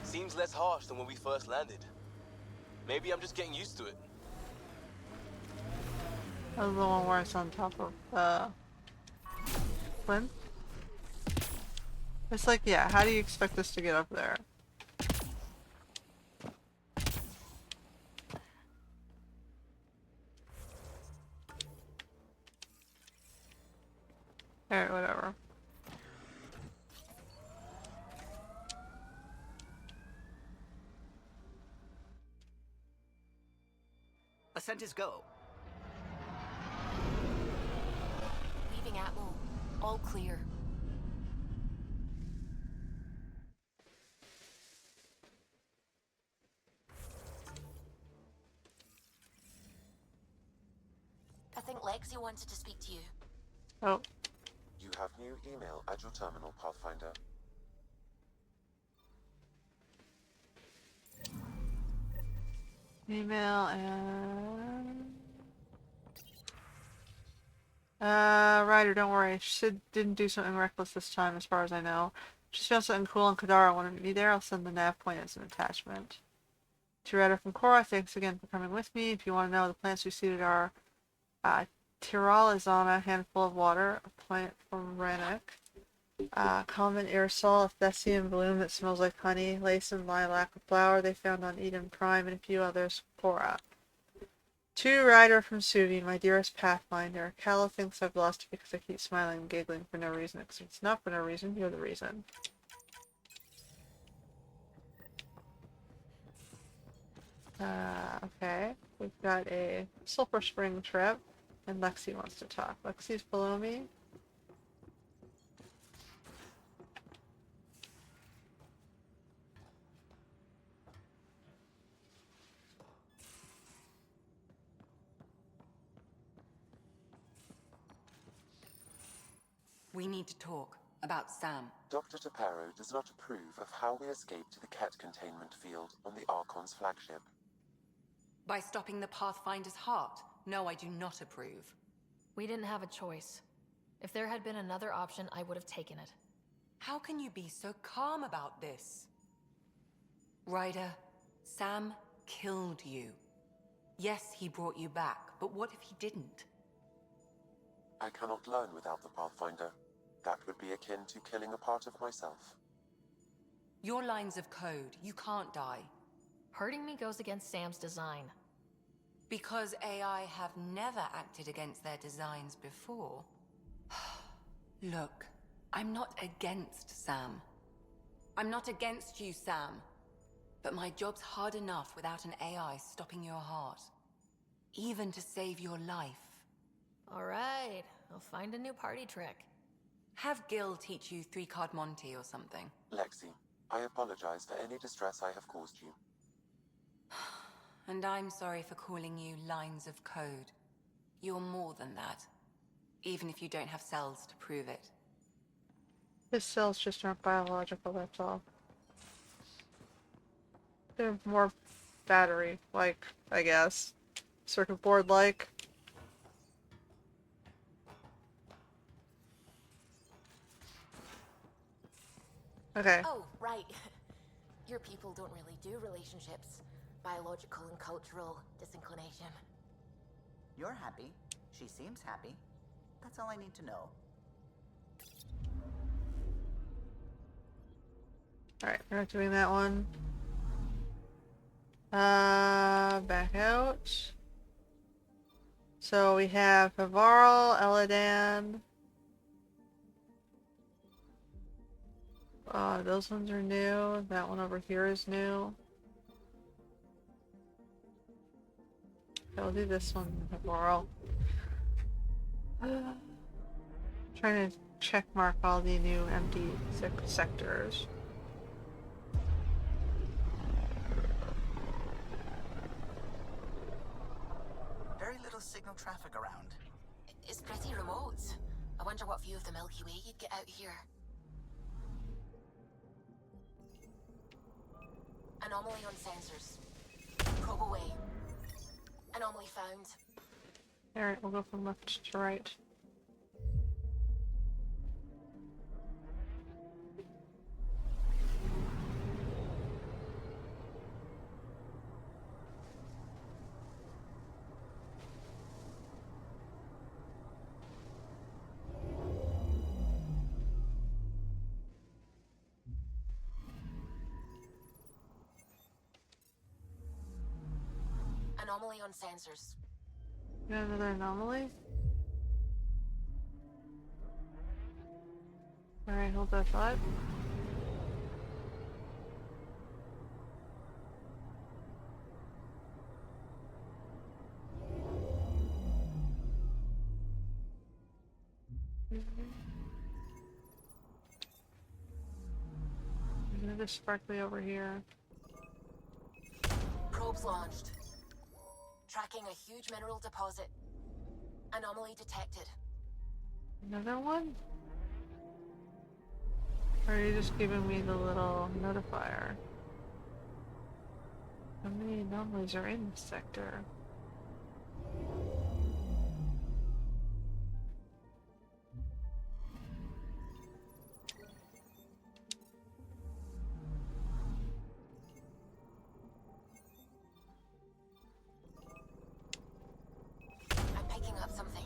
Seems less harsh than when we first landed. Maybe I'm just getting used to it. That was the one where it's on top of, Flynn? It's like, yeah, how do you expect this to get up there? Alright, whatever. Ascent is go. Leaving Atmo. All clear. I think Lexi wanted to speak to you. Oh. You have new email at your terminal, Pathfinder. Email and... Ryder, don't worry. Sid didn't do something reckless this time, as far as I know. Just found something cool on Kadara. Want to meet me there? I'll send the nav point as an attachment. To Ryder from Cora, thanks again for coming with me. If you want to know, the plants we seeded are Tiralizana, handful of water, a plant from Rennick, common aerosol, a Thessian bloom that smells like honey, lace and lilac, a flower they found on Eden Prime, and a few others. Cora. To Ryder from Suvi, my dearest Pathfinder. Calla thinks I've lost it because I keep smiling and giggling for no reason, because it's not for no reason, you're the reason. Okay. We've got a Sulphur Spring trip, and Lexi wants to talk. Lexi's below me. We need to talk about Sam. Dr. Taparo does not approve of how we escaped to the Ket containment field on the Archon's flagship. By stopping the Pathfinder's heart? No, I do not approve. We didn't have a choice. If there had been another option, I would have taken it. How can you be so calm about this? Ryder, Sam killed you. Yes, he brought you back, but what if he didn't? I cannot learn without the Pathfinder. That would be akin to killing a part of myself. Your lines of code, you can't die. Hurting me goes against Sam's design. Because AI have never acted against their designs before. Look, I'm not against Sam. I'm not against you, Sam. But my job's hard enough without an AI stopping your heart. Even to save your life. Alright, I'll find a new party trick. Have Gil teach you 3-card Monty or something. Lexi, I apologize for any distress I have caused you. And I'm sorry for calling you lines of code. You're more than that. Even if you don't have cells to prove it. His cells just aren't biological, that's all. They're more battery-like, I guess. Circuit board-like. Okay. Oh, right. Your people don't really do relationships. Biological and cultural disinclination. You're happy. She seems happy. That's all I need to know. Alright, we're not doing that one. Back out. So we have Havarl, Eladan. Those ones are new. That one over here is new. I'll do this one, Havarl. Trying to check mark all the new empty sectors. Very little signal traffic around. It's pretty remote. I wonder what view of the Milky Way you'd get out here. Anomaly on sensors. Probe away. Anomaly found. Alright, we'll go from left to right. Anomaly on sensors. Got another anomaly? Alright, hold that thought. this sparkly over here. Probes launched. Tracking a huge mineral deposit. Anomaly detected. Another one? Or are you just giving me the little notifier? How many anomalies are in this sector? I'm picking up something.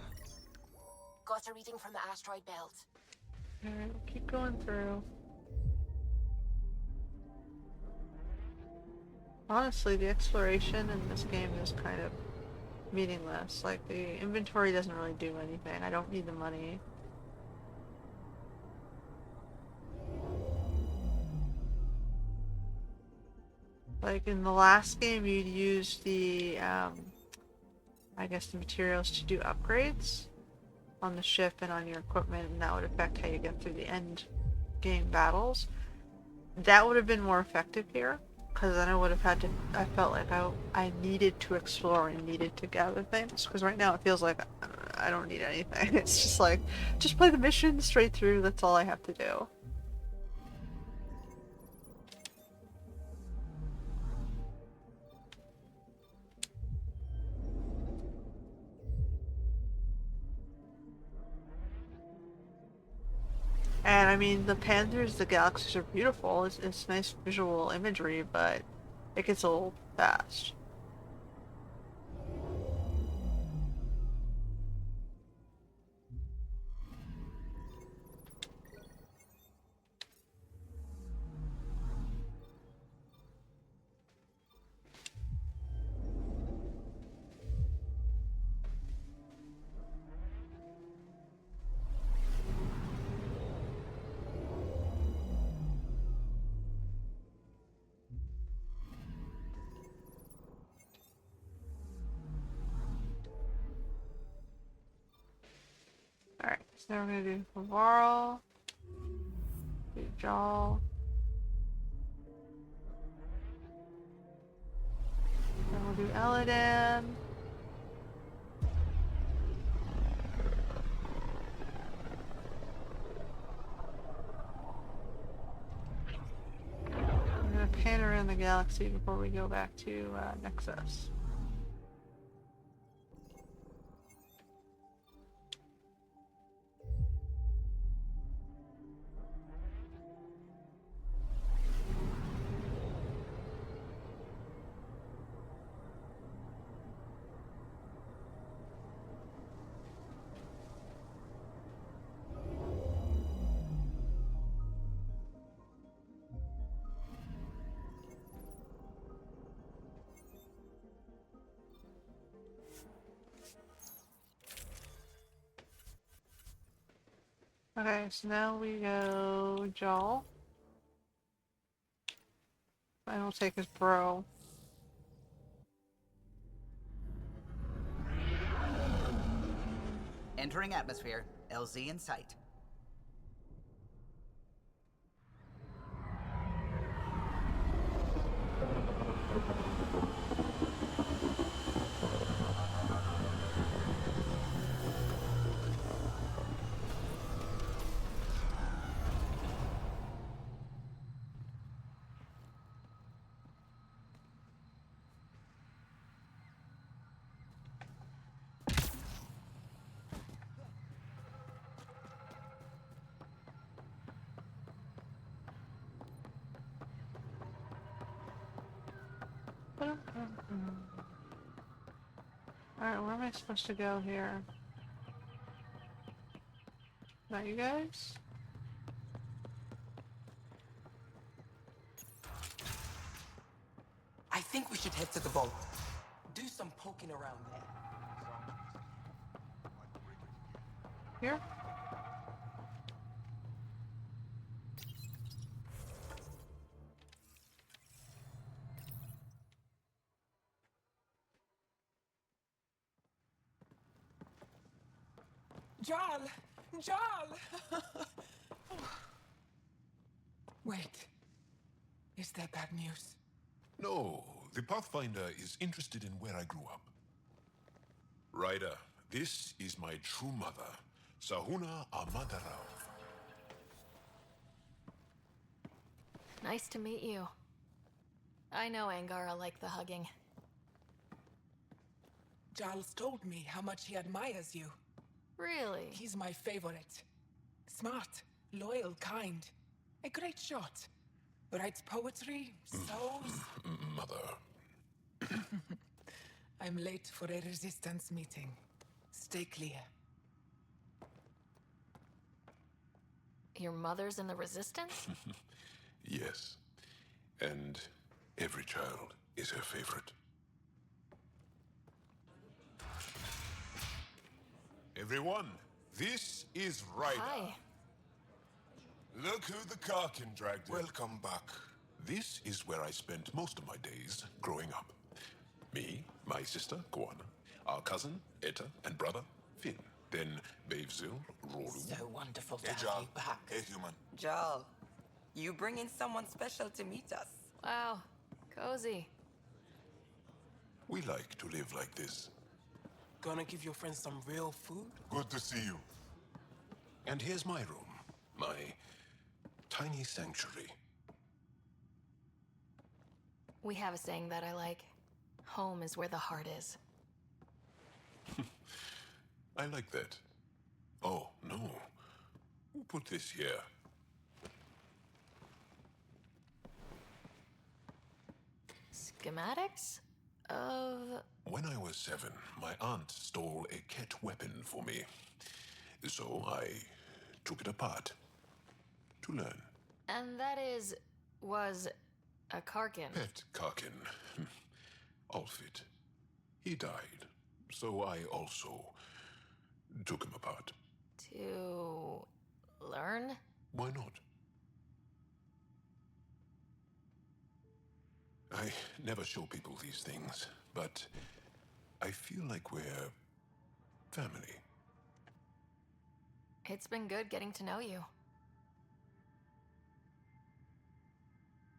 Got a reading from the asteroid belt. Alright, keep going through. Honestly, the exploration in this game is kind of meaningless. Like, the inventory doesn't really do anything. I don't need the money. Like, in the last game, you'd use the, I guess the materials to do upgrades on the ship and on your equipment, and that would affect how you get through the end game battles. That would have been more effective here, because then I would have had to, I felt like I needed to explore and needed to gather things, because right now it feels like I don't need anything. It's just like, just play the mission straight through, that's all I have to do. And I mean, the panthers, the galaxies are beautiful. It's nice visual imagery, but it gets old fast. Alright, so now we're gonna do Varl, do Jal, then we'll do Eladan. We're gonna pan around the galaxy before we go back to Nexus. Okay, so now we go Jal. And we'll take his bro. Entering atmosphere. LZ in sight. Alright, where am I supposed to go here? Not you guys? I think we should head to the vault. Do some poking around there. Here? Jarl! Jarl! Wait. Is that bad news? No, the Pathfinder is interested in where I grew up. Ryder, this is my true mother, Sahuna Amadarao. Nice to meet you. I know Angara liked the hugging. Giles told me how much he admires you. Really? He's my favorite. Smart, loyal, kind. A great shot. Writes poetry, so... Mother. I'm late for a resistance meeting. Stay clear. Your mother's in the Resistance? Yes. And every child is her favorite. Everyone, this is Ryder. Hi. Look who the Karkin dragged in. Welcome back. This is where I spent most of my days growing up. Me, my sister, Koana, our cousin, Etta, and brother, Finn. Then Bavesville, Roru. So wonderful to have Jal. you back. Hey, human. Jal, you bring in someone special to meet us. Wow, cozy. We like to live like this. Gonna give your friends some real food? Good to see you. And here's my room, my tiny sanctuary. We have a saying that I like. Home is where the heart is. I like that. Oh, no. Who put this here? Schematics? Of... When I was 7, my aunt stole a Ket weapon for me. So I took it apart to learn. And that was a Karkin. Pet Karkin. Alfit. He died. So I also took him apart. To learn? Why not? I never show people these things, but I feel like we're family. It's been good getting to know you.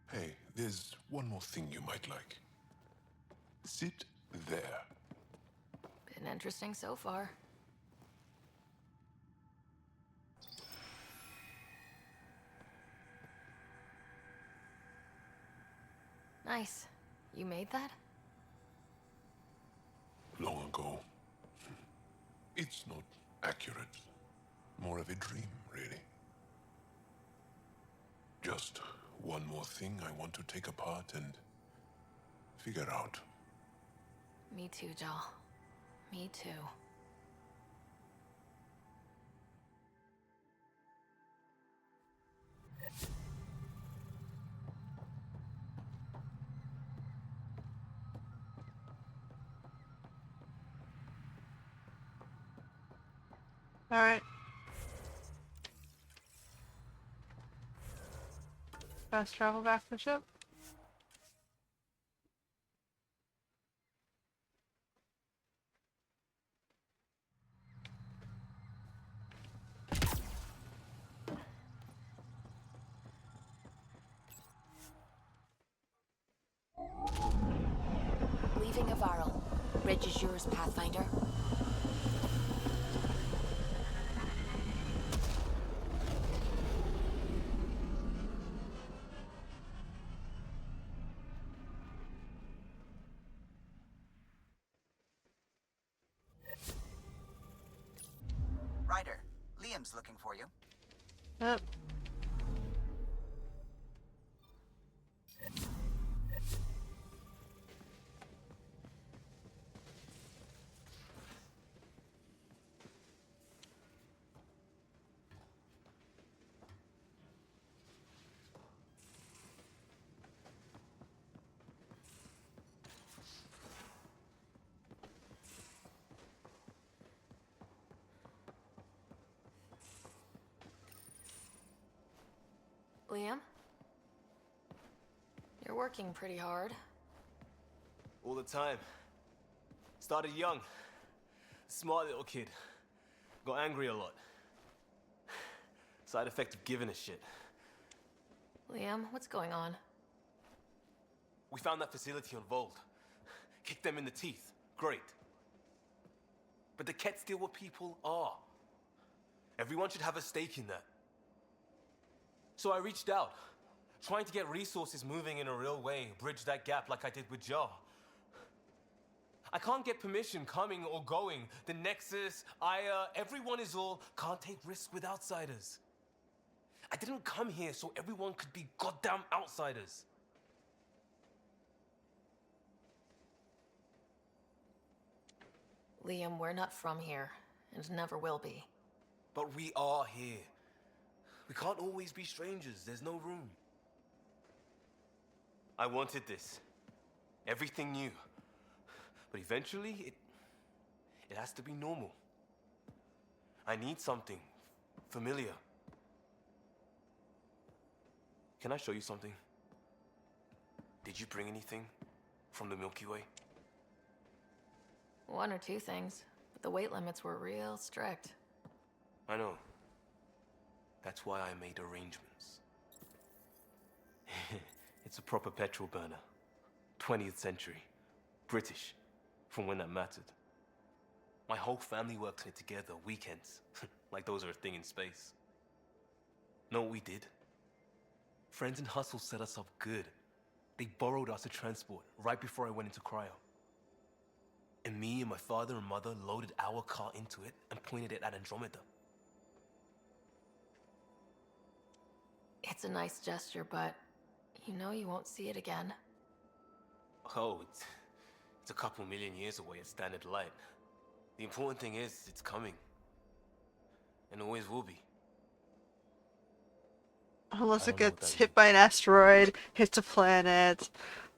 Hey, there's one more thing you might like. Sit there. Been interesting so far. Nice. You made that? Long ago. It's not accurate. More of a dream, really. Just one more thing I want to take apart and figure out. Me too, Jal. Me too. All right. Fast travel back to the ship. Leaving Avaril. Bridge is yours, Pathfinder. Ryder, Liam's looking for you. Yep. Liam? You're working pretty hard. All the time. Started young. Smart little kid. Got angry a lot. Side effect of giving a shit. Liam, what's going on? We found that facility on Vold. Kicked them in the teeth. Great. But the Kett still what people are. Everyone should have a stake in that. So I reached out, trying to get resources moving in a real way, bridge that gap like I did with Jar. I can't get permission coming or going. The Nexus, Aya, everyone is all can't take risks with outsiders. I didn't come here so everyone could be goddamn outsiders. Liam, we're not from here, and never will be. But we are here. We can't always be strangers. There's no room. I wanted this. Everything new. But eventually, it has to be normal. I need something familiar. Can I show you something? Did you bring anything from the Milky Way? One or two things, but the weight limits were real strict. I know. That's why I made arrangements. It's a proper petrol burner. 20th century. British. From when that mattered. My whole family worked on it together, weekends. Like those are a thing in space. Know what we did? Friends in Hustle set us up good. They borrowed us to transport right before I went into cryo. And me and my father and mother loaded our car into it and pointed it at Andromeda. It's a nice gesture, but you know you won't see it again. Oh, it's a couple million years away at standard light. The important thing is, it's coming. And always will be. Unless it gets hit by an asteroid, hits a planet,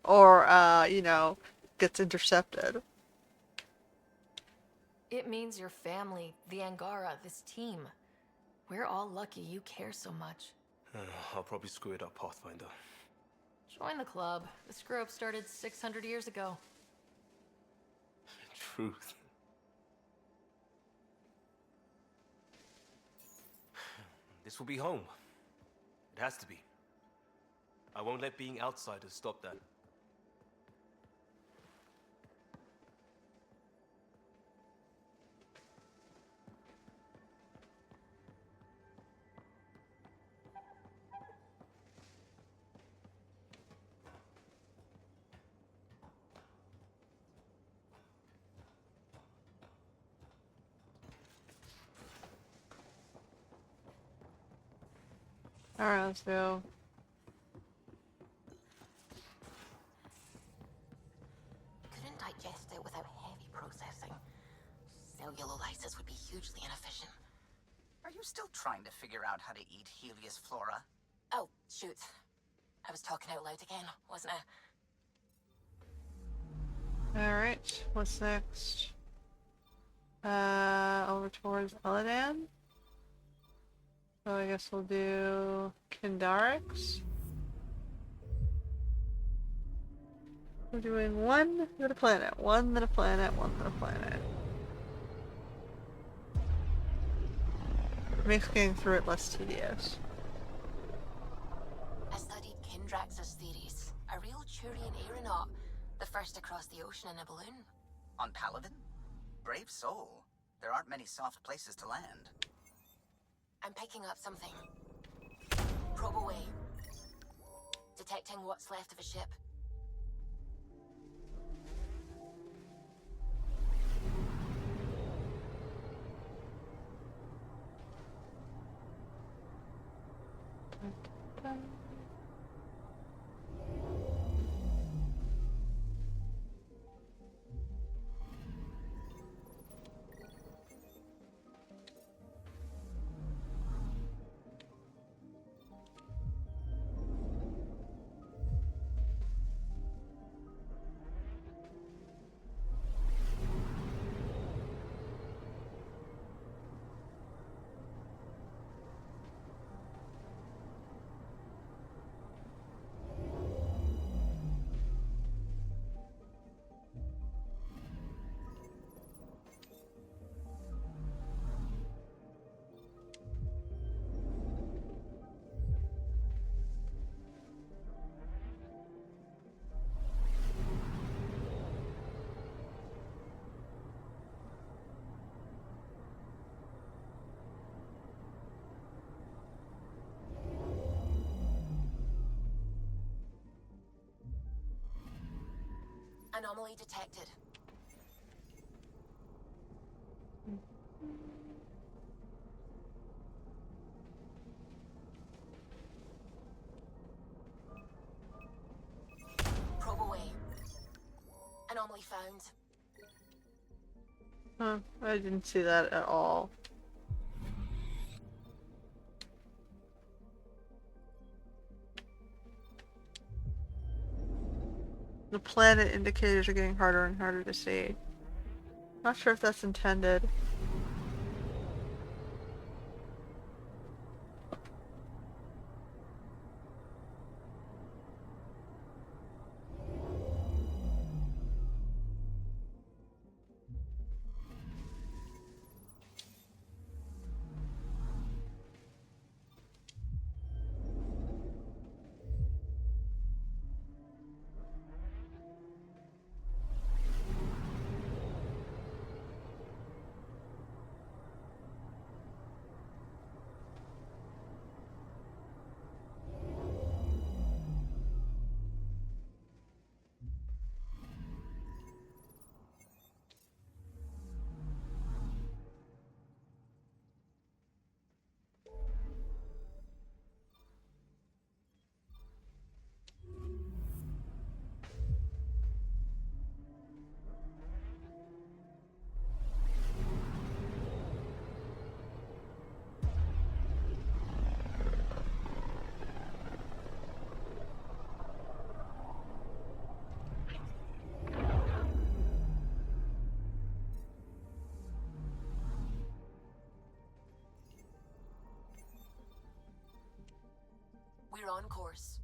or, gets intercepted. It means your family, the Angara, this team. We're all lucky you care so much. I'll probably screw it up, Pathfinder. Join the club. The screw-up started 600 years ago. Truth. This will be home. It has to be. I won't let being outsiders stop that. Alright, let's go. Couldn't digest it without heavy processing. Cellulolysis would be hugely inefficient. Are you still trying to figure out how to eat Helios flora? Oh, shoot. I was talking out loud again, wasn't I? Alright, what's next? Over towards Eladan. So I guess we'll do Kindarix. We're doing one to the planet, one to the planet, one to the planet. Makes getting through it less tedious. I studied Kindrax's theories. A real Turian aeronaut. The first to cross the ocean in a balloon. On Paladin? Brave soul. There aren't many soft places to land. I'm picking up something. Probe away. Detecting what's left of a ship. Anomaly detected. Probe away. Anomaly found. Huh, I didn't see that at all. The planet indicators are getting harder and harder to see. Not sure if that's intended. We're on course.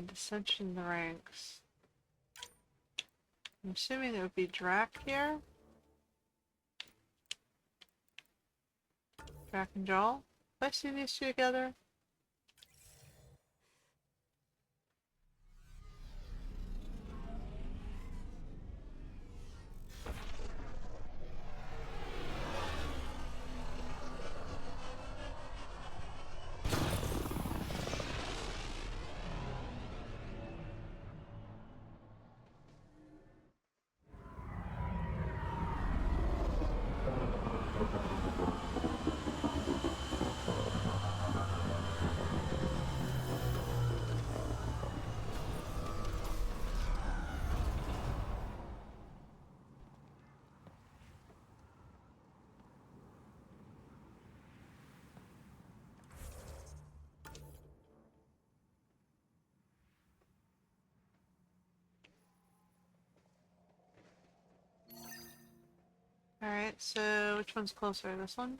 Dissension in the ranks. I'm assuming it would be Drac here. Drac and Jaw. Do I see these two together? Alright, so which one's closer? This one?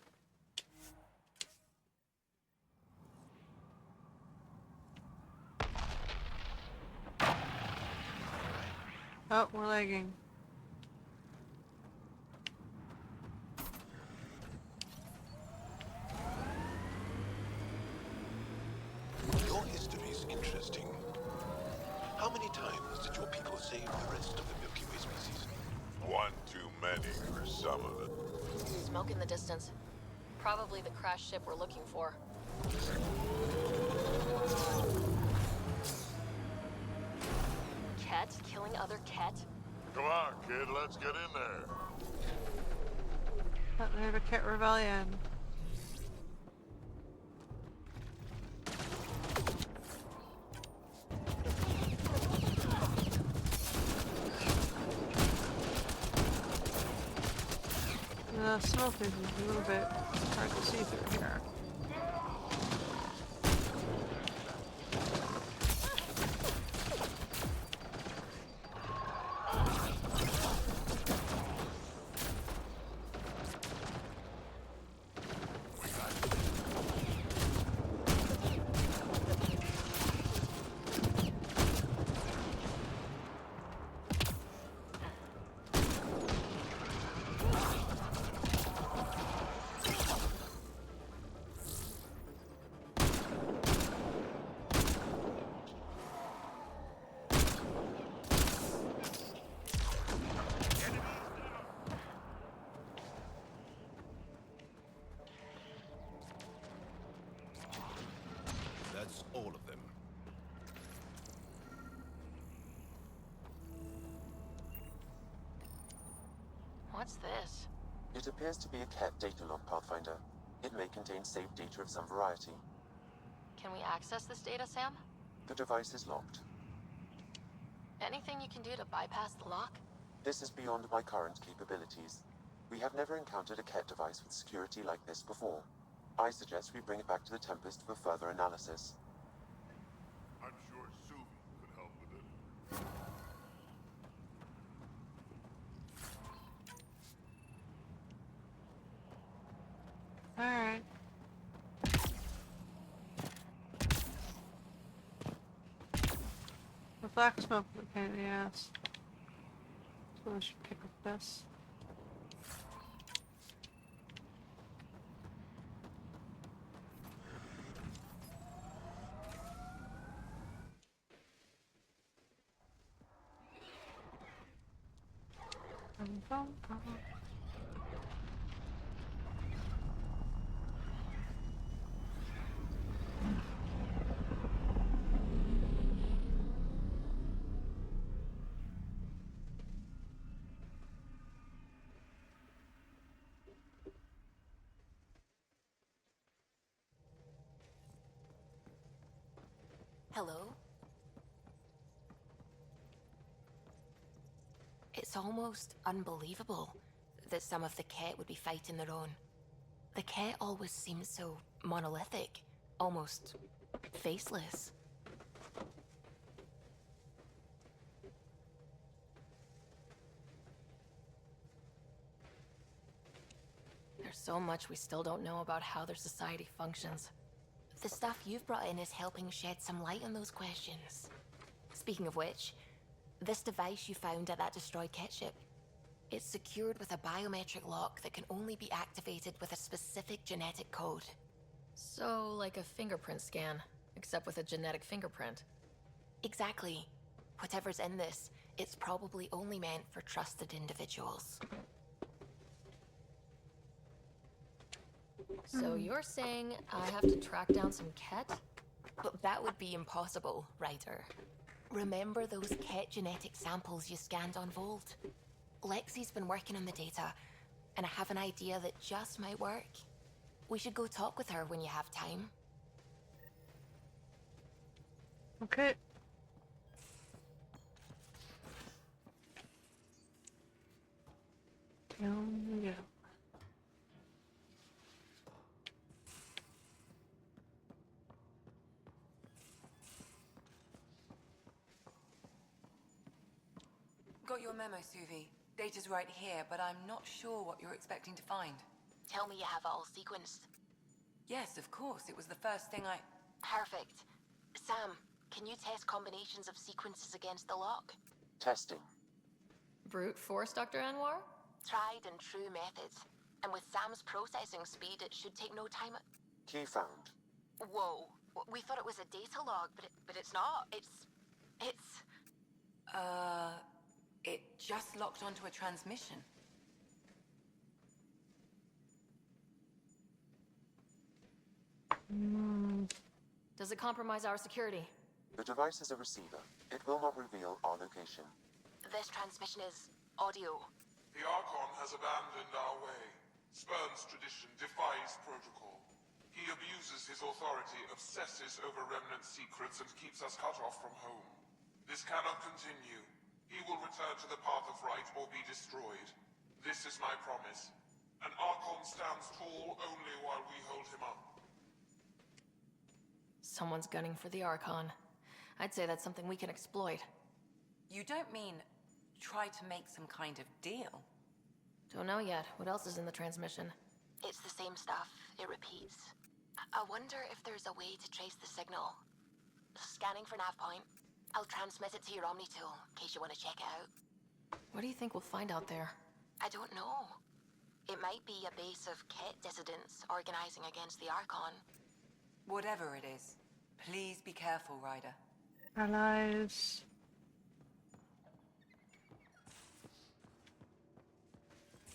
Oh, we're lagging. Your history's interesting. How many times did your people save the rest of the Milky Way species? One too many for some of it. Smoke in the distance. Probably the crash ship we're looking for. Ket killing other Ket? Come on, kid, let's get in there. Oh, we have a Ket rebellion. The smoke is a little bit hard to see through here. What's this? It appears to be a Ket data log, Pathfinder. It may contain saved data of some variety. Can we access this data, Sam? The device is locked. Anything you can do to bypass the lock? This is beyond my current capabilities. We have never encountered a Ket device with security like this before. I suggest we bring it back to the Tempest for further analysis. I'm sure Suvi could help with it. Alright. The black smoke is a pain in the ass. So I should pick up this. Hello? It's almost unbelievable that some of the Ket would be fighting their own. The Ket always seems so monolithic, almost faceless. There's so much we still don't know about how their society functions. The stuff you've brought in is helping shed some light on those questions. Speaking of which, this device you found at that destroyed Ket ship, it's secured with a biometric lock that can only be activated with a specific genetic code. So, like a fingerprint scan, except with a genetic fingerprint. Exactly. Whatever's in this, it's probably only meant for trusted individuals. So you're saying I have to track down some Ket? But that would be impossible, Ryder. Remember those Ket genetic samples you scanned on Volt? Lexi's been working on the data, and I have an idea that just might work. We should go talk with her when you have time. Okay. Down we go. Got your memo, Suvi. Data's right here, but I'm not sure what you're expecting to find. Tell me you have it all sequenced. Yes, of course. It was the first thing I... Perfect. Sam, can you test combinations of sequences against the lock? Testing. Brute force, Dr. Anwar? Tried and true methods. And with Sam's processing speed, it should take no time. Key found. Whoa. We thought it was a data log, but it's not. It's... It just locked onto a transmission. Does it compromise our security? The device is a receiver. It will not reveal our location. This transmission is audio. The Archon has abandoned our way, spurns tradition, defies protocol. He abuses his authority, obsesses over remnant secrets, and keeps us cut off from home. This cannot continue. He will return to the path of right or be destroyed. This is my promise. An Archon stands tall only while we hold him up. Someone's gunning for the Archon. I'd say that's something we can exploit. You don't mean try to make some kind of deal? Don't know yet. What else is in the transmission? It's the same stuff. It repeats. I wonder if there's a way to trace the signal. Scanning for nav point. I'll transmit it to your Omni tool, in case you want to check it out. What do you think we'll find out there? I don't know. It might be a base of Ket dissidents organizing against the Archon. Whatever it is, please be careful, Ryder. Allies.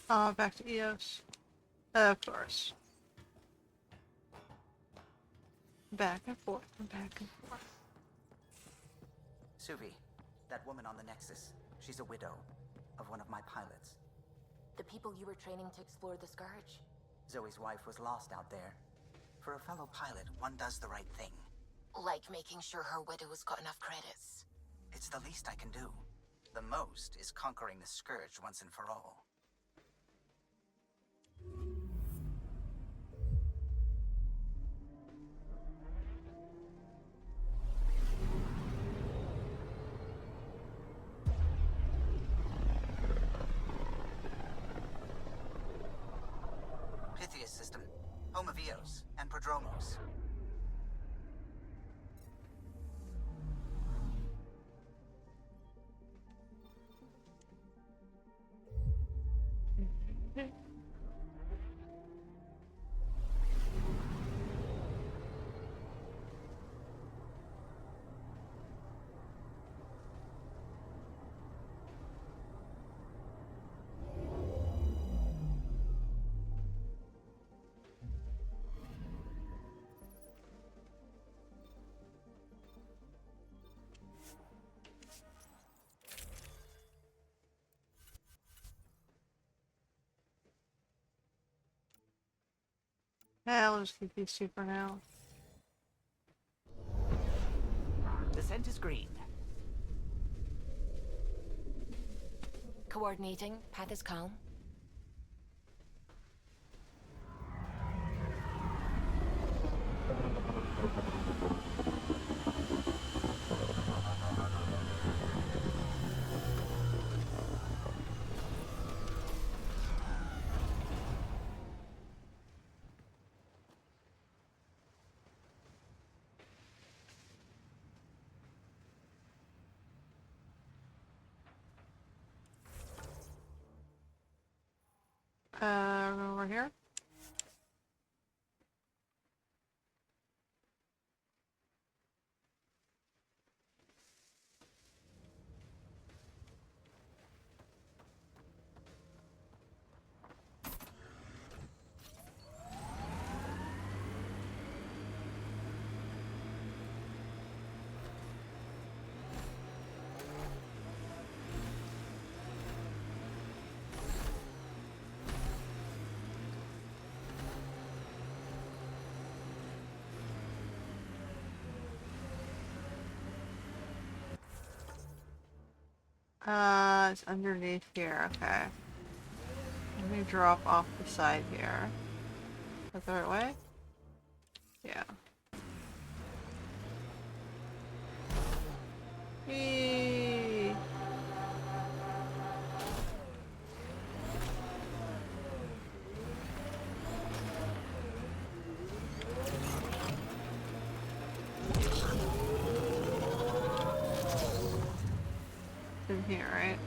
Back to EOS. Of course. Back and forth and back and forth. Suvi, that woman on the Nexus, she's a widow of one of my pilots. The people you were training to explore the Scourge? Zoe's wife was lost out there. For a fellow pilot, one does the right thing. Like making sure her widow's got enough credits. It's the least I can do. The most is conquering the Scourge once and for all. Pythias system, home of Eos and Prodromos. Yeah, I'll just keep these two for now. The scent is green. Coordinating. Path is calm. Over here. It's underneath here, okay. Let me drop off the side here. Is that the right way? Yeah. Whee! In here, right?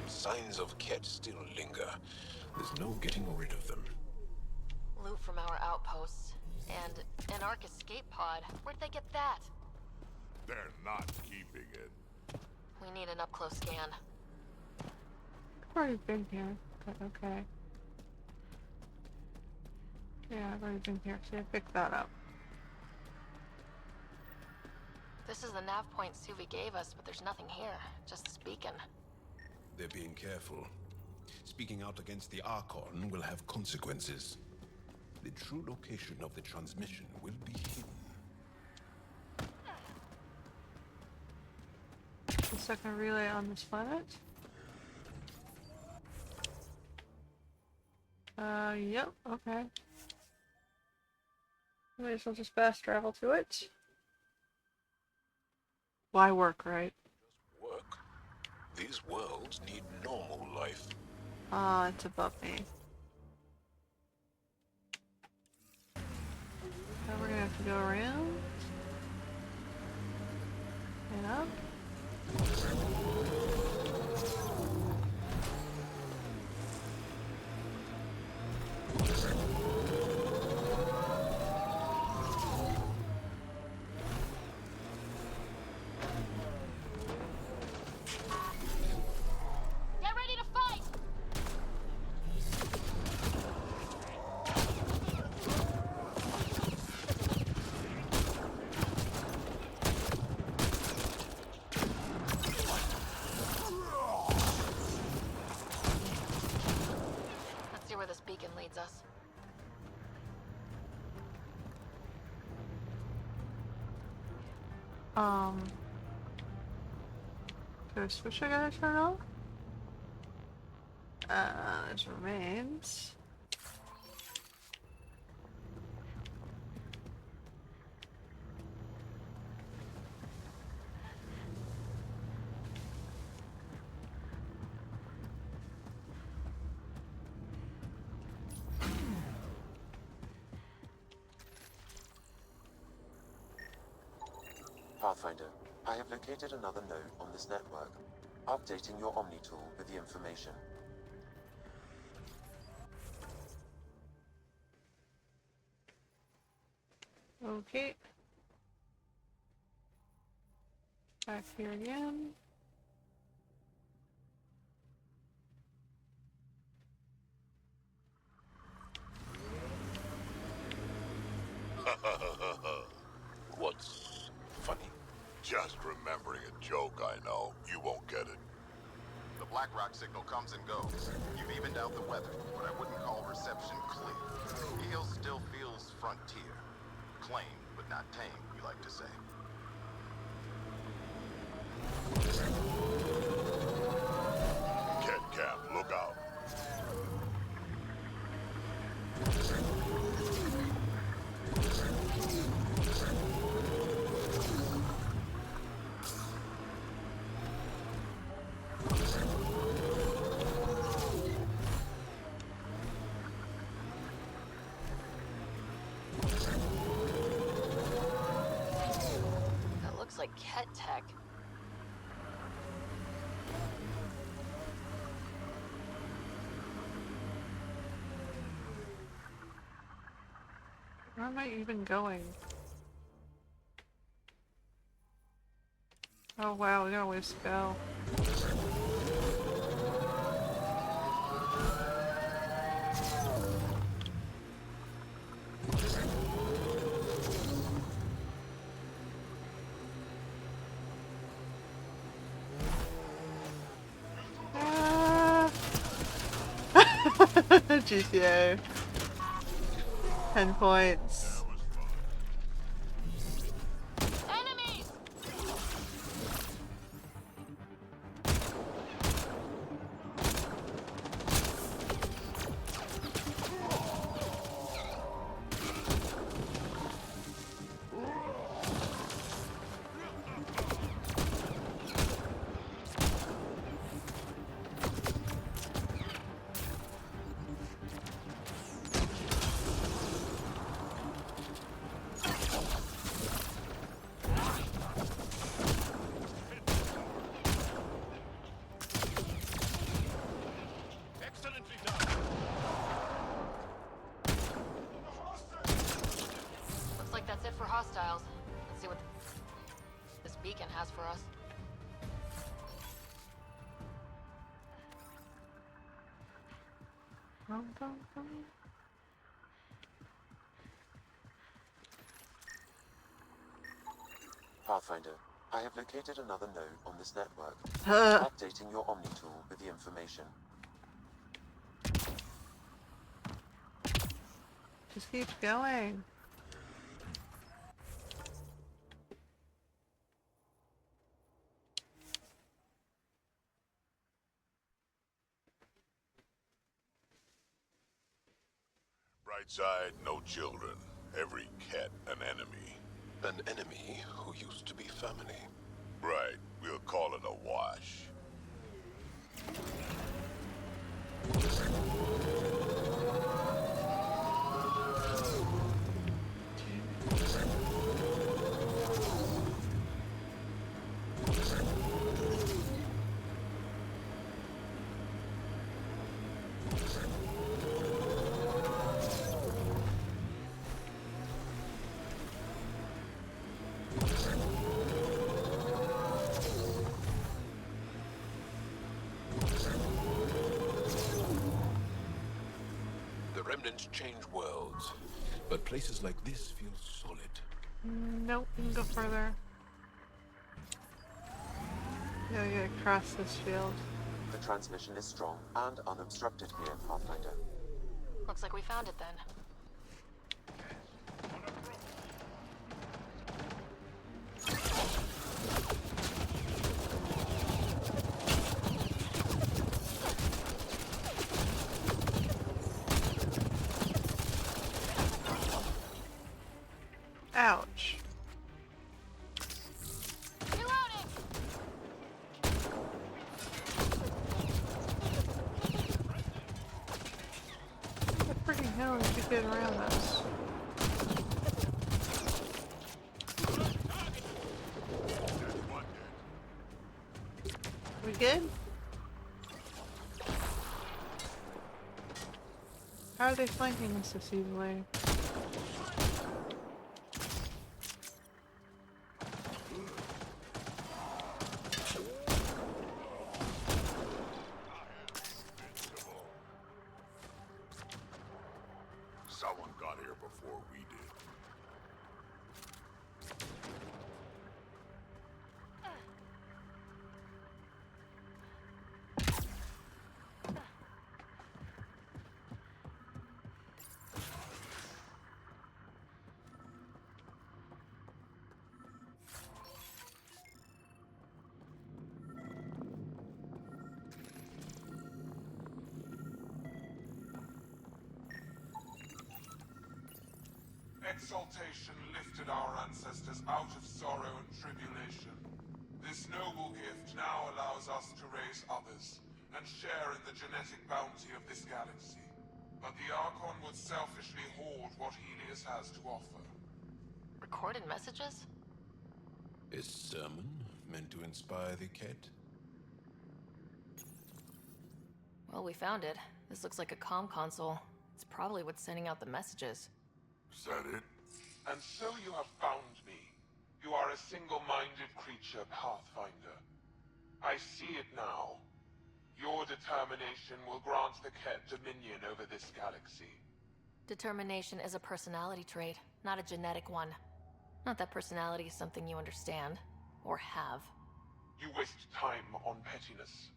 Signs of Ket still linger. There's no getting rid of them. Loot from our outposts. And an Ark escape pod. Where'd they get that? They're not keeping it. We need an up-close scan. I've already been here, but okay. Yeah, I've already been here, so I picked that up. This is the nav point Suvi gave us, but there's nothing here. Just this beacon. They're being careful. Speaking out against the Archon will have consequences. The true location of the transmission will be hidden. The second relay on this planet. Yep, okay. Might as well just fast travel to it. Why work, right? Work? These worlds need normal life. Ah, it's above me. Now we're gonna have to go around. And up. Get ready to fight! There's a switch I gotta turn off? There's remains. Pathfinder, I have located another node on this network. Updating your Omni tool with the information. Okay. Back here again. What's funny? Just remembering a joke, I know. You won't get it. The BlackRock signal comes and goes. You've evened out the weather, but I wouldn't call reception clear. Heel still feels frontier. Claimed, but not tamed, we like to say. Cat Camp, look out. That looks like Ket tech. Where am I even going? Oh wow, we got a ways to go. GTA. 10 points. Enemies! Looks like that's it for hostiles. Let's see what this beacon has for us. Pathfinder, I have located another node on this network. Updating your Omni tool with the information. Just keep going. Bright side, no children. Every cat an enemy. An enemy who used to be family. Right, we'll call it a wash. The remnants change worlds, but places like this feel solid. Nope, we can go further. Yeah, we gotta cross this field. The transmission is strong and unobstructed here, Pathfinder. Looks like we found it then. Ouch. Reloading! What the freaking hell did you get around us? We good? How are they flanking us this easily? Someone got here before we did. Exaltation lifted our ancestors out of sorrow and tribulation. This noble gift now allows us to raise others, and share in the genetic bounty of this galaxy. But the Archon would selfishly hoard what Helios has to offer. Recorded messages? Is sermon meant to inspire the cat? Well, we found it. This looks like a comm console. It's probably what's sending out the messages. Is that it? And so you have found me. You are a single-minded creature, Pathfinder. I see it now. Your determination will grant the Ket dominion over this galaxy. Determination is a personality trait, not a genetic one. Not that personality is something you understand, or have. You waste time on pettiness.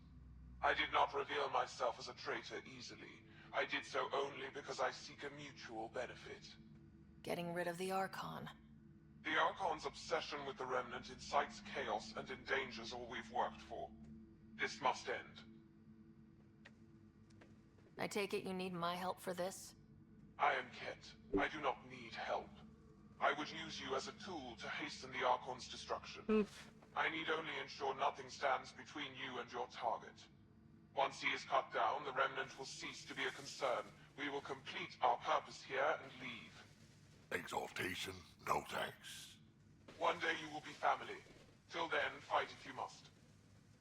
I did not reveal myself as a traitor easily. I did so only because I seek a mutual benefit. Getting rid of the Archon. The Archon's obsession with the Remnant incites chaos and endangers all we've worked for. This must end. I take it you need my help for this? I am Ket. I do not need help. I would use you as a tool to hasten the Archon's destruction. I need only ensure nothing stands between you and your target. Once he is cut down, the Remnant will cease to be a concern. We will complete our purpose here and leave. Exaltation? No thanks. One day you will be family. Till then, fight if you must.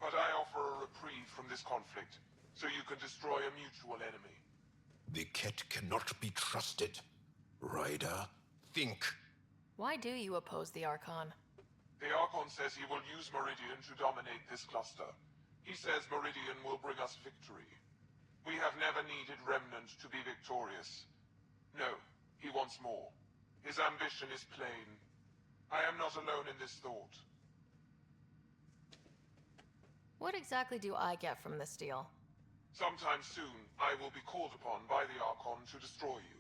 But I offer a reprieve from this conflict, so you can destroy a mutual enemy. The cat cannot be trusted. Ryder, think. Why do you oppose the Archon? The Archon says he will use Meridian to dominate this cluster. He says Meridian will bring us victory. We have never needed Remnant to be victorious. No, he wants more. His ambition is plain. I am not alone in this thought. What exactly do I get from this deal? Sometime soon, I will be called upon by the Archon to destroy you.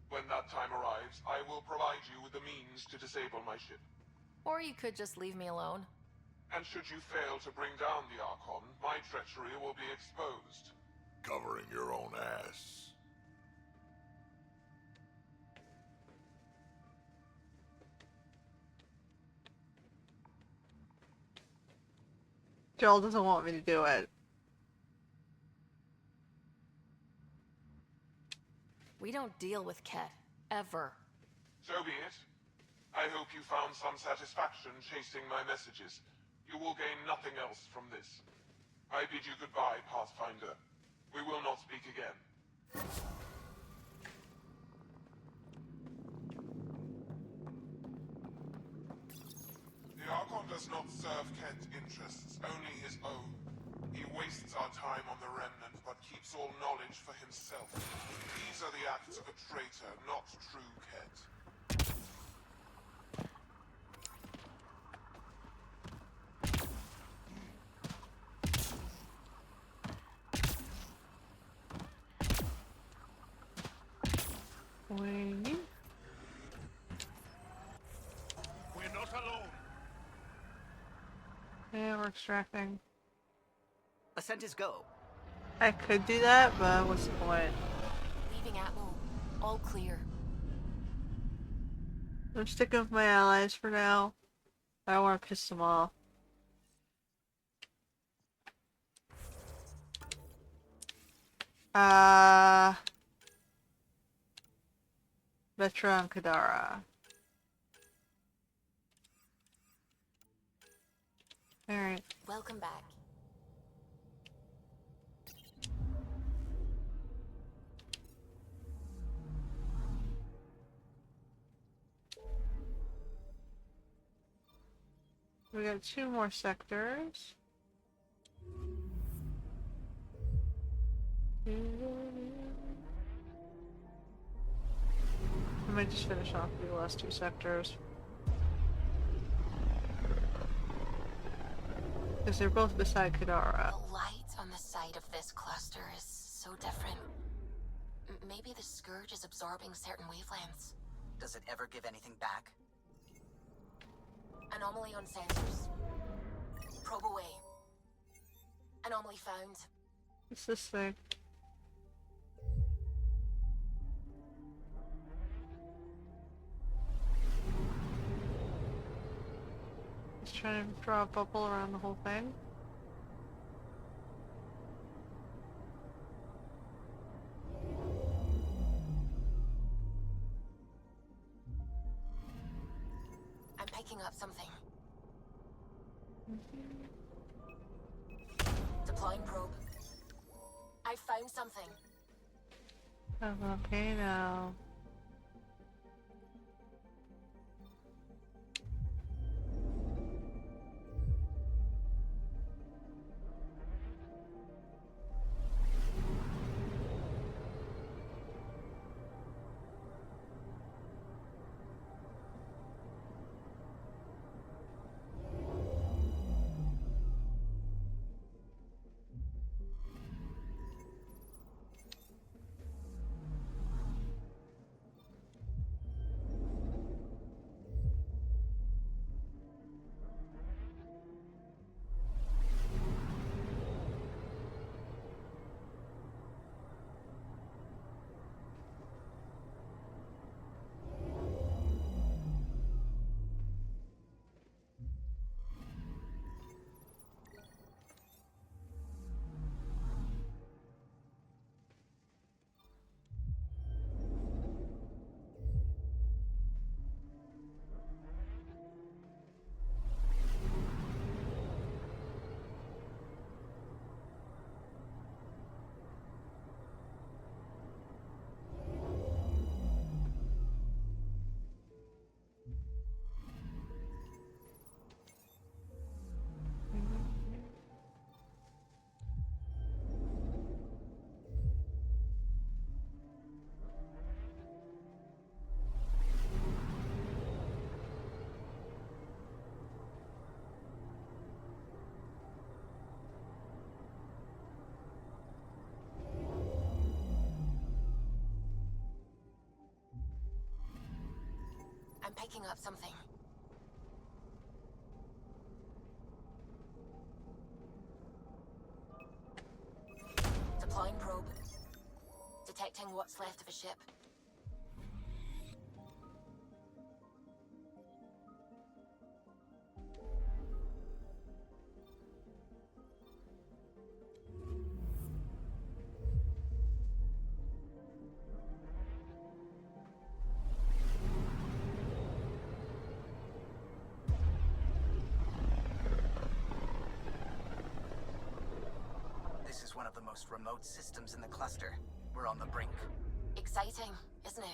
When that time arrives, I will provide you with the means to disable my ship. Or you could just leave me alone. And should you fail to bring down the Archon, my treachery will be exposed. Covering your own ass. Joel doesn't want me to do it. We don't deal with Ket, ever. So be it. I hope you found some satisfaction chasing my messages. You will gain nothing else from this. I bid you goodbye, Pathfinder. We will not speak again. The Archon does not serve Kent's interests, only his own. He wastes our time on the Remnant, but keeps all knowledge for himself. These are the acts of a traitor, not true Ket. Wait. We're not alone. Yeah, we're extracting. Ascent is go. I could do that, but what's the point? Leaving Atmo. All clear. I'm sticking with my allies for now. I don't want to piss them off. Vetra and Kadara. Alright. Welcome back. We got 2 more sectors. I might just finish off the last 2 sectors. Because they're both beside Kadara. The light on the side of this cluster is so different. Maybe the Scourge is absorbing certain wavelengths. Does it ever give anything back? Anomaly on sensors. Probe away. Anomaly found. What's this thing? Just trying to draw a bubble around the whole thing. I'm picking up something. Deploying probe. I found something. Oh, okay now. I'm picking up something. Deploying probe. Detecting what's left of a ship. This is one of the most remote systems in the cluster. We're on the brink. Exciting, isn't it?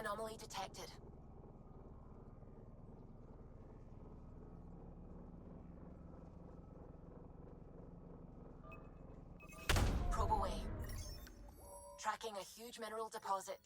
Anomaly detected. Probe away. Tracking a huge mineral deposit.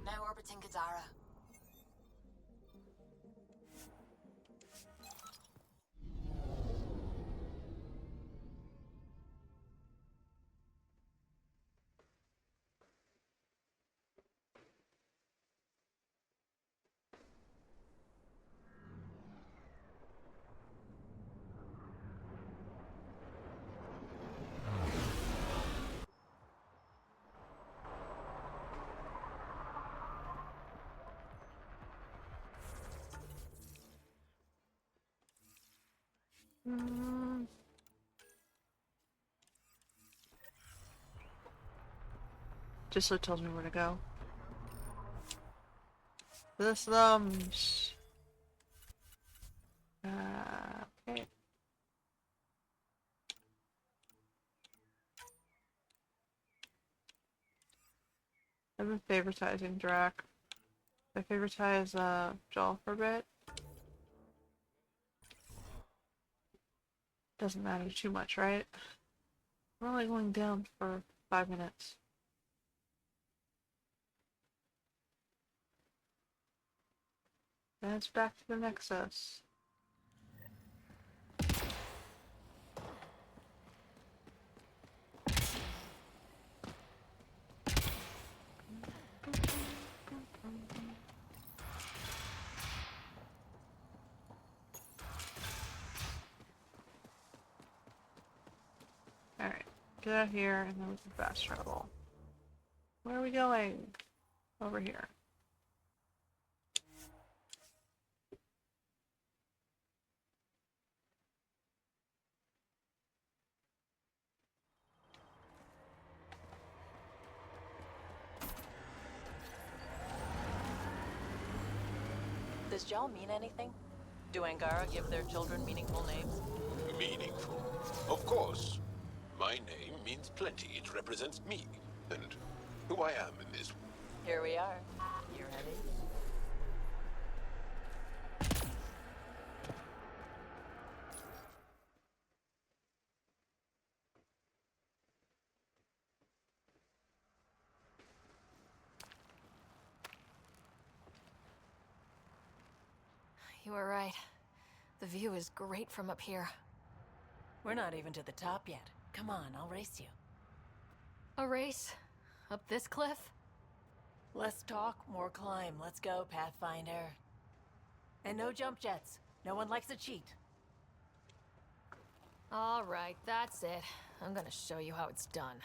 Now orbiting Gadara. Just so it tells me where to go. The slums. Okay. I've been favoritizing Drac. I favoritize Jaw for a bit. Doesn't matter too much, right? We're only going down for 5 minutes. Then it's back to the Nexus. Alright, get out here and then we can fast travel. Where are we going? Over here. Does Jal mean anything? Do Angara give their children meaningful names? Meaningful? Of course. My name means plenty. It represents me, and who I am in this. Here we are. You ready? You were right. The view is great from up here. We're not even to the top yet. Come on, I'll race you. A race? Up this cliff? Less talk, more climb. Let's go, Pathfinder. And no jump jets. No one likes a cheat. All right, that's it. I'm gonna show you how it's done.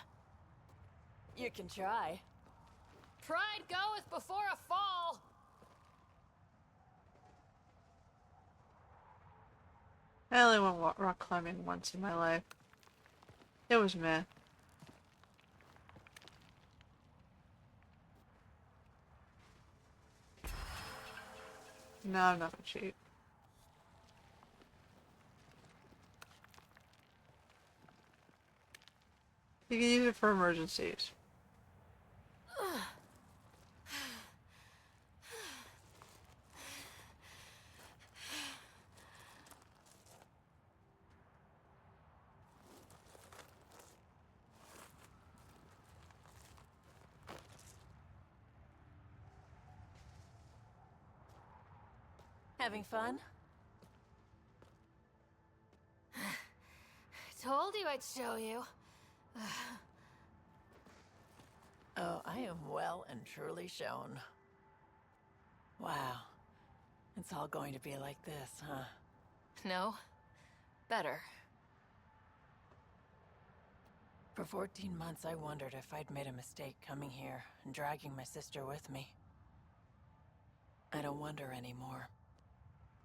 You can try. Pride goeth before a fall! I only went rock climbing once in my life. It was meh. No, I'm not gonna cheat. You can use it for emergencies. Having fun? Told you I'd show you. Oh, I am well and truly shown. Wow. It's all going to be like this, huh? No. Better. For 14 months, I wondered if I'd made a mistake coming here and dragging my sister with me. I don't wonder anymore.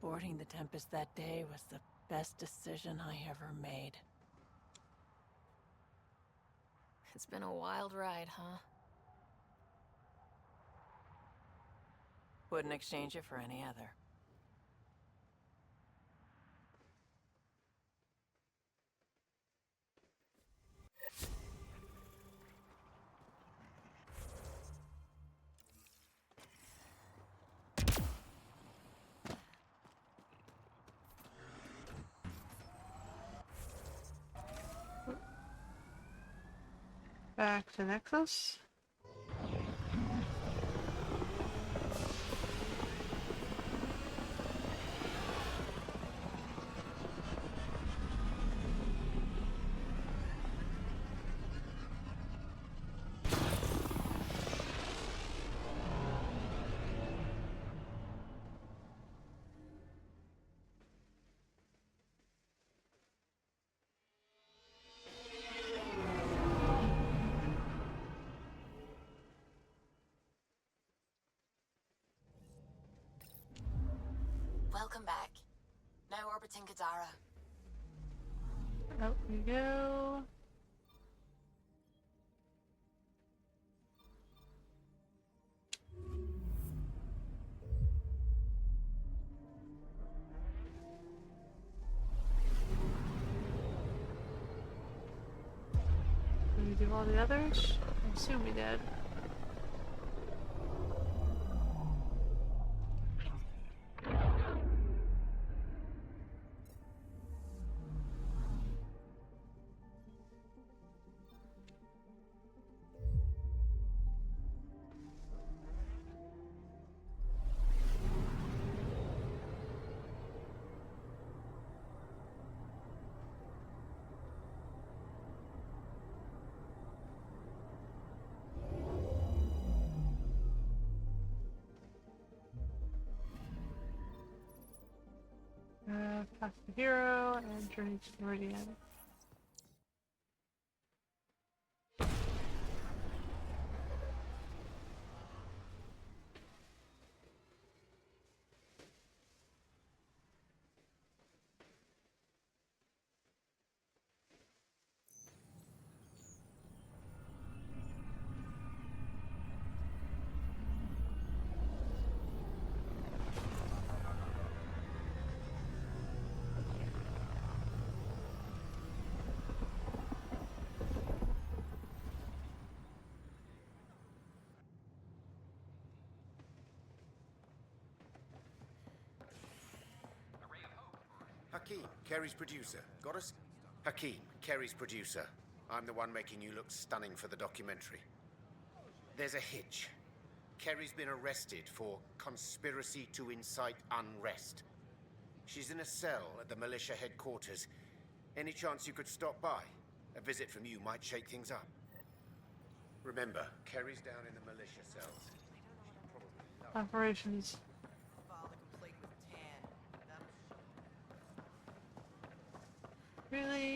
Boarding the Tempest that day was the best decision I ever made. It's been a wild ride, huh? Wouldn't exchange it for any other. Back to Nexus. Welcome back. Now orbiting Kadara. Out we go. Did we do all the others? I assume we did. Past the hero and journey to the Meridian. Hakeem, Kerry's producer. Got us? Hakeem, Kerry's producer. I'm the one making you look stunning for the documentary. There's a hitch. Kerry's been arrested for conspiracy to incite unrest. She's in a cell at the militia headquarters. Any chance you could stop by? A visit from you might shake things up. Remember, Kerry's down in the militia cells. Operations. Really?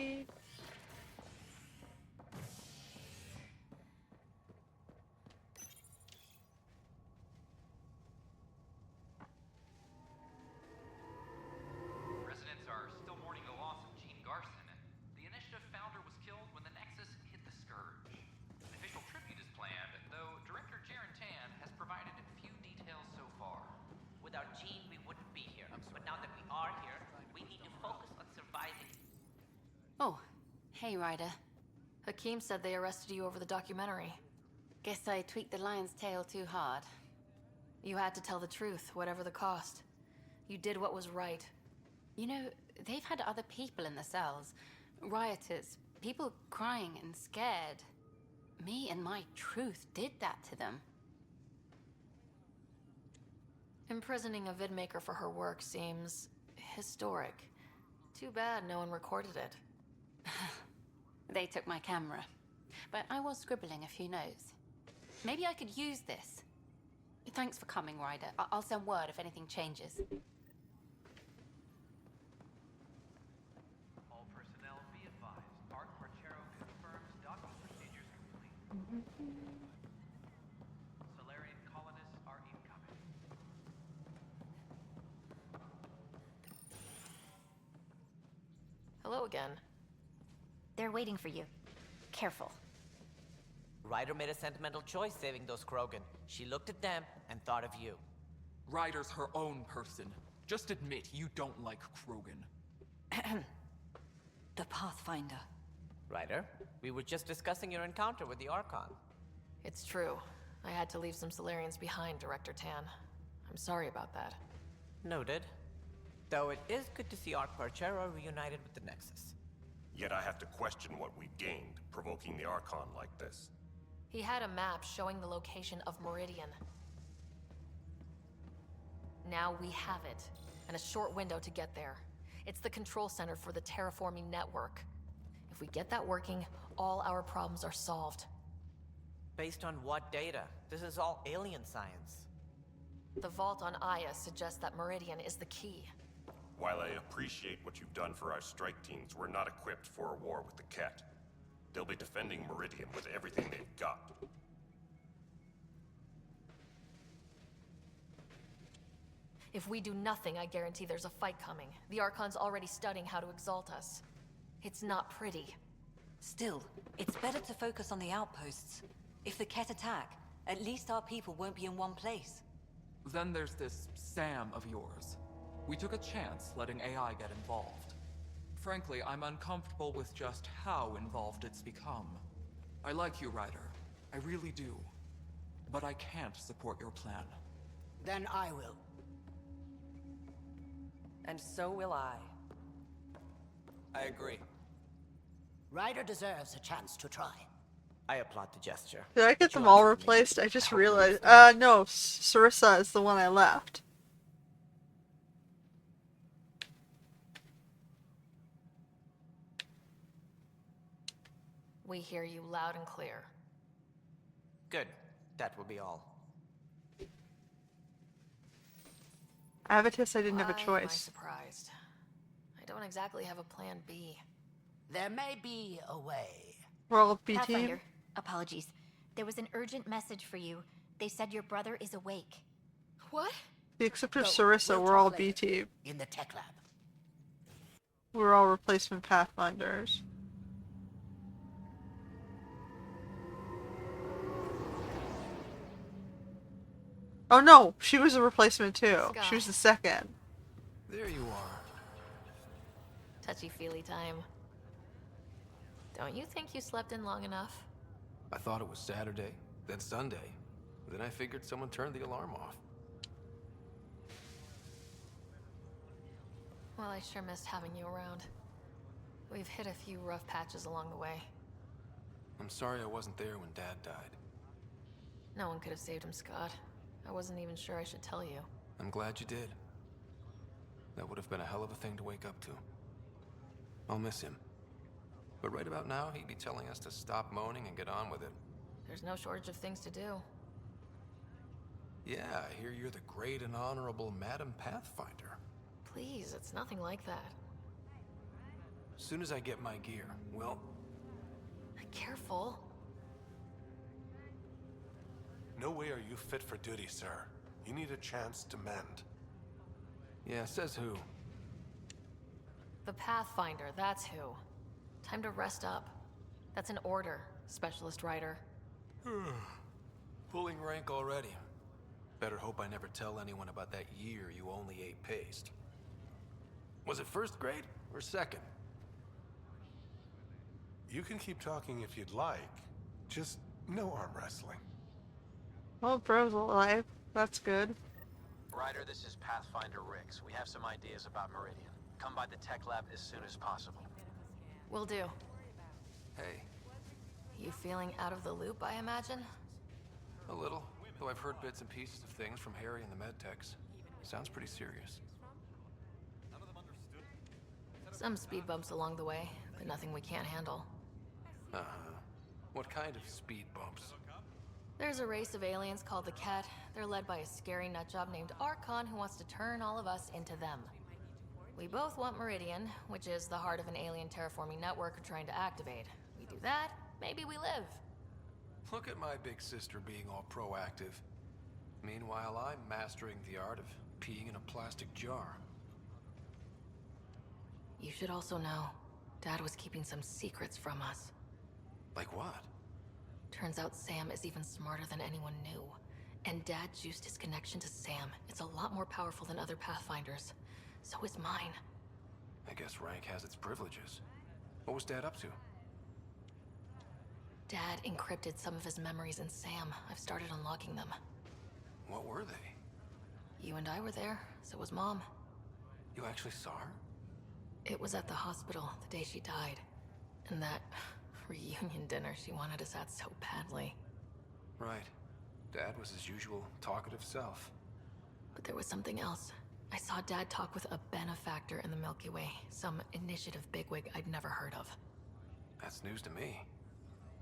Hey, Ryder. Hakeem said they arrested you over the documentary. Guess I tweaked the lion's tail too hard. You had to tell the truth, whatever the cost. You did what was right. You know, they've had other people in the cells. Rioters, people crying and scared. Me and my truth did that to them. Imprisoning a vidmaker for her work seems historic. Too bad no one recorded it. They took my camera, but I was scribbling a few notes. Maybe I could use this. Thanks for coming, Ryder. I'll send word if anything changes. All personnel be advised. Art Marchero confirms docking procedures complete. Salarian colonists are incoming. Hello again. They're waiting for you. Careful. Ryder made a sentimental choice saving those Krogan. She looked at them and thought of you. Ryder's her own person. Just admit you don't like Krogan. The Pathfinder. Ryder, we were just discussing your encounter with the Archon. It's true. I had to leave some Salarians behind, Director Tan. I'm sorry about that. Noted. Though it is good to see Arc Parchero reunited with the Nexus. Yet I have to question what we've gained, provoking the Archon like this. He had a map showing the location of Meridian. Now we have it, and a short window to get there. It's the control center for the terraforming network. If we get that working, all our problems are solved. Based on what data? This is all alien science. The vault on Aya suggests that Meridian is the key. While I appreciate what you've done for our strike teams, we're not equipped for a war with the Ket. They'll be defending Meridian with everything they've got. If we do nothing, I guarantee there's a fight coming. The Archon's already studying how to exalt us. It's not pretty. Still, it's better to focus on the outposts. If the Ket attack, at least our people won't be in one place. Then there's this Sam of yours. We took a chance letting AI get involved. Frankly, I'm uncomfortable with just how involved it's become. I like you, Ryder. I really do. But I can't support your plan. Then I will. And so will I. I agree. Ryder deserves a chance to try. I applaud the gesture. Did I get them all replaced? I just realized. No, Sarissa is the one I left. We hear you loud and clear. Good. That will be all. Avitus, I didn't have a Why am I choice. surprised? I don't exactly have a plan B. There may be a way. We're all B team. Pathfinder, apologies. There was an urgent message for you. They said your brother is awake. What? Except for Go. Sarissa, We'll we're all talk B later. team. In the tech lab. We're all replacement Pathfinders. Oh no, she was a replacement too. She was the second. There you are. Touchy-feely time. Don't you think you slept in long enough? I thought it was Saturday, then Sunday. Then I figured someone turned the alarm off. Well, I sure missed having you around. We've hit a few rough patches along the way. I'm sorry I wasn't there when Dad died. No one could have saved him, Scott. I wasn't even sure I should tell you. I'm glad you did. That would have been a hell of a thing to wake up to. I'll miss him. But right about now, he'd be telling us to stop moaning and get on with it. There's no shortage of things to do. Yeah, I hear you're the great and honorable Madam Pathfinder. Please, it's nothing like that. As soon as I get my gear, well... Careful. No way are you fit for duty, sir. You need a chance to mend. Yeah, says who? The Pathfinder, that's who. Time to rest up. That's an order, Specialist Writer. Pulling rank already. Better hope I never tell anyone about that year you only ate paste. Was it first grade or second? You can keep talking if you'd like. Just no arm wrestling. Well, bro's alive. That's good. Ryder, this is Pathfinder Rix. We have some ideas about Meridian. Come by the tech lab as soon as possible. Will do. Hey, You feeling out of the loop, I imagine? a little. Though I've heard bits and pieces of things from Harry and the medtechs. Sounds pretty serious. Some speed bumps along the way, but nothing we can't handle. Uh-huh. What kind of speed bumps? There's a race of aliens called the Ket. They're led by a scary nutjob named Archon who wants to turn all of us into them. We both want Meridian, which is the heart of an alien terraforming network we're trying to activate. We do that, maybe we live. Look at my big sister being all proactive. Meanwhile, I'm mastering the art of peeing in a plastic jar. You should also know, Dad was keeping some secrets from us. Like what? Turns out Sam is even smarter than anyone knew. And Dad juiced his connection to Sam. It's a lot more powerful than other Pathfinders. So is mine. I guess rank has its privileges. What was Dad up to? Dad encrypted some of his memories in Sam. I've started unlocking them. What were they? You and I were there, so was Mom. You actually saw her? It was at the hospital the day she died. And that reunion dinner she wanted us at so badly. Right. Dad was his usual talkative self. But there was something else. I saw Dad talk with a benefactor in the Milky Way, some initiative bigwig I'd never heard of. That's news to me.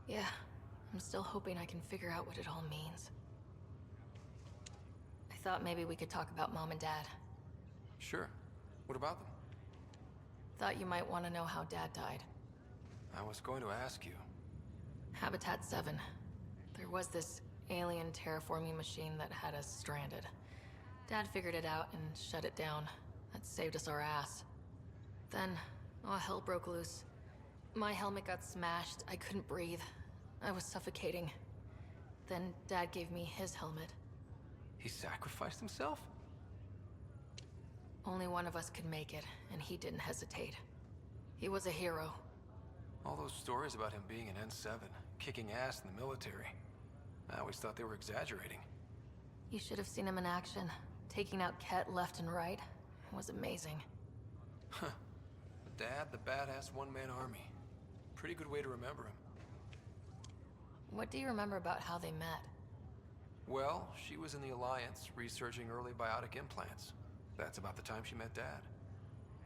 Yeah, I'm still hoping I can figure out what it all means. I thought maybe we could talk about Mom and Dad. Sure. What about them? Thought you might want to know how Dad died. I was going to ask you. Habitat 7. There was this alien terraforming machine that had us stranded. Dad figured it out and shut it down. That saved us our ass. Then, all hell broke loose. My helmet got smashed. I couldn't breathe. I was suffocating. Then Dad gave me his helmet. He sacrificed himself? Only one of us could make it, and he didn't hesitate. He was a hero. All those stories about him being an N7, kicking ass in the military. I always thought they were exaggerating. You should have seen him in action. Taking out Ket left and right. It was amazing. Huh. Dad, the badass one-man army. Pretty good way to remember him. What do you remember about how they met? Well, she was in the Alliance, researching early biotic implants. That's about the time she met Dad.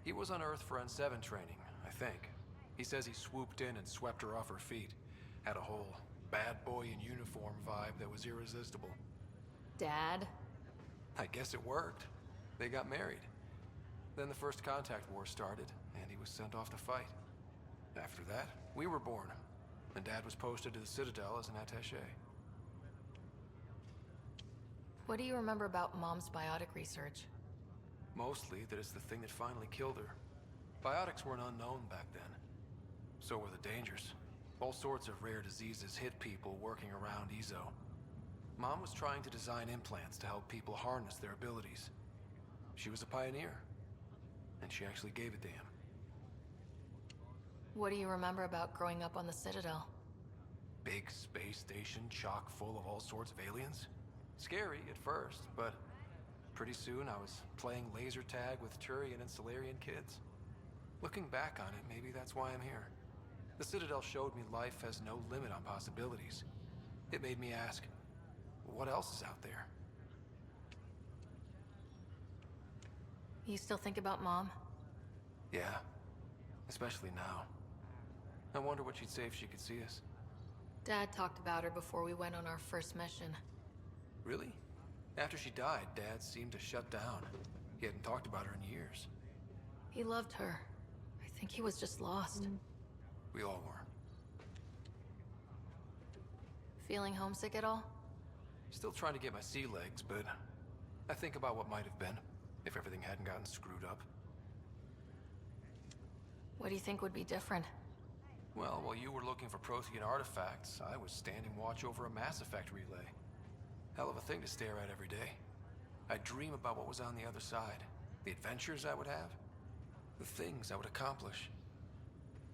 He was on Earth for N7 training, I think. He says he swooped in and swept her off her feet. Had a whole bad boy in uniform vibe that was irresistible. Dad? I guess it worked. They got married. Then the first contact war started, and he was sent off to fight. After that, we were born, and Dad was posted to the Citadel as an attaché. What do you remember about Mom's biotic research? Mostly that it's the thing that finally killed her. Biotics weren't unknown back then. So were the dangers. All sorts of rare diseases hit people working around Ezo. Mom was trying to design implants to help people harness their abilities. She was a pioneer, and she actually gave it to him. What do you remember about growing up on the Citadel? Big space station chock full of all sorts of aliens. Scary at first, but pretty soon I was playing laser tag with Turian and Salarian kids. Looking back on it, maybe that's why I'm here. The Citadel showed me life has no limit on possibilities. It made me ask, what else is out there? You still think about Mom? Yeah, especially now. I wonder what she'd say if she could see us. Dad talked about her before we went on our first mission. Really? After she died, Dad seemed to shut down. He hadn't talked about her in years. He loved her. I think he was just lost. We all were. Feeling homesick at all? Still trying to get my sea legs, but I think about what might have been if everything hadn't gotten screwed up. What do you think would be different? Well, while you were looking for Prothean artifacts, I was standing watch over a Mass Effect relay. Hell of a thing to stare at every day. I dream about what was on the other side, the adventures I would have, the things I would accomplish.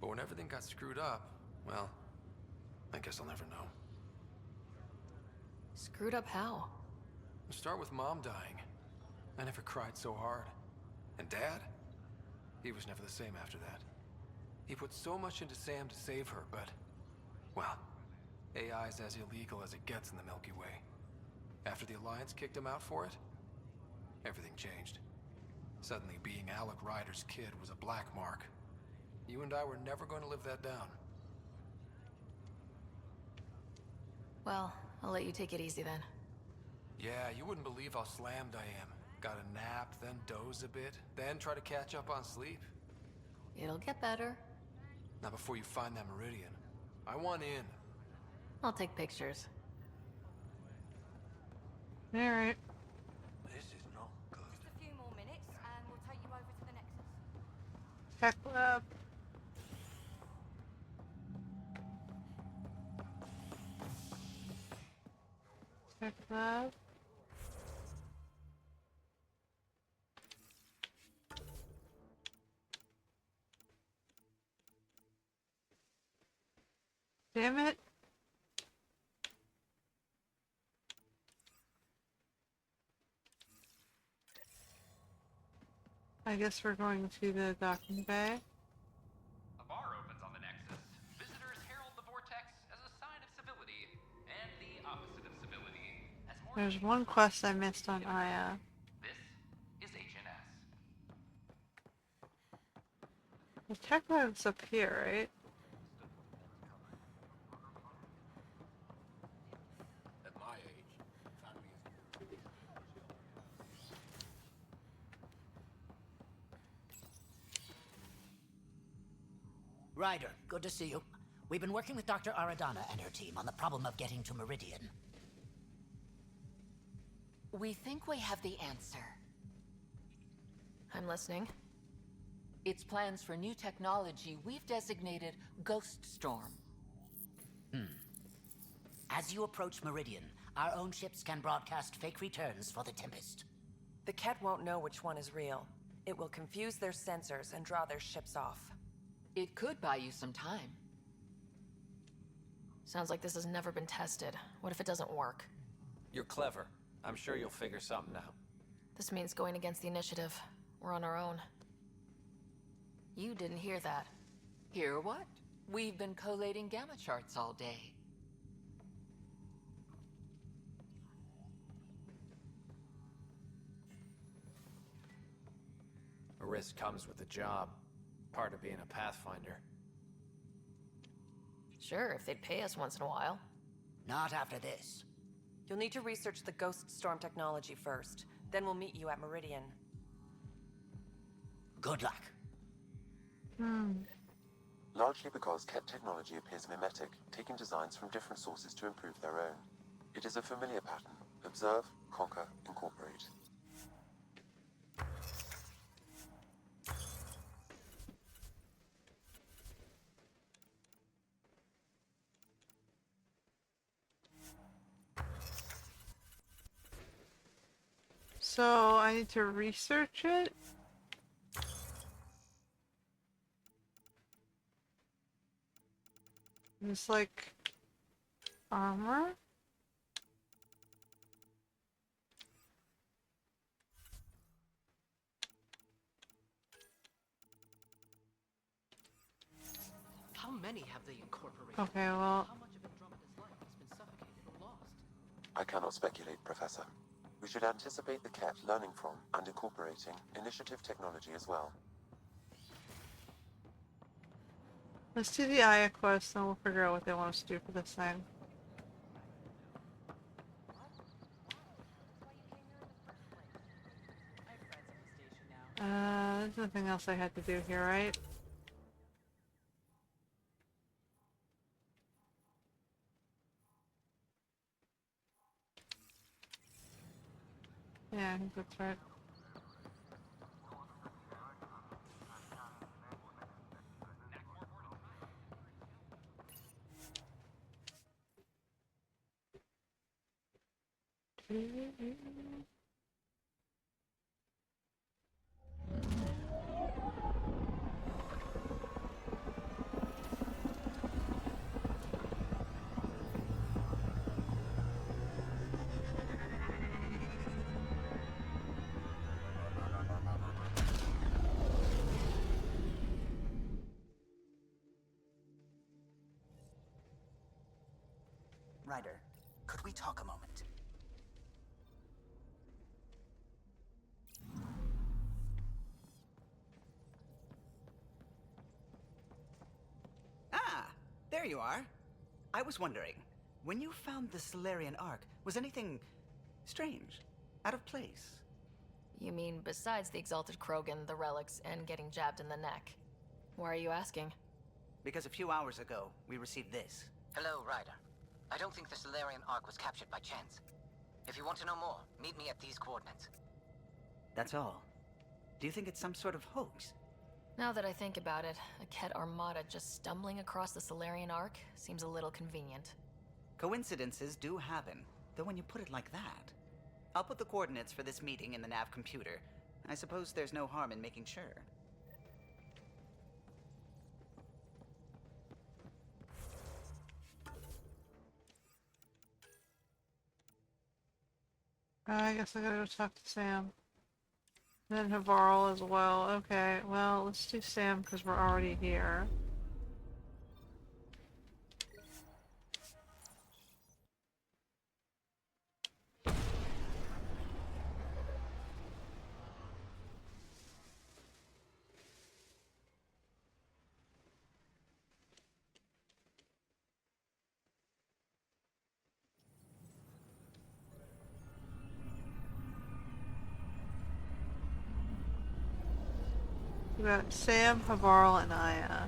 But when everything got screwed up, Well, I guess I'll never know. Screwed up how? Start with Mom dying. I never cried so hard. And Dad? He was never the same after that. He put so much into Sam to save her, but... well, AI's as illegal as it gets in the Milky Way. After the Alliance kicked him out for it, everything changed. Suddenly, being Alec Ryder's kid was a black mark. You and I were never going to live that down. Well, I'll let you take it easy then. Yeah, you wouldn't believe how slammed I am. Got a nap, then doze a bit, then try to catch up on sleep. It'll get better. Not before you find that Meridian. I want in. I'll take pictures. Alright. This is not good. Just a few more minutes, and we'll take you over to the Nexus. Tech lab. Tech lab. Damn it. I guess we're going to the docking bay. A bar opens on the Nexus. Visitors herald the vortex as a sign of civility, and the opposite of civility as more... There's one quest I missed on Aya. This is HNS. The tech lab's up here, right? At my age, family is... Ryder, good to see you. We've been working with Dr. Aradana and her team on the problem of getting to Meridian. We think we have the answer. I'm listening. It's plans for new technology we've designated Ghost Storm. As you approach Meridian, our own ships can broadcast fake returns for the Tempest. The Ket won't know which one is real. It will confuse their sensors and draw their ships off. It could buy you some time. Sounds like this has never been tested. What if it doesn't work? You're clever. I'm sure you'll figure something out. This means going against the initiative. We're on our own. You didn't hear that. Hear what? We've been collating gamma charts all day. A risk comes with the job. Part of being a Pathfinder. Sure, if they'd pay us once in a while. Not after this. You'll need to research the Ghost Storm technology first. Then we'll meet you at Meridian. Good luck. Largely because Ket technology appears mimetic, taking designs from different sources to improve their own. It is a familiar pattern. Observe, conquer, incorporate. So I need to research it? It's like armor? How many have they incorporated? Okay, well... How much of Andromeda's life has been suffocated or lost? I cannot speculate, Professor. We should anticipate the Ket learning from and incorporating initiative technology as well. Let's do the Aya quest, and we'll figure out what they want us to do for this thing. There's nothing else I had to do here, right? Yeah, I think that's right. Ryder, could we talk a moment? Ah, there you are. I was wondering, when you found the Salarian Ark, was anything strange? Out of place? You mean besides the Exalted Krogan, the relics, and getting jabbed in the neck? Why are you asking? Because a few hours ago, we received this. Hello, Ryder. I don't think the Salarian Ark was captured by chance. If you want to know more, meet me at these coordinates. That's all. Do you think it's some sort of hoax? Now that I think about it, a Ket armada just stumbling across the Salarian Ark seems a little convenient. Coincidences do happen, though when you put it like that. I'll put the coordinates for this meeting in the nav computer. I suppose there's no harm in making sure. I guess I gotta go talk to Sam. Then Havarl as well. Okay, well, let's do Sam because we're already here. We got Sam, Havarl, and Aya.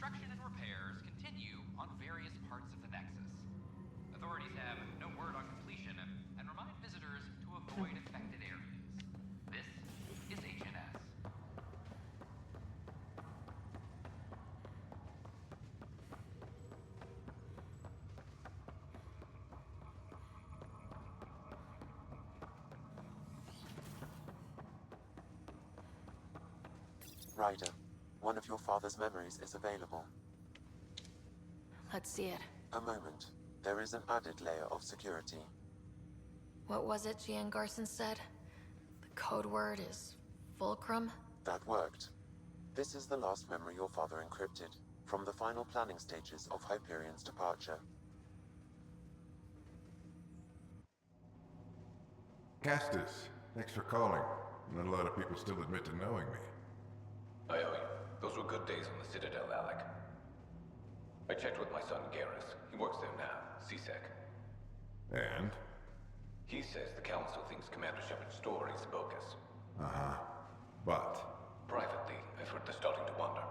Construction and repairs continue on various parts of the Nexus. Authorities have no word on completion and remind visitors to avoid affected areas. This is HNS. Ryder, one of your father's memories is available. Let's see it. A moment. There is an added layer of security. What was it Gian Garson said? The code word is Fulcrum? That worked. This is the last memory your father encrypted, from the final planning stages of Hyperion's departure. Castus, thanks for calling. Not a lot of people still admit to knowing me. I owe you. Those were good days on the Citadel, Alec. I checked with my son Garrus. He works there now, CSEC. And? He says the Council thinks Commander Shepard's story is bogus. Uh-huh. But? Privately, I've heard they're starting to wonder.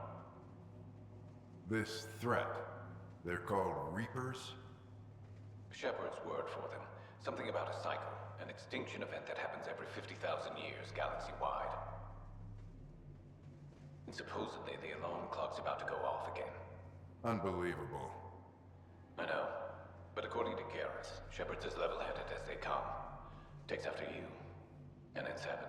This threat, they're called Reapers? Shepard's word for them. Something about a cycle, an extinction event that happens every 50,000 years, galaxy-wide. And supposedly the alarm clock's about to go off again. Unbelievable. I know. But according to Garrus, Shepard's as level-headed as they come. Takes after you. And it's heaven.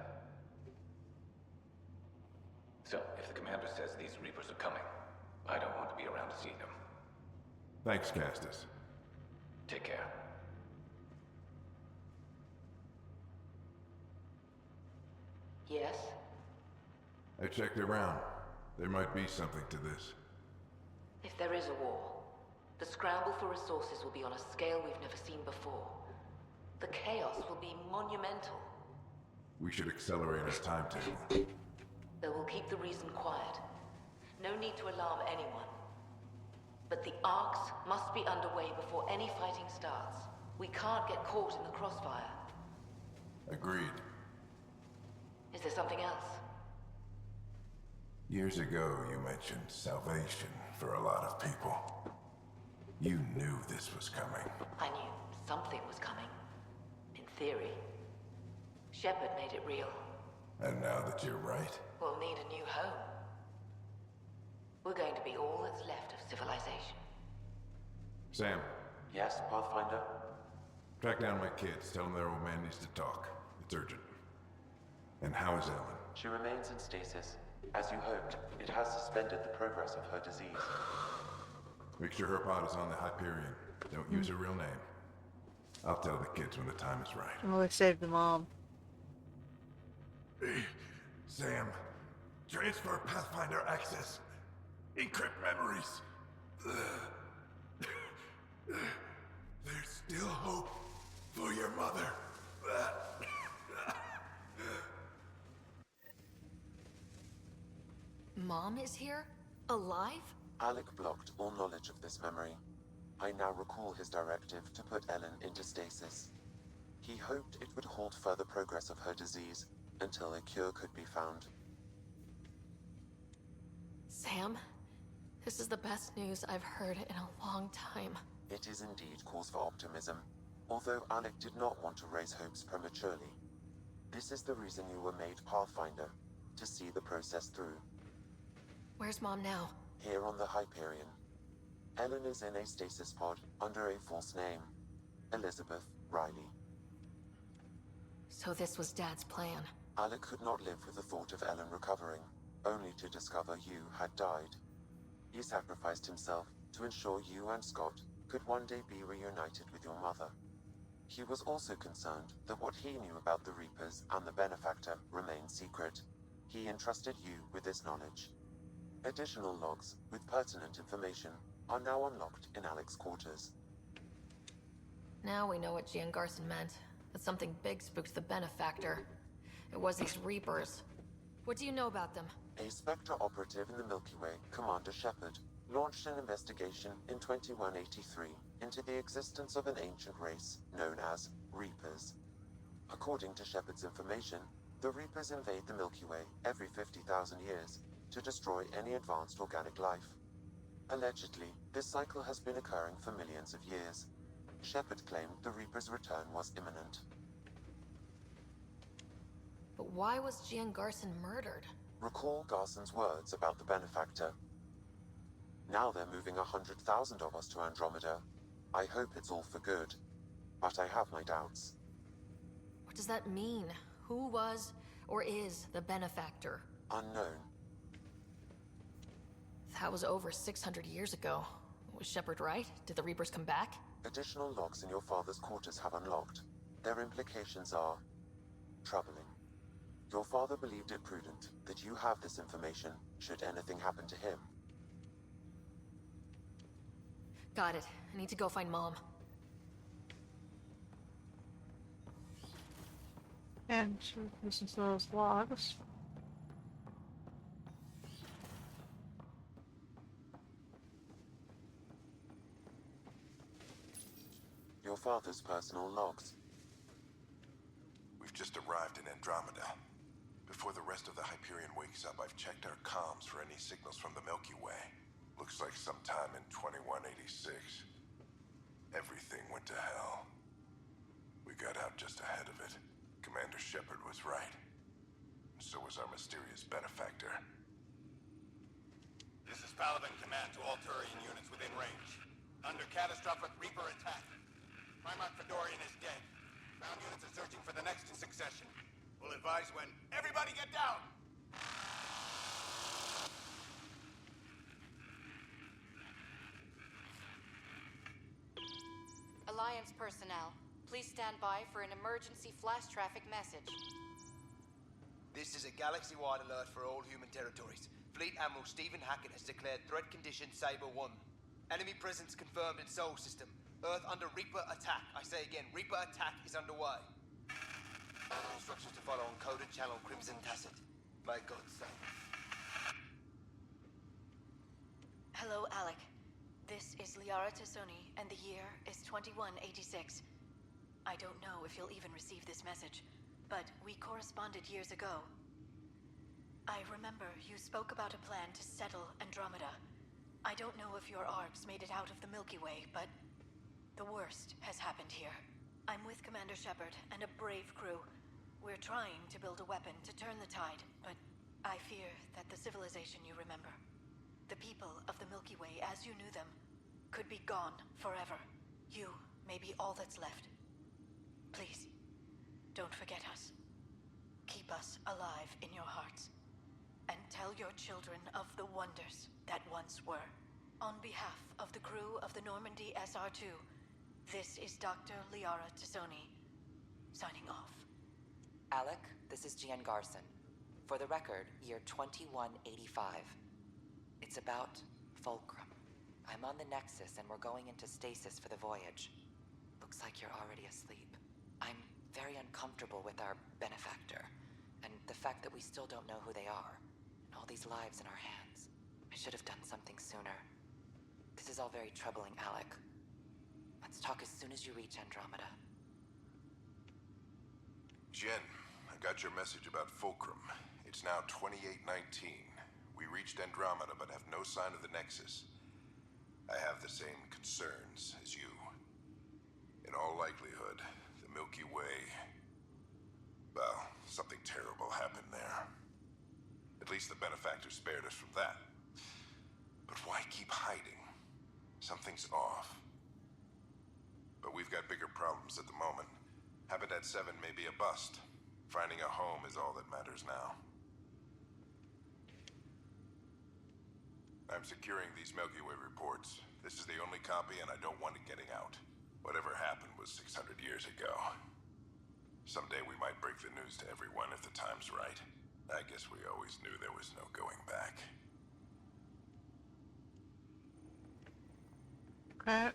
So, if the commander says these Reapers are coming, I don't want to be around to see them. Thanks, Castus. Take care. Yes? I checked around. There might be something to this. If there is a war, the scramble for resources will be on a scale we've never seen before. The chaos will be monumental. We should accelerate our timetable. They will keep the reason quiet. No need to alarm anyone. But the arcs must be underway before any fighting starts. We can't get caught in the crossfire. Agreed. Is there something else? Years ago, you mentioned salvation for a lot of people. You knew this was coming. I knew something was coming. In theory. Shepard made it real. And now that you're right, We'll need a new home. We're going to be all that's left of civilization. Sam, Yes, Pathfinder? track down my kids. Tell them their old man needs to talk. It's urgent. And how is Ellen? She remains in stasis. As you hoped, it has suspended the progress of her disease. Make sure her pod is on the Hyperion. Don't use her real name. I'll tell the kids when the time is right. Oh, they saved the mom. Hey, Sam. Transfer Pathfinder access. Encrypt memories. There's still hope for your mother. Mom is here? Alive? Alec blocked all knowledge of this memory. I now recall his directive to put Ellen into stasis. He hoped it would halt further progress of her disease until a cure could be found. Sam, this is the best news I've heard in a long time. It is indeed cause for optimism, although Alec did not want to raise hopes prematurely. This is the reason you were made Pathfinder, to see the process through. Where's Mom now? Here on the Hyperion. Ellen is in a stasis pod under a false name. Elizabeth Riley. So this was Dad's plan. Alec could not live with the thought of Ellen recovering, only to discover you had died. He sacrificed himself to ensure you and Scott could one day be reunited with your mother. He was also concerned that what he knew about the Reapers and the Benefactor remained secret. He entrusted you with this knowledge. Additional logs with pertinent information are now unlocked in Alec's quarters. Now we know what Gian Garson meant. That something big spooked the Benefactor. It was these Reapers. What do you know about them? A Spectre operative in the Milky Way, Commander Shepard, launched an investigation in 2183 into the existence of an ancient race known as Reapers. According to Shepard's information, the Reapers invade the Milky Way every 50,000 years to destroy any advanced organic life. Allegedly, this cycle has been occurring for millions of years. Shepard claimed the Reaper's return was imminent. But why was Gian Garson murdered? Recall Garson's words about the Benefactor. Now they're moving 100,000 of us to Andromeda. I hope it's all for good, but I have my doubts. What does that mean? Who was or is the Benefactor? Unknown. That was over 600 years ago. Was Shepard right? Did the Reapers come back? Additional logs in your father's quarters have unlocked. Their implications are troubling. Your father believed it prudent that you have this information should anything happen to him. Got it. I need to go find Mom. And she listens to those logs. Your father's personal logs. We've just arrived in Andromeda. Before the rest of the Hyperion wakes up, I've checked our comms for any signals from the Milky Way. Looks like sometime in 2186. Everything went to hell. We got out just ahead of it. Commander Shepard was right. And so was our mysterious Benefactor. This is Paladin Command to all Turian units within range. Under catastrophic Reaper attack. Primarch Fedorian is dead. Ground units are searching for the next in succession. We'll advise when. Everybody get down! Alliance personnel, please stand by for an emergency flash traffic message. This is a galaxy-wide alert for all human territories. Fleet Admiral Stephen Hackett has declared threat condition Saber 1. Enemy presence confirmed in Sol System. Earth under Reaper attack. I say again, Reaper attack is underway. Instructions to follow on coded channel Crimson Tacit. May God save. Hello, Alec. This is Liara Tassoni, and the year is 2186. I don't know if you'll even receive this message, but we corresponded years ago. I remember you spoke about a plan to settle Andromeda. I don't know if your arcs made it out of the Milky Way, but the worst has happened here. I'm with Commander Shepard and a brave crew. We're trying to build a weapon to turn the tide, but I fear that the civilization you remember The people of the Milky Way, as you knew them, could be gone forever. You may be all that's left. Please, don't forget us. Keep us alive in your hearts. And tell your children of the wonders that once were. On behalf of the crew of the Normandy SR2, this is Dr. Liara Tassoni, signing off. Alec, this is Gian Garson. For the record, year 2185. It's about Fulcrum. I'm on the Nexus and we're going into stasis for the voyage. Looks like you're already asleep. I'm very uncomfortable with our benefactor, and the fact that we still don't know who they are, and all these lives in our hands. I should have done something sooner. This is all very troubling, Alec. Let's talk as soon as you reach Andromeda. Jen, I got your message about Fulcrum. It's now 2819. We reached Andromeda but have no sign of the Nexus. I have the same concerns as you. In all likelihood, the Milky Way... well, something terrible happened there. At least the benefactor spared us from that. But why keep hiding? Something's off. But we've got bigger problems at the moment. Habitat 7 may be a bust. Finding a home is all that matters now. I'm securing these Milky Way reports. This is the only copy and I don't want it getting out. Whatever happened was 600 years ago. Someday we might break the news to everyone if the time's right. I guess we always knew there was no going back. Okay.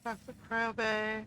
Back to Cryo Bay.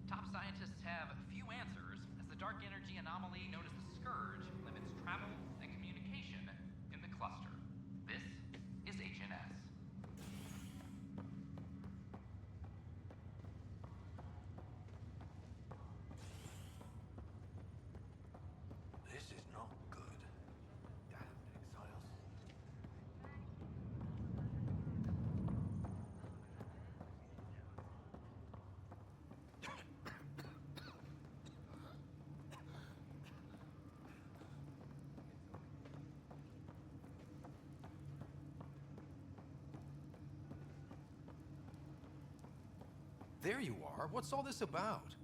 Top scientists have few answers as the dark energy anomaly known as the Scourge limits travel and communication in the cluster. This is HNS. This is not good. Damn exiles. There you are. What's all this about?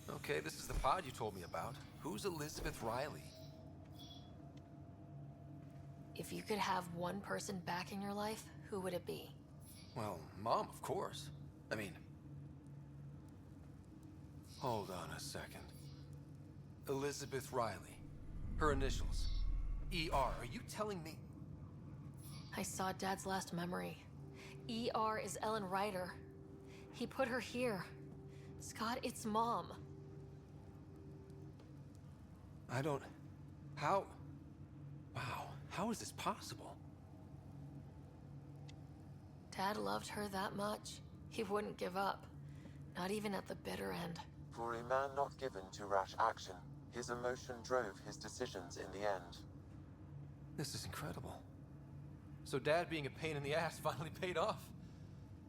Okay, this is the pod you told me about. Who's Elizabeth Riley? If you could have one person back in your life, who would it be? Well, Mom, of course. I mean... Hold on a second. Elizabeth Riley. Her initials. ER. Are you telling me... I saw Dad's last memory. ER is Ellen Ryder. He put her here. Scott, it's Mom. I don't... How... Wow, how is this possible? Dad loved her that much. He wouldn't give up. Not even at the bitter end. For a man not given to rash action, his emotion drove his decisions in the end. This is incredible. So Dad being a pain in the ass finally paid off.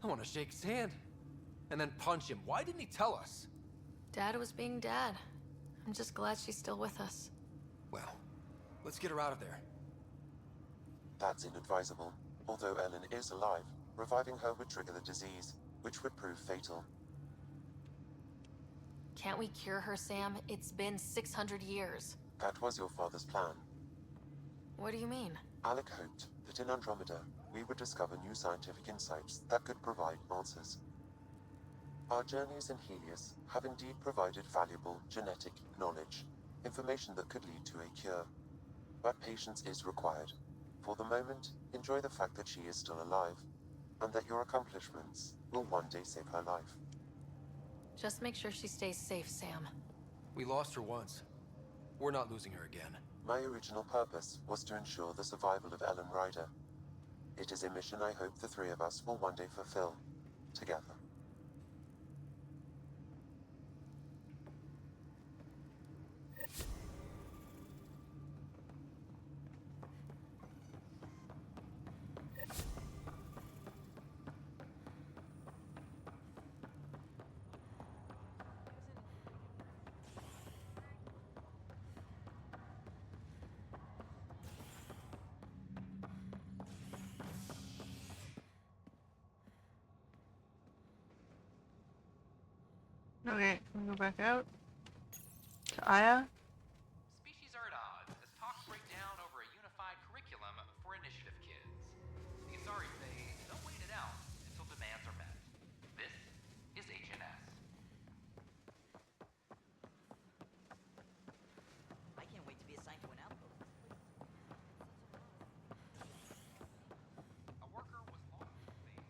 I want to shake his hand. And then punch him. Why didn't he tell us? Dad was being Dad. I'm just glad she's still with us. Well, let's get her out of there. That's inadvisable. Although Ellen is alive, reviving her would trigger the disease, which would prove fatal. Can't we cure her, Sam? It's been 600 years. That was your father's plan. What do you mean? Alec hoped that in Andromeda, we would discover new scientific insights that could provide answers. Our journeys in Helios have indeed provided valuable genetic knowledge, information that could lead to a cure. But patience is required. For the moment, enjoy the fact that she is still alive, and that your accomplishments will one day save her life. Just make sure she stays safe, Sam. We lost her once. We're not losing her again. My original purpose was to ensure the survival of Ellen Ryder. It is a mission I hope the three of us will one day fulfill, together. Okay, can we go back out? To Aya? Species are at odds as talks break down over a unified curriculum for initiative kids. The Asari say don't wait it out until demands are met. This is HNS. I can't wait to be assigned to an outpost. A worker was lost in space.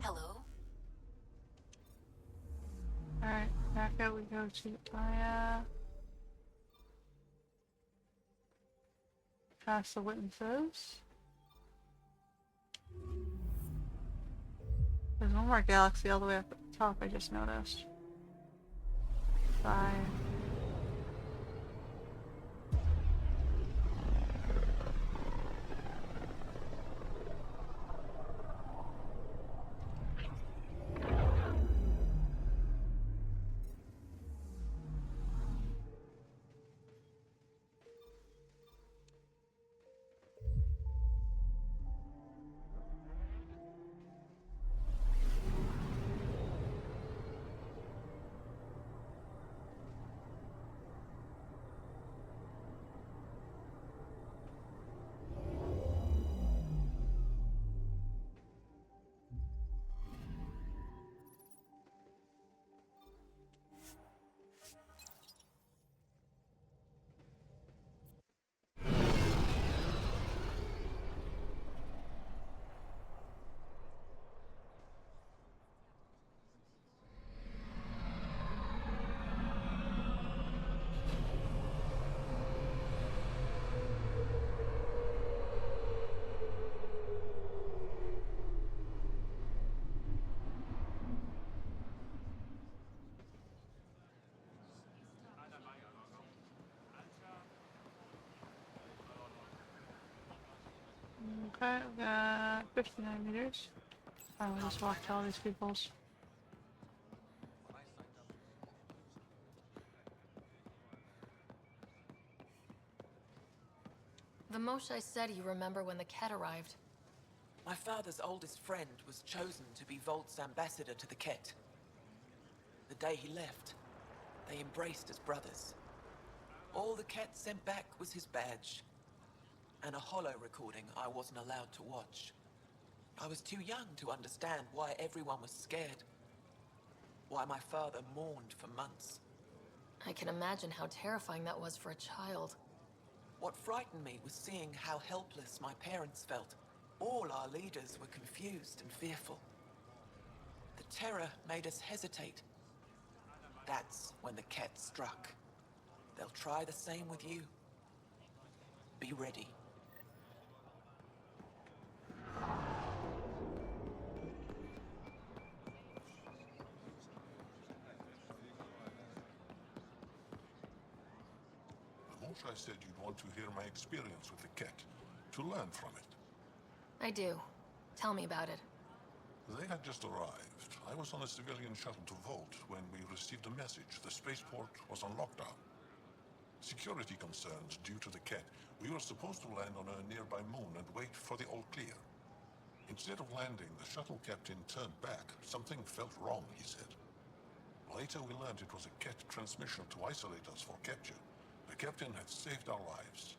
Hello? Alright, back out we go to Aya. Past the witnesses. There's one more galaxy all the way up at the top, I just noticed. Bye. Okay, we got 59 meters. I will just walk to all these peoples. The Moshai said you remember when the Ket arrived. My father's oldest friend was chosen to be Volt's ambassador to the Ket. The day he left, they embraced as brothers. All the Ket sent back was his badge, and a holo recording I wasn't allowed to watch. I was too young to understand why everyone was scared. Why my father mourned for months. I can imagine how terrifying that was for a child. What frightened me was seeing how helpless my parents felt. All our leaders were confused and fearful. The terror made us hesitate. That's when the Ket struck. They'll try the same with you. Be ready. I said you'd want to hear my experience with the Ket, to learn from it. I do. Tell me about it. They had just arrived. I was on a civilian shuttle to Volt when we received a message. The spaceport was on lockdown. Security concerns due to the Ket. We were supposed to land on a nearby moon and wait for the all clear. Instead of landing, the shuttle captain turned back. Something felt wrong, he said. Later we learned it was a Ket transmission to isolate us for capture. The captain had saved our lives.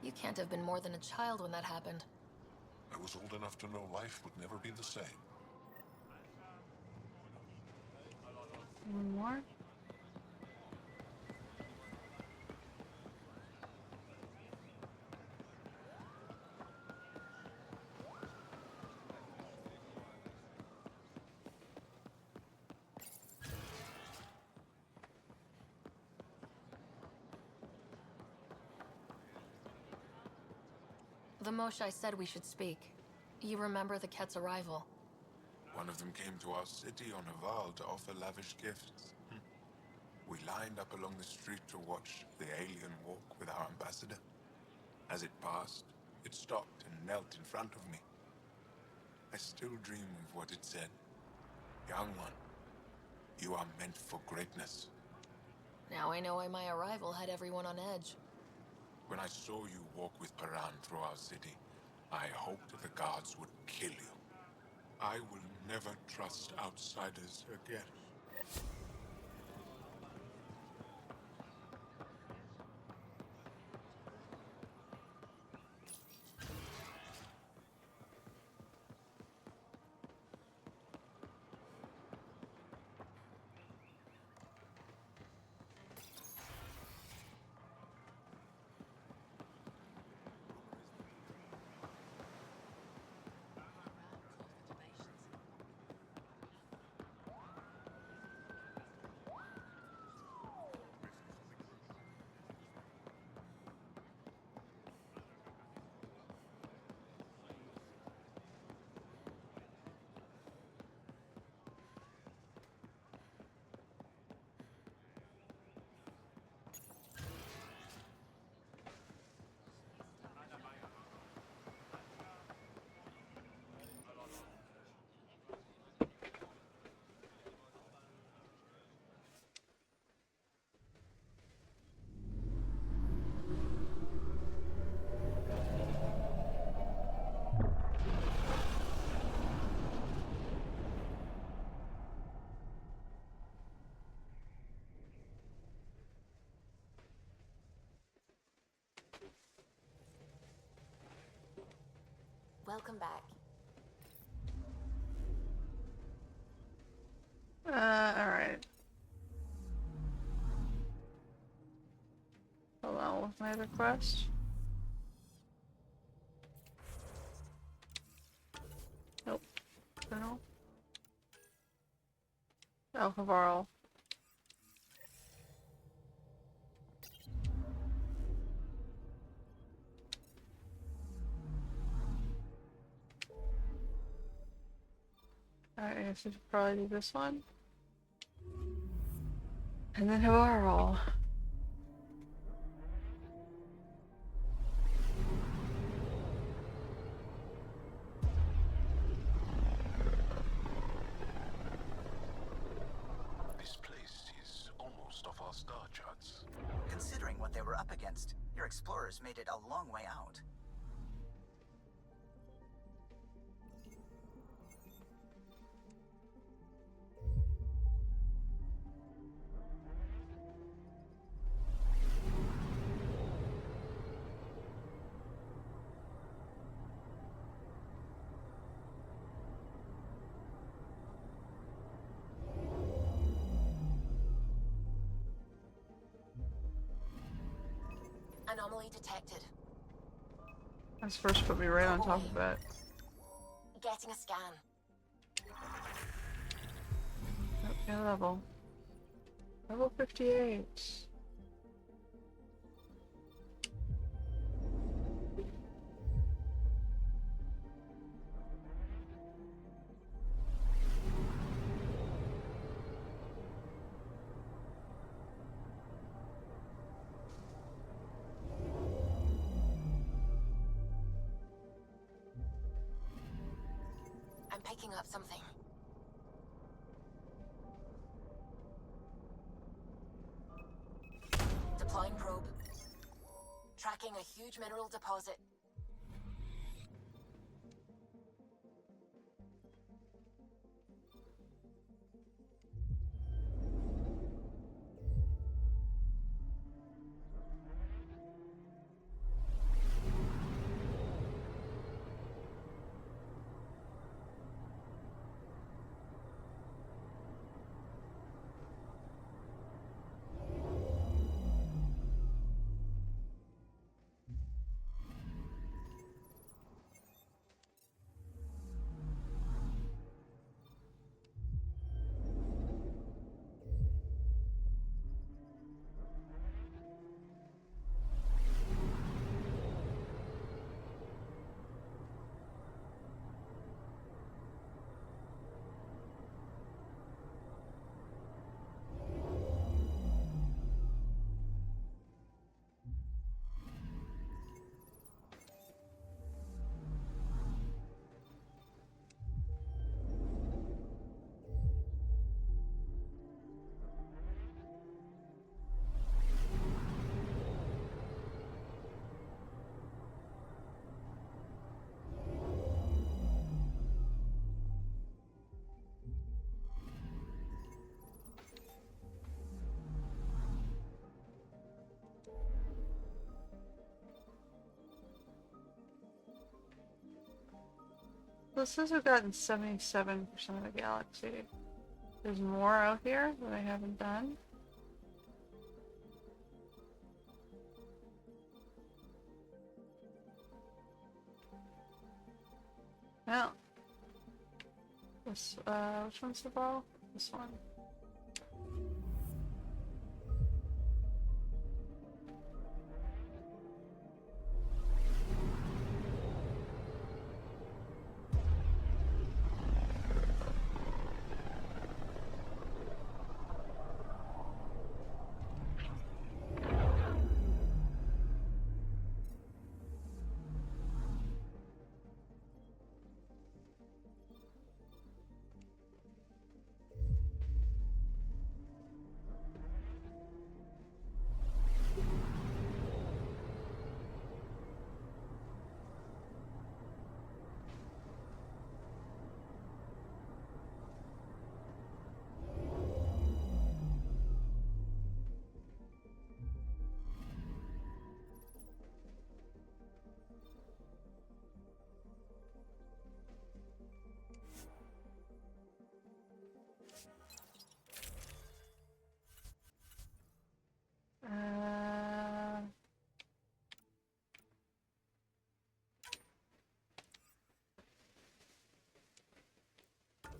You can't have been more than a child when that happened. I was old enough to know life would never be the same. One more? The Moshai said we should speak. You remember the Ket's arrival? One of them came to our city on a Val to offer lavish gifts. We lined up along the street to watch the alien walk with our ambassador. As it passed, it stopped and knelt in front of me. I still dream of what it said. Young one, you are meant for greatness. Now I know why my arrival had everyone on edge. When I saw you walk with Paran through our city, I hoped the guards would kill you. I will never trust outsiders again. Welcome back. Alright. Hold on, what's my other quest? Nope. No. Alcavarl. Alright, I guess I should probably do this one. And then Havarl. This place is almost off our star charts. Considering what they were up against, your explorers made it a long way out. Anomaly detected. Let's first put me right on top of it. Getting a scan. Okay, level. Level 58. I'm picking up something. Deploying probe. Tracking a huge mineral deposit. Well, it says we've gotten 77% of the galaxy. There's more out here that I haven't done. Well, this, which one's the ball? This one.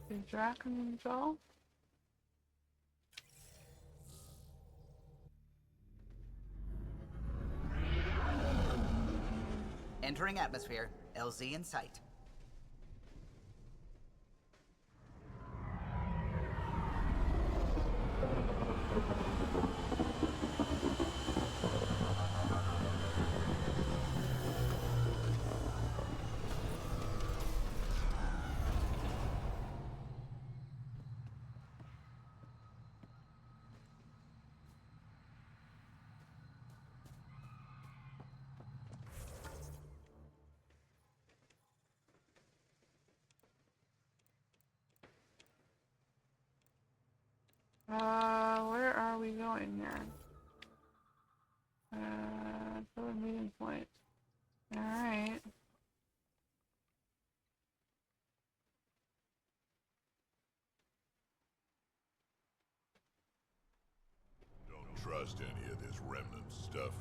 The Draken Jaw. Entering atmosphere. LZ in sight. Where are we going here? For the meeting point. Alright. Don't trust any of this remnant stuff.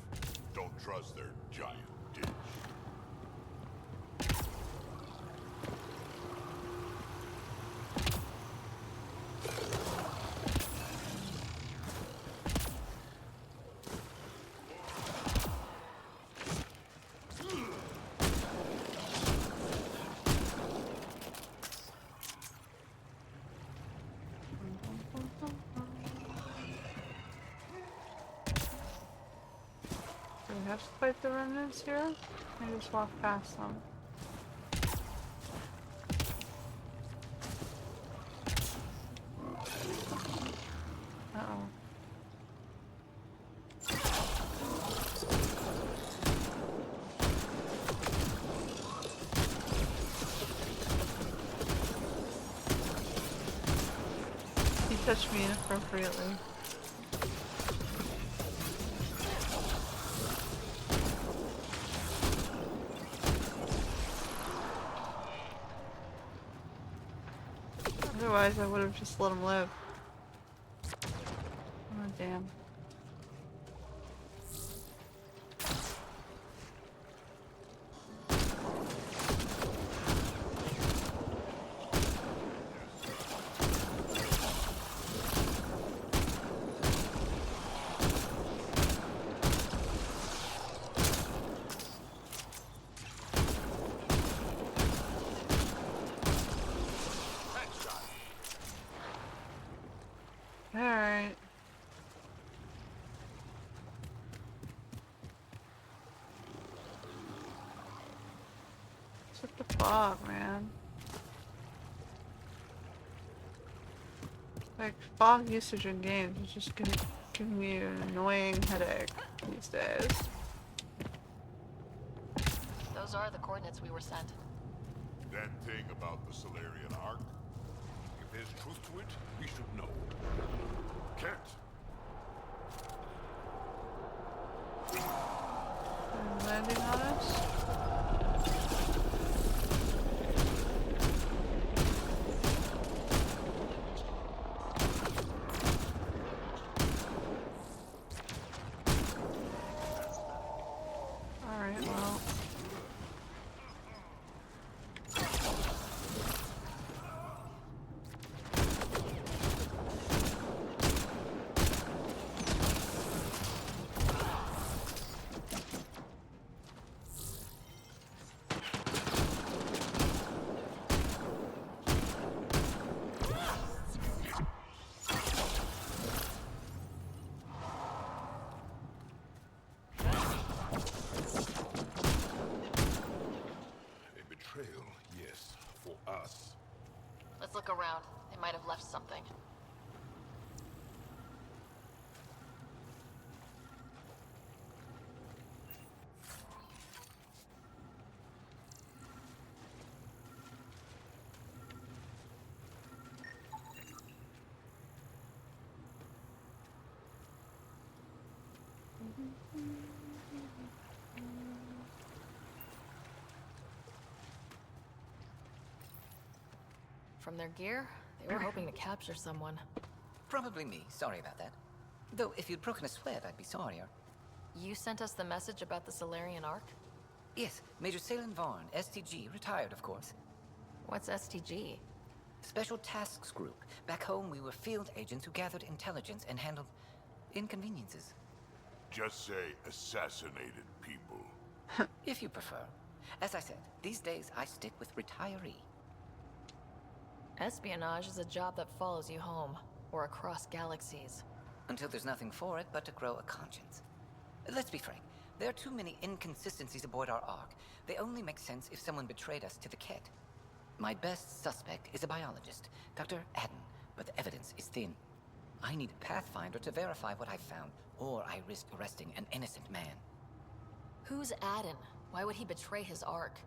Don't trust their giant dish. Do we have to fight the remnants here? I just walk past them. touch me inappropriately. Otherwise, I would have just let him live. Oh, damn. Alright. What's with the fog, man? Like, fog usage in games is just giving me an annoying headache these days. Those are the coordinates we were sent. That thing about the Salarian Ark? If there's truth to it, we should know. Cat! Landing on us? Alright, well. Yes, for us. Let's look around. They might have left something. From their gear, they were hoping to capture someone. Probably me. Sorry about that. Though, if you'd broken a sweat, I'd be sorrier. You sent us the message about the Salarian Ark? Yes, Major Salin Vaughn, STG, retired, of course. What's STG? Special Tasks Group. Back home, we were field agents who gathered intelligence and handled inconveniences. Just say assassinated people. If you prefer. As I said, these days I stick with retiree. Espionage is a job that follows you home, or across galaxies. Until there's nothing for it but to grow a conscience. Let's be frank, there are too many inconsistencies aboard our Ark. They only make sense if someone betrayed us to the Ket. My best suspect is a biologist, Dr. Adden, but the evidence is thin. I need a Pathfinder to verify what I've found, or I risk arresting an innocent man. Who's Adden? Why would he betray his Ark?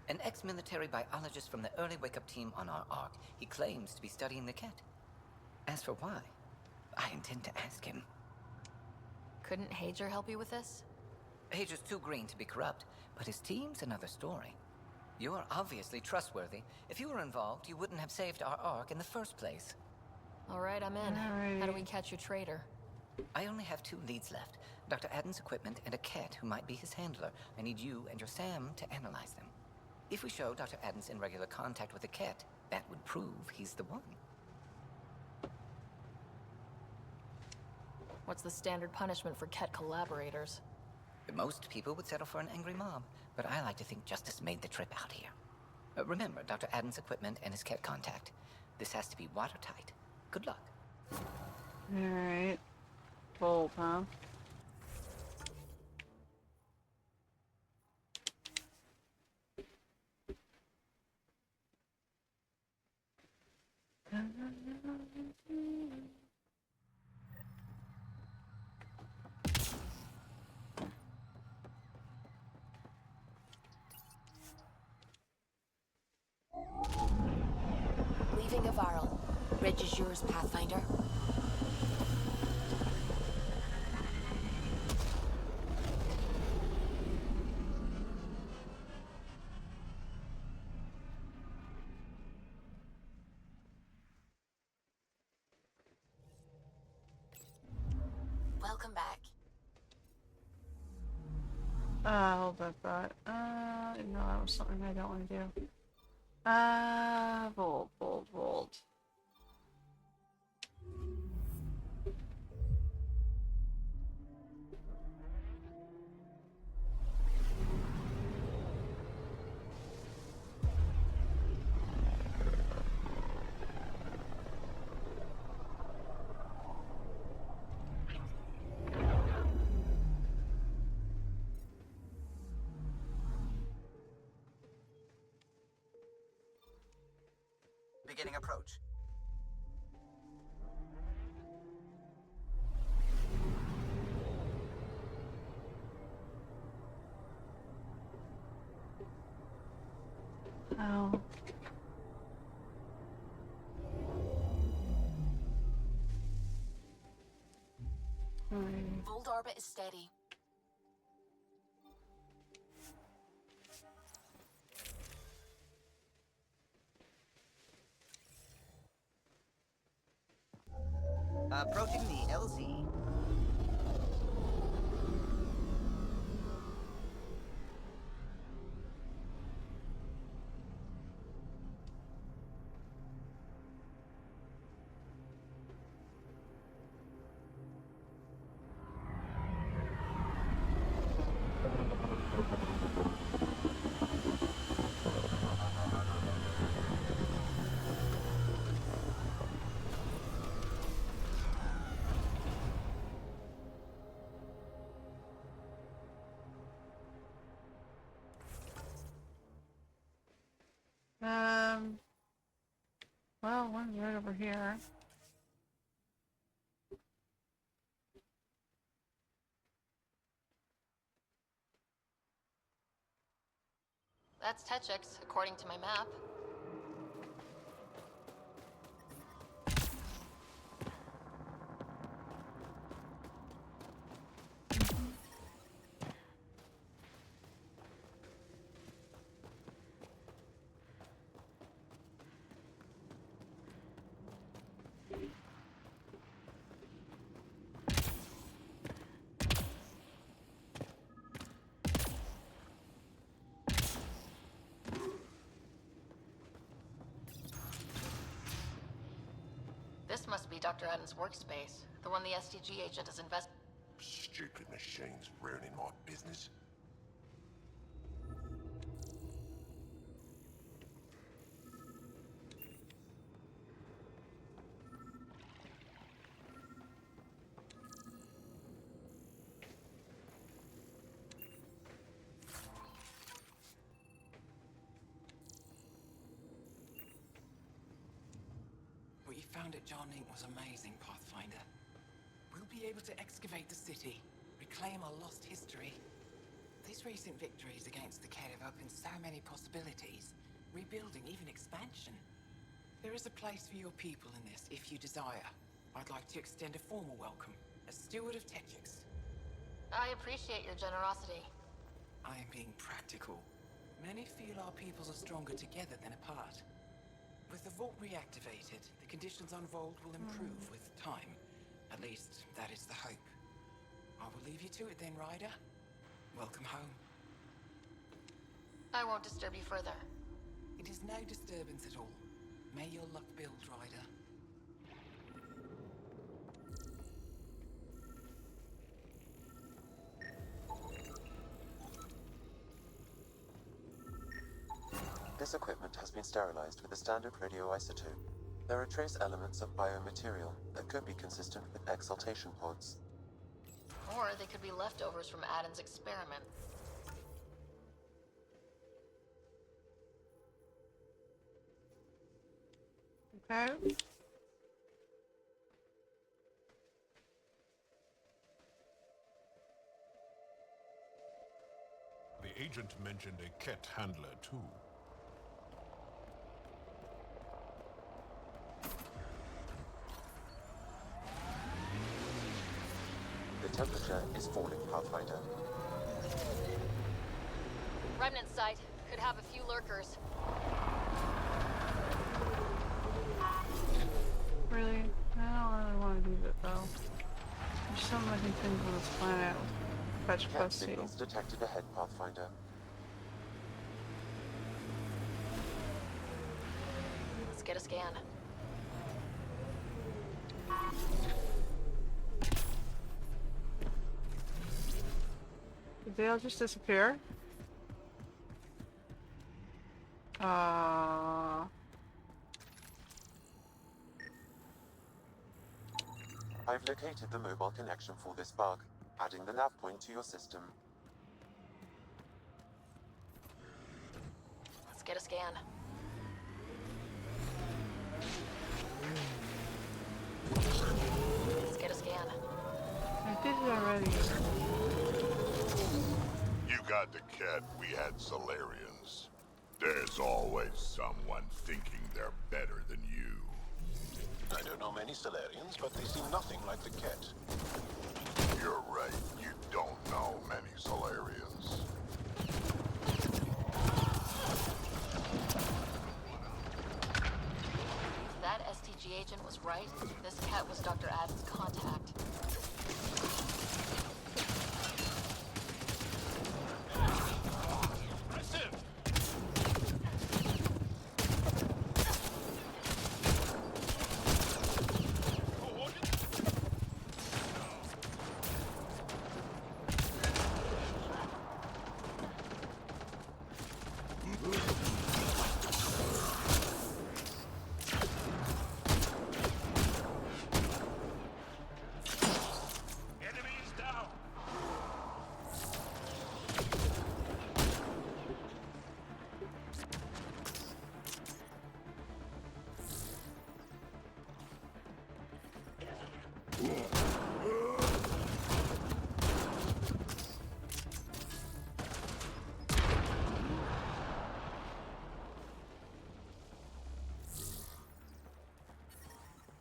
An ex-military biologist from the early wake-up team on our Ark. He claims to be studying the Ket. As for why, I intend to ask him. Couldn't Hager help you with this? Hager's too green to be corrupt, but his team's another story. You're obviously trustworthy. If you were involved, you wouldn't have saved our Ark in the first place. All right, I'm in. How do we catch your traitor? I only have 2 leads left. Dr. Adden's equipment and a Ket who might be his handler. I need you and your Sam to analyze them. If we show Dr. Adden's in regular contact with the Ket, that would prove he's the one. What's the standard punishment for Ket collaborators? Most people would settle for an angry mob, but I like to think justice made the trip out here. Remember Dr. Adden's equipment and his Ket contact. This has to be watertight. Good luck. Alright. Bold, huh? Leaving a viral. Reg is yours, Pathfinder. Welcome back. Hold that thought. No, that was something I don't want to do. Bold. Beginning approach. Oh. Bold orbit is steady. Approaching the LZ. Well, one's right over here. That's Techix, according to my map. This must be Dr. Adams' workspace, the one the STG agent is Stupid machines ruining my business. What you found at Jarnink was amazing, Pathfinder. We'll be able to excavate the city, reclaim our lost history. These recent victories against the Kett have opened so many possibilities. Rebuilding, even expansion. There is a place for your people in this, if you desire. I'd like to extend a formal welcome, as steward of Techix. I appreciate your generosity. I am being practical. Many feel our peoples are stronger together than apart. With the vault reactivated, the conditions on Vold will improve with time. At least, that is the hope. I will leave you to it then, Ryder. Welcome home. I won't disturb you further. It is no disturbance at all. May your luck build, Ryder. This equipment has been sterilized with a standard radioisotope. There are trace elements of biomaterial that could be consistent with exaltation pods. Or they could be leftovers from Adam's experiment. Okay. The agent mentioned a Kett handler, too. temperature is falling, Pathfinder. Remnant site. Could have a few lurkers. Really? I don't really want to do that though. There's so many things on this planet. Fetch Cat pussy. signals detected ahead, Pathfinder. Let's get a scan. Did they all just disappear? I've located the mobile connection for this bug, adding the nav point to your system. Let's get a scan. Let's get a scan. I did it already. You got the cat, we had Salarians. There's always someone thinking they're better than you. I don't know many Salarians, but they seem nothing like the cat. You're right, you don't know many Salarians. If that STG agent was right, this cat was Dr. Adams' contact.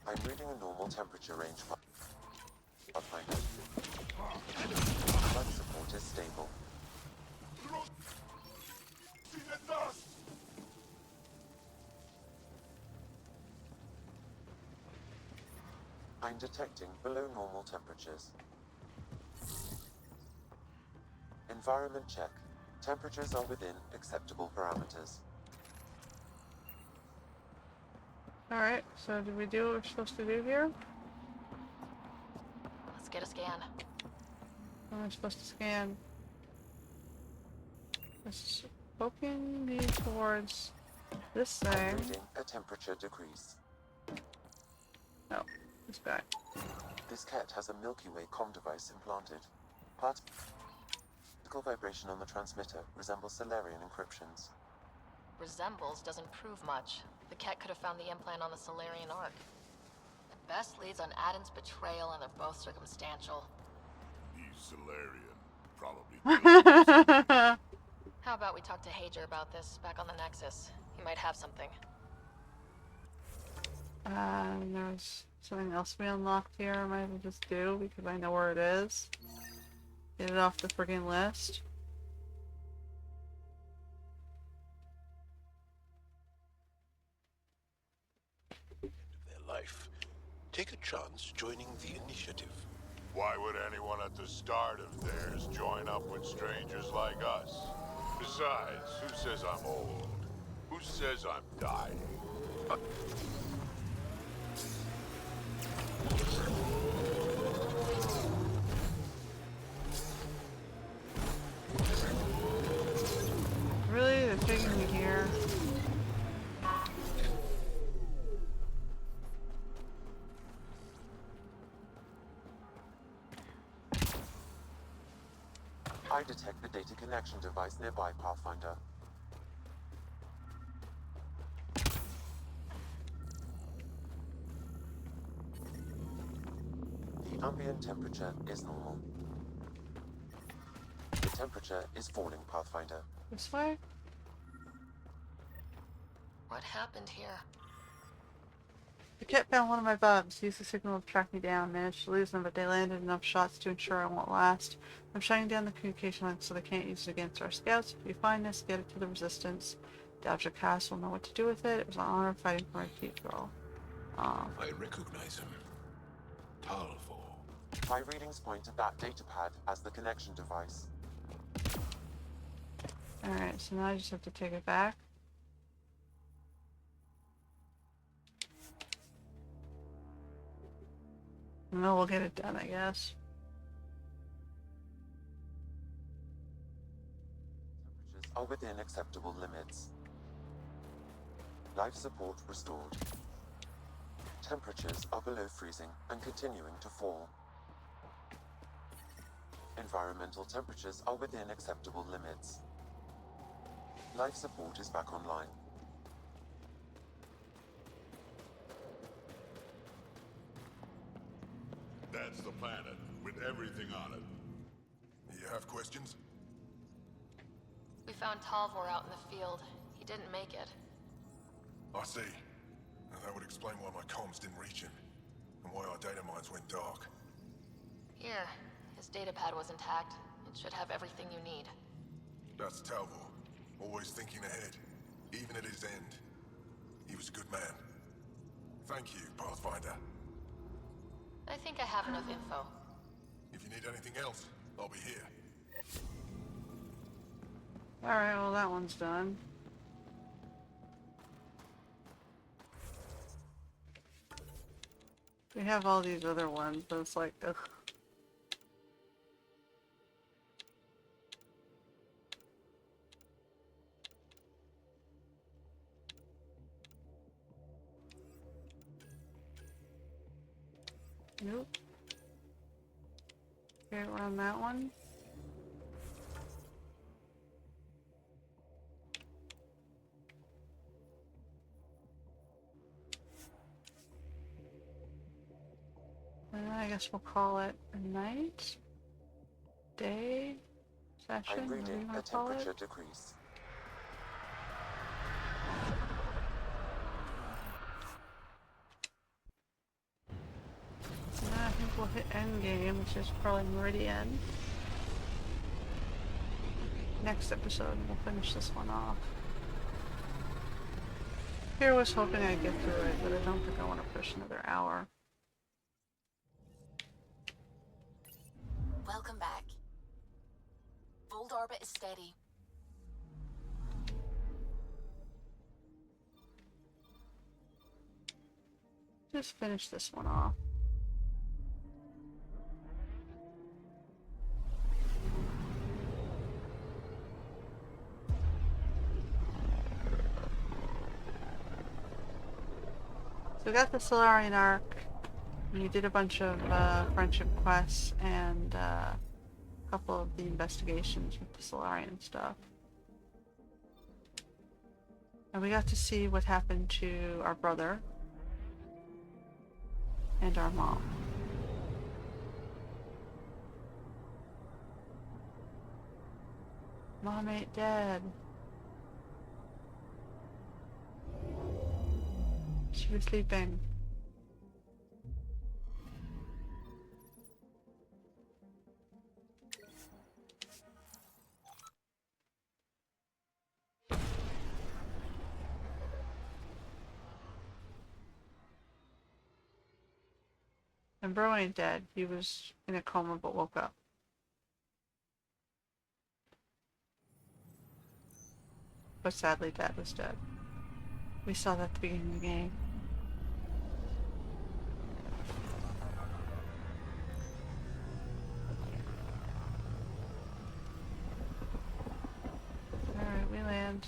I'm reading a normal temperature range, Pathfinder. Blood support is stable. I'm detecting below normal temperatures. Environment check. Temperatures are within acceptable parameters. Alright, so did we do what we're supposed to do here? Let's get a scan. What am I supposed to scan? It's poking me towards this I'm thing. reading a temperature decrease. No, this guy. This cat has a Milky Way comm device implanted. Particle vibration on the transmitter resembles Salarian encryptions. Resembles doesn't prove much. The cat could have found the implant on the Salarian Ark. At best leads on Aden's betrayal, and they're both circumstantial. He's Salarian, probably. How about we talk to Hager about this back on the Nexus? He might have something. There's something else we unlocked here I might as well just do because I know where it is. Get it off the friggin' list. Their life. Take a chance joining the initiative. Why would anyone at the start of theirs join up with strangers like us? Besides, who says I'm old? Who says I'm dying? Really? They're taking me here? I detect the data connection device nearby, Pathfinder. The ambient temperature is normal. The temperature is falling, Pathfinder. This way? What happened here? The kit found one of my bugs. Used the signal to track me down. Managed to lose them, but they landed enough shots to ensure I won't last. I'm shutting down the communication link so they can't use it against our scouts. If you find this, get it to the Resistance. Dodger Cass will know what to do with it. It was an honor fighting for my people. I recognize him. Talvo. My readings point at that datapad as the connection device. Alright, so now I just have to take it back. No, we'll get it done, I guess. Temperatures are within acceptable limits. Life support restored. Temperatures are below freezing and continuing to fall. Environmental temperatures are within acceptable limits. Life support is back online. That's the planet, with everything on it. You have questions? We found Talvor out in the field. He didn't make it. I see. Now that would explain why my comms didn't reach him, and why our data mines went dark. Here, his datapad was intact. It should have everything you need. That's Talvo, always thinking ahead, even at his end. He was a good man. Thank you, Pathfinder. I think I have enough info. If you need anything else, I'll be here. Alright, well that one's done. We have all these other ones, but it's like, ugh. Nope. Okay, we're on that one. I guess we'll call it a night, day, session, I'm what do you reading want a to call temperature it? decrease. Now I think we'll hit endgame, which is probably Meridian. Next episode, and we'll finish this one off. Here was hoping I'd get through it, but I don't think I want to push another hour. Welcome back. Fold orbit is steady. Just finish this one off. So we got the Salarian arc. We did a bunch of friendship quests and a couple of the investigations with the Salarian stuff. And we got to see what happened to our brother and our mom. Mom ain't dead. She was sleeping. And Bro ain't dead. He was in a coma but woke up. But sadly, Dad was dead. We saw that at the beginning of the game. Alright, we land.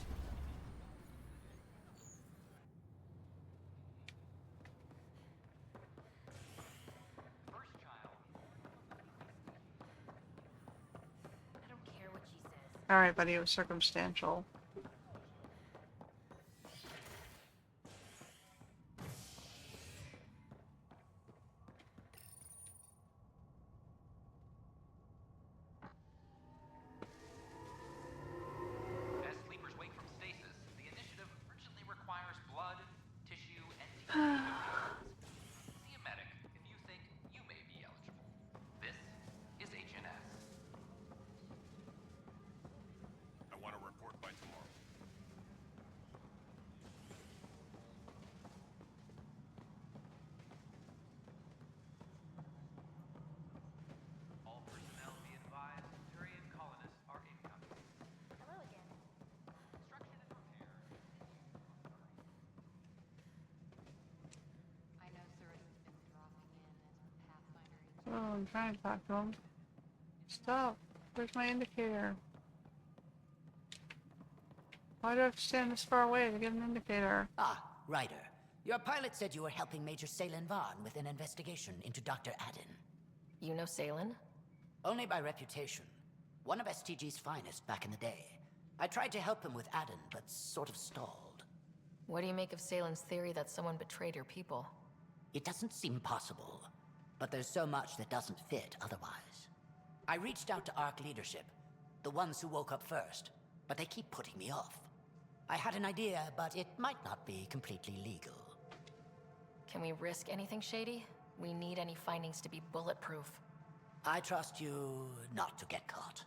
Alright, buddy, it was circumstantial. As sleepers wake from stasis, the initiative urgently requires blood, tissue, and deep human I'm trying to talk to him. Stop. Where's my indicator? Why do I have to stand this far away to get an indicator? Ah, Ryder. Your pilot said you were helping Major Salen Vaughn with an investigation into Dr. Adden. You know Salen? Only by reputation. One of STG's finest back in the day. I tried to help him with Adden, but sort of stalled. What do you make of Salen's theory that someone betrayed your people? It doesn't seem possible, but there's so much that doesn't fit otherwise. I reached out to ARC leadership, the ones who woke up first, but they keep putting me off. I had an idea, but it might not be completely legal. Can we risk anything shady? We need any findings to be bulletproof. I trust you not to get caught.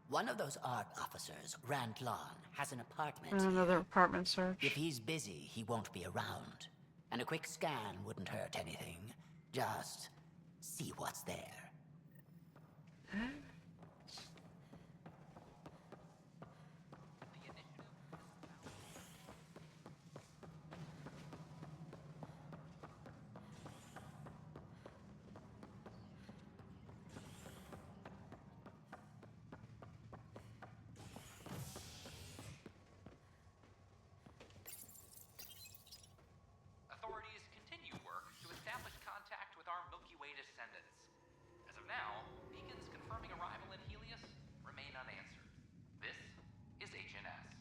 One of those ARC officers, Rand Lon, has an apartment. Another apartment search. If he's busy, he won't be around. And a quick scan wouldn't hurt anything. Just see what's there. Authorities continue work to establish contact with our Milky Way descendants. As of now, beacons confirming arrival in Helios remain unanswered. This is HNS.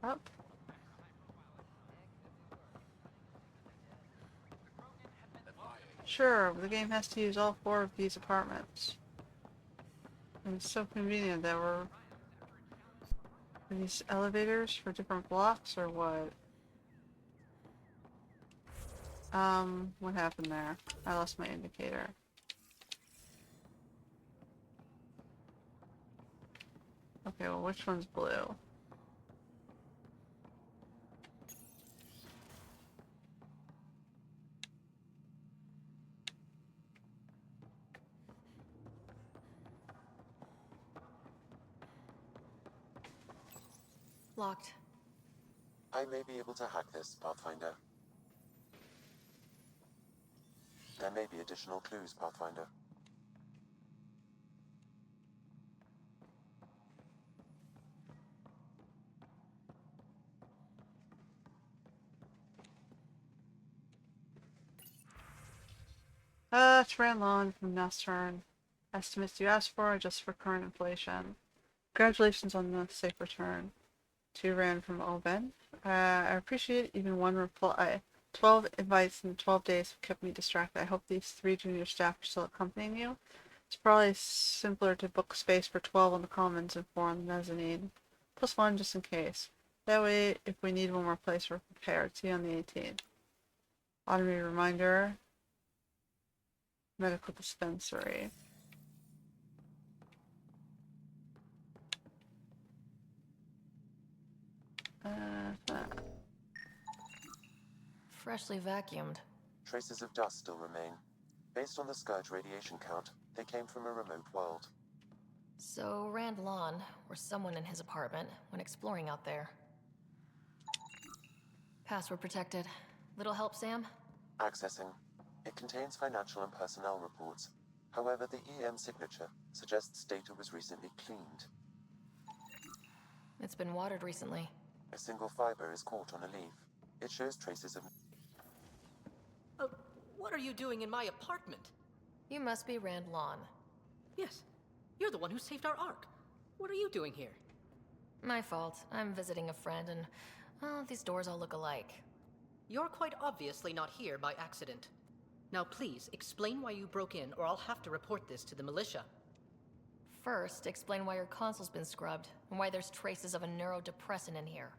Up. Sure, the game has to use all 4 of these apartments. And it's so convenient that we're... Are these elevators for different blocks or what? What happened there? I lost my indicator. Okay, well, which one's blue? Locked. I may be able to hack this, Pathfinder. There may be additional clues, Pathfinder. It's Ranlon from Nastern. Estimates you asked for are just for current inflation. Congratulations on the safe return. To Rand from Oben. I appreciate even one reply. 12 invites in 12 days have kept me distracted. I hope these 3 junior staff are still accompanying you. It's probably simpler to book space for 12 on the commons and 4 on the mezzanine. Plus 1 just in case. That way, if we need one more place, we're prepared. See you on the 18th. Automated reminder. Medical dispensary. Freshly vacuumed. Traces of dust still remain. Based on the Scourge radiation count, they came from a remote world. So Rand Lon, or someone in his apartment, when exploring out there. Password protected. Little help, Sam? Accessing. It contains financial and personnel reports. However, the EM signature suggests data was recently cleaned. It's been watered recently. A single fiber is caught on a leaf. It shows traces of... What are you doing in my apartment? You must be Rand Lon. Yes. You're the one who saved our Ark. What are you doing here? My fault. I'm visiting a friend and... oh, these doors all look alike. You're quite obviously not here by accident. Now please, explain why you broke in or I'll have to report this to the militia. First, explain why your console's been scrubbed, and why there's traces of a neurodepressant in here.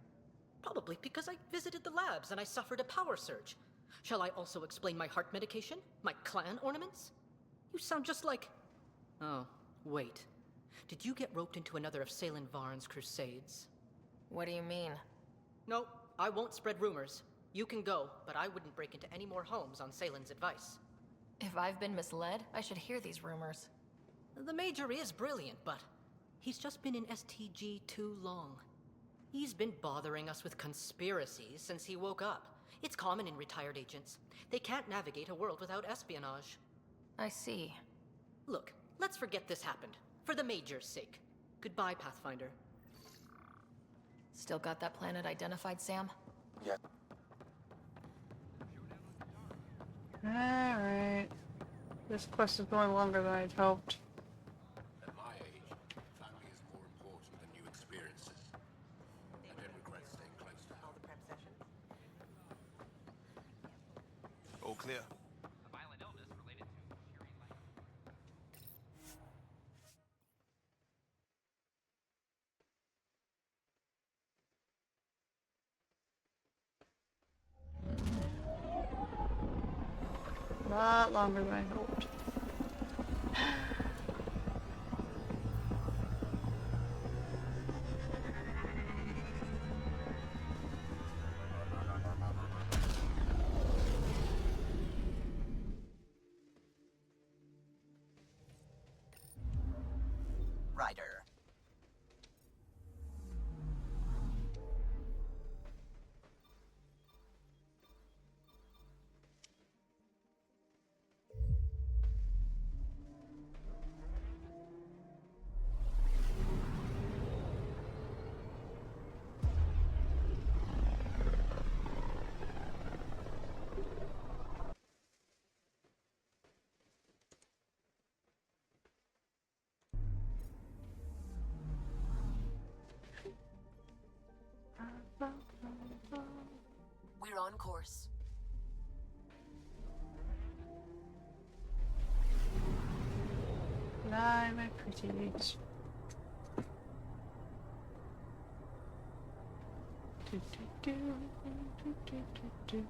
Probably because I visited the labs and I suffered a power surge. Shall I also explain my heart medication? My clan ornaments? You sound just like... Oh, wait. Did you get roped into another of Salen Varn's crusades? What do you mean? No, I won't spread rumors. You can go, but I wouldn't break into any more homes on Salen's advice. If I've been misled, I should hear these rumors. The Major is brilliant, but he's just been in STG too long. He's been bothering us with conspiracies since he woke up. It's common in retired agents. They can't navigate a world without espionage. I see. Look, let's forget this happened. For the Major's sake. Goodbye, Pathfinder. Still got that planet identified, Sam? Yeah. Alright. This quest is going longer than I'd hoped. At my age, family is more important than new experiences. I don't regret staying close to her. All the prep sessions? All clear. A violent illness related to Fury Lane. A lot longer than I hoped. Ryder. We're on course. Fly, my pretties. Do, do, do, do, do, do, do.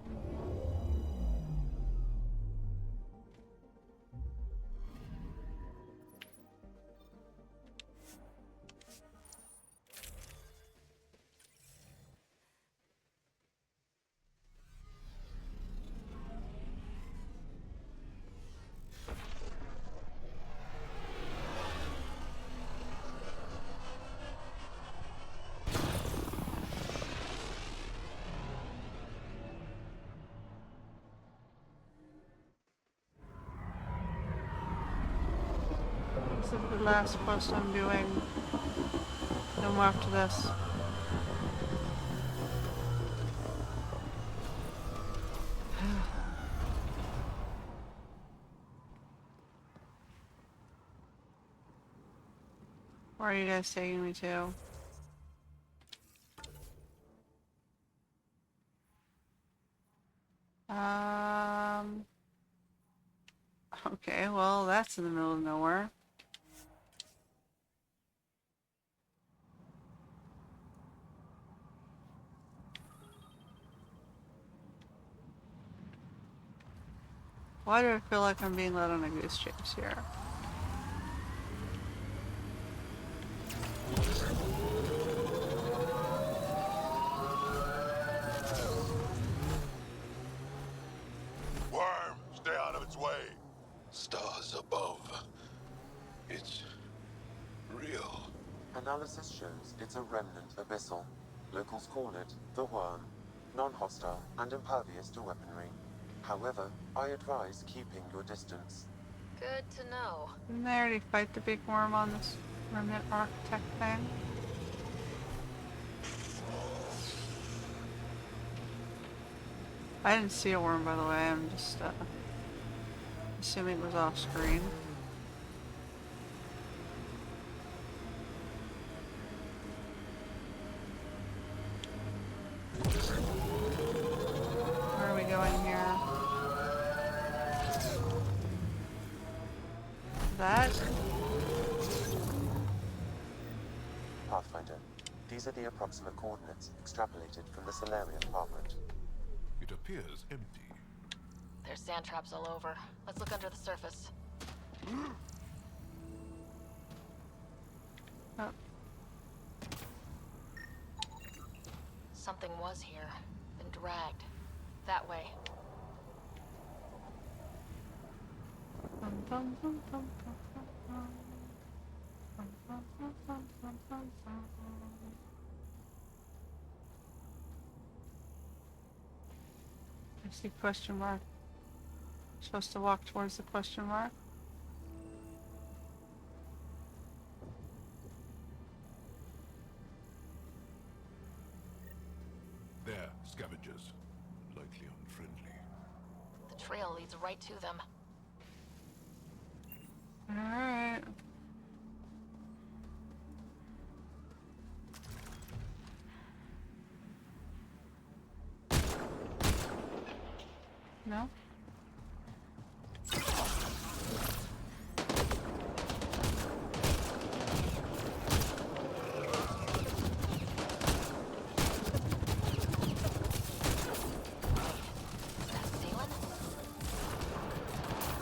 This is the last quest I'm doing. No more after this. Where are you guys taking me to? Okay, well, that's in the middle of nowhere. Why do I feel like I'm being led on a goose chase here? Worm, stay out of its way. Stars above. It's real. Analysis shows it's a remnant abyssal. Locals call it the Worm, non-hostile and impervious to weaponry. However, I advise keeping your distance. Good to know. Didn't I already fight the big worm on this remnant architect thing? I didn't see a worm, by the way. I'm just assuming it was off screen. Where are we going here? That? Pathfinder, these are the approximate coordinates extrapolated from the Salarian department. It appears empty. There's sand traps all over. Let's look under the surface. Oh. Something was here. Been dragged. That way. Bum, bum, bum, bum, bum, bum, bum. Bum, bum, bum, bum, bum, bum, bum. I see question mark. Supposed to walk towards the question mark. There, scavengers. Likely unfriendly. The trail leads right to them. Alright. No?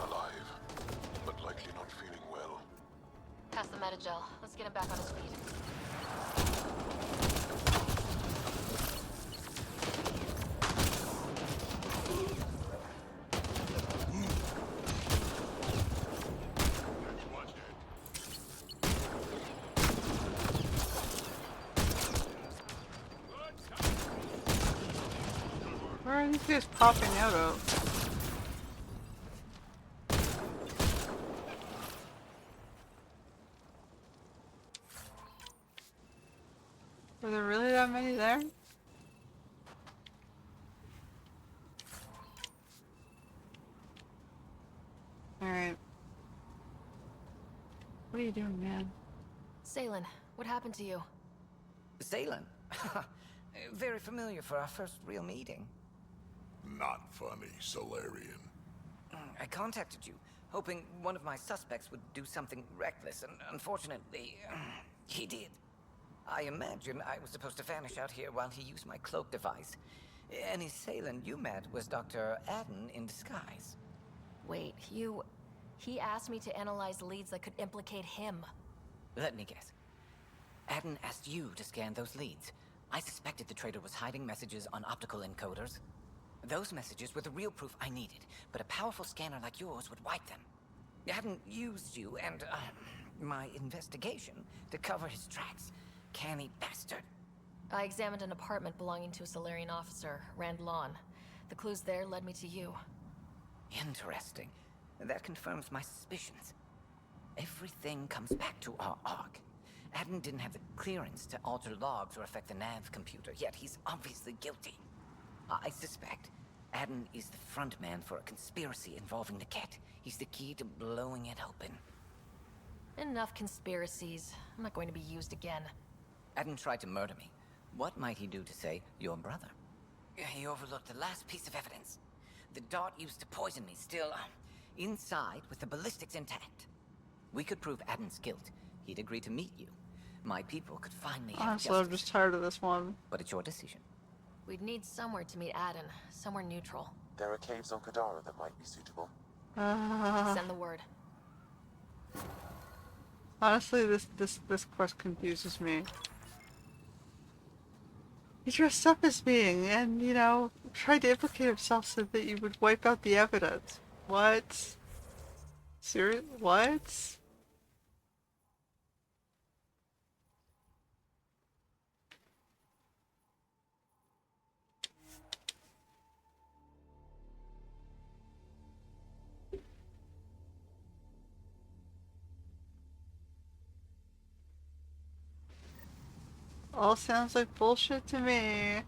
Alive, but likely not feeling well. Pass the metagel. Let's get him back on his feet. Where are these guys popping out of? Were there really that many there? Alright. What are you doing, man? Salen, what happened to you? Salen? Very familiar for our first real meeting. Not funny, Salarian. I contacted you, hoping one of my suspects would do something reckless, and unfortunately, he did. I imagine I was supposed to vanish out here while he used my cloak device. Any Salen you met was Dr. Adden in disguise. Wait, he asked me to analyze leads that could implicate him. Let me guess. Adden asked you to scan those leads. I suspected the traitor was hiding messages on optical encoders. Those messages were the real proof I needed, but a powerful scanner like yours would wipe them. Adden used you and, my investigation to cover his tracks. Canny bastard. I examined an apartment belonging to a Salarian officer, Rand Lawn. The clues there led me to you. Interesting. That confirms my suspicions. Everything comes back to our arc. Adden didn't have the clearance to alter logs or affect the nav computer, yet he's obviously guilty. I suspect Adden is the front man for a conspiracy involving the Ket. He's the key to blowing it open. Enough conspiracies. I'm not going to be used again. Adden tried to murder me. What might he do to say, your brother? He overlooked the last piece of evidence. The dart used to poison me still, inside with the ballistics intact. We could prove Adden's guilt. He'd agree to meet you. My people could finally have Honestly, I'm just tired of this one. But it's your decision. We'd need somewhere to meet Adden. Somewhere neutral. There are caves on Kadara that might be suitable. Send the word. Honestly, this quest confuses me. He dressed up as me and, you know, tried to implicate himself so that you would wipe out the evidence. What? Seriously? What? All sounds like bullshit to me.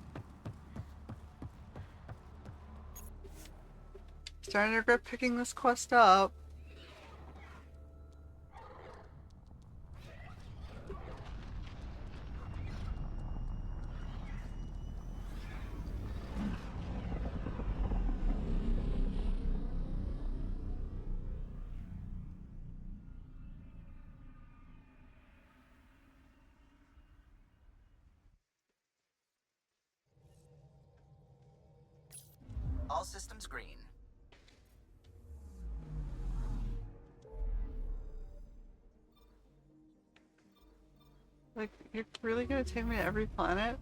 Starting to regret picking this quest up. All systems green. Like, you're really gonna take me to every planet?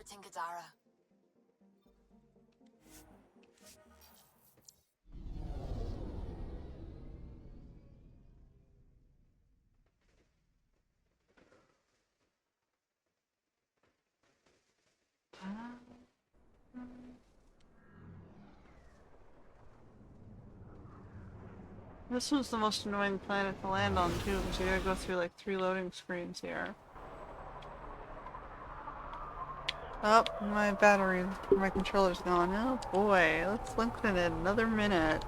orbiting Gadara. This one's the most annoying planet to land on too, because you gotta go through like 3 loading screens here. Oh, my battery, my controller's gone. Oh boy, let's lengthen it another minute.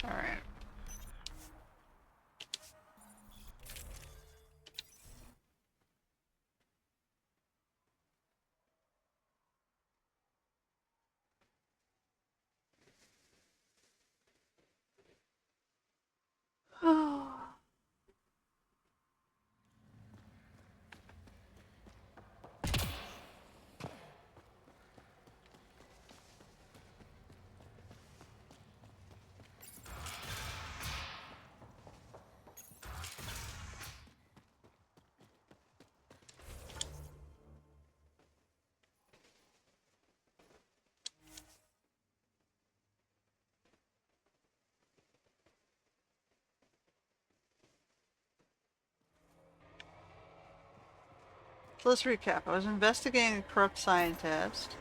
Alright. So let's recap. I was investigating a corrupt scientist.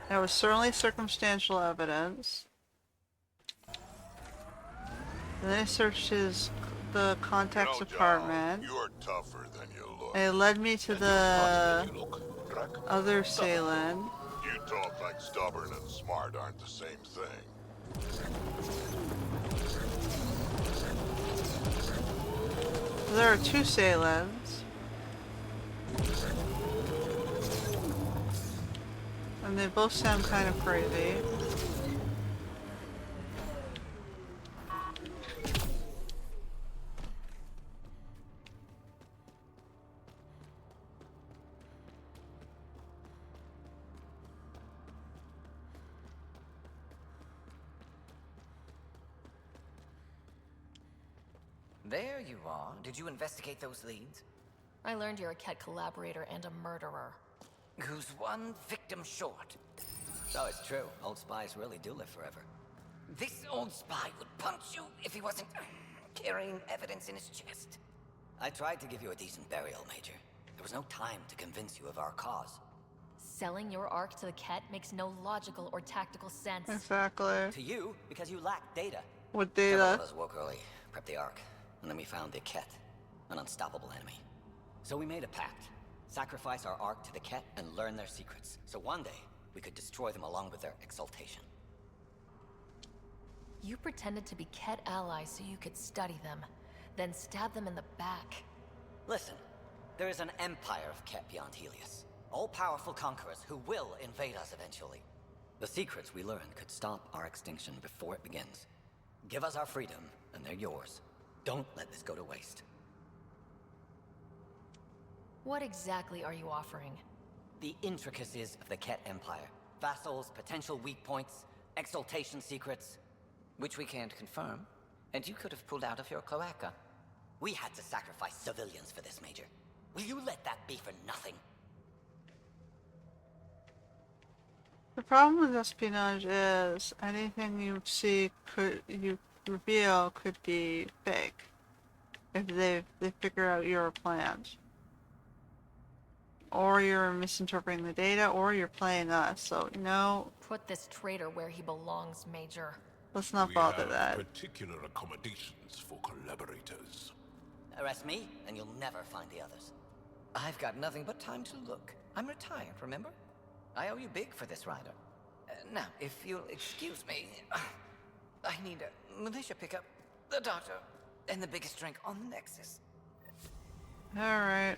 There was certainly circumstantial evidence. And then I searched the contact's apartment. You're tougher than you look. And it led me to the other assailant. You talk like stubborn and smart aren't the same thing. There are 2 assailants. And they both sound kind of crazy. There you are. Did you investigate those leads? I learned you're a Ket collaborator and a murderer. Who's one victim short? So it's true. Old spies really do live forever. This old spy would punch you if he wasn't carrying evidence in his chest. I tried to give you a decent burial, Major. There was no time to convince you of our cause. Selling your arc to the Ket makes no logical or tactical sense. Exactly. To you, because you lack data. What Several data? of us woke early, prepped the arc, and then we found the Ket, an unstoppable enemy. So we made a pact. Sacrifice our arc to the Ket and learn their secrets. So one day, we could destroy them along with their exaltation. You pretended to be Ket allies so you could study them, then stab them in the back. Listen, there is an empire of Ket beyond Helios. All-powerful conquerors who will invade us eventually. The secrets we learned could stop our extinction before it begins. Give us our freedom, and they're yours. Don't let this go to waste. What exactly are you offering? The intricacies of the Ket Empire. Vassals, potential weak points, exaltation secrets. Which we can't confirm. And you could have pulled out of your cloaca. We had to sacrifice civilians for this, Major. Will you let that be for nothing? The problem with espionage is anything you see you reveal could be fake if they figure out your plans. Or you're misinterpreting the data, or you're playing us, so no. Put this traitor where he belongs, Major. Let's not bother that. Particular accommodations for collaborators. Arrest me, and you'll never find the others. I've got nothing but time to look. I'm retired, remember? I owe you big for this rider. Now, if you'll excuse me, I need a militia pickup, the doctor, and the biggest drink on the Nexus. Alright.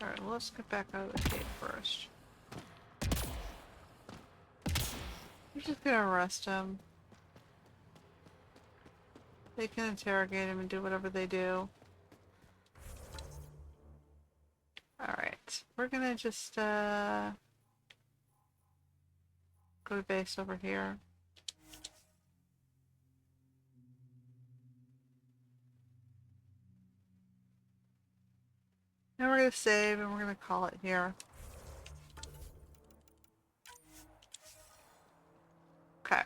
Alright, well, let's get back out of the cave first. We're just gonna arrest him. They can interrogate him and do whatever they do. Alright, we're gonna just, Go to base over here. And we're going to save and we're going to call it here. Okay.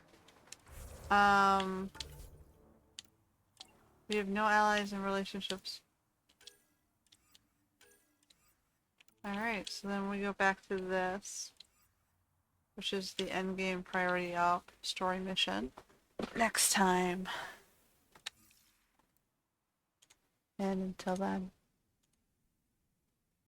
We have no allies and relationships. Alright, so then we go back to this, which is the endgame priority up story mission. Next time. And until then.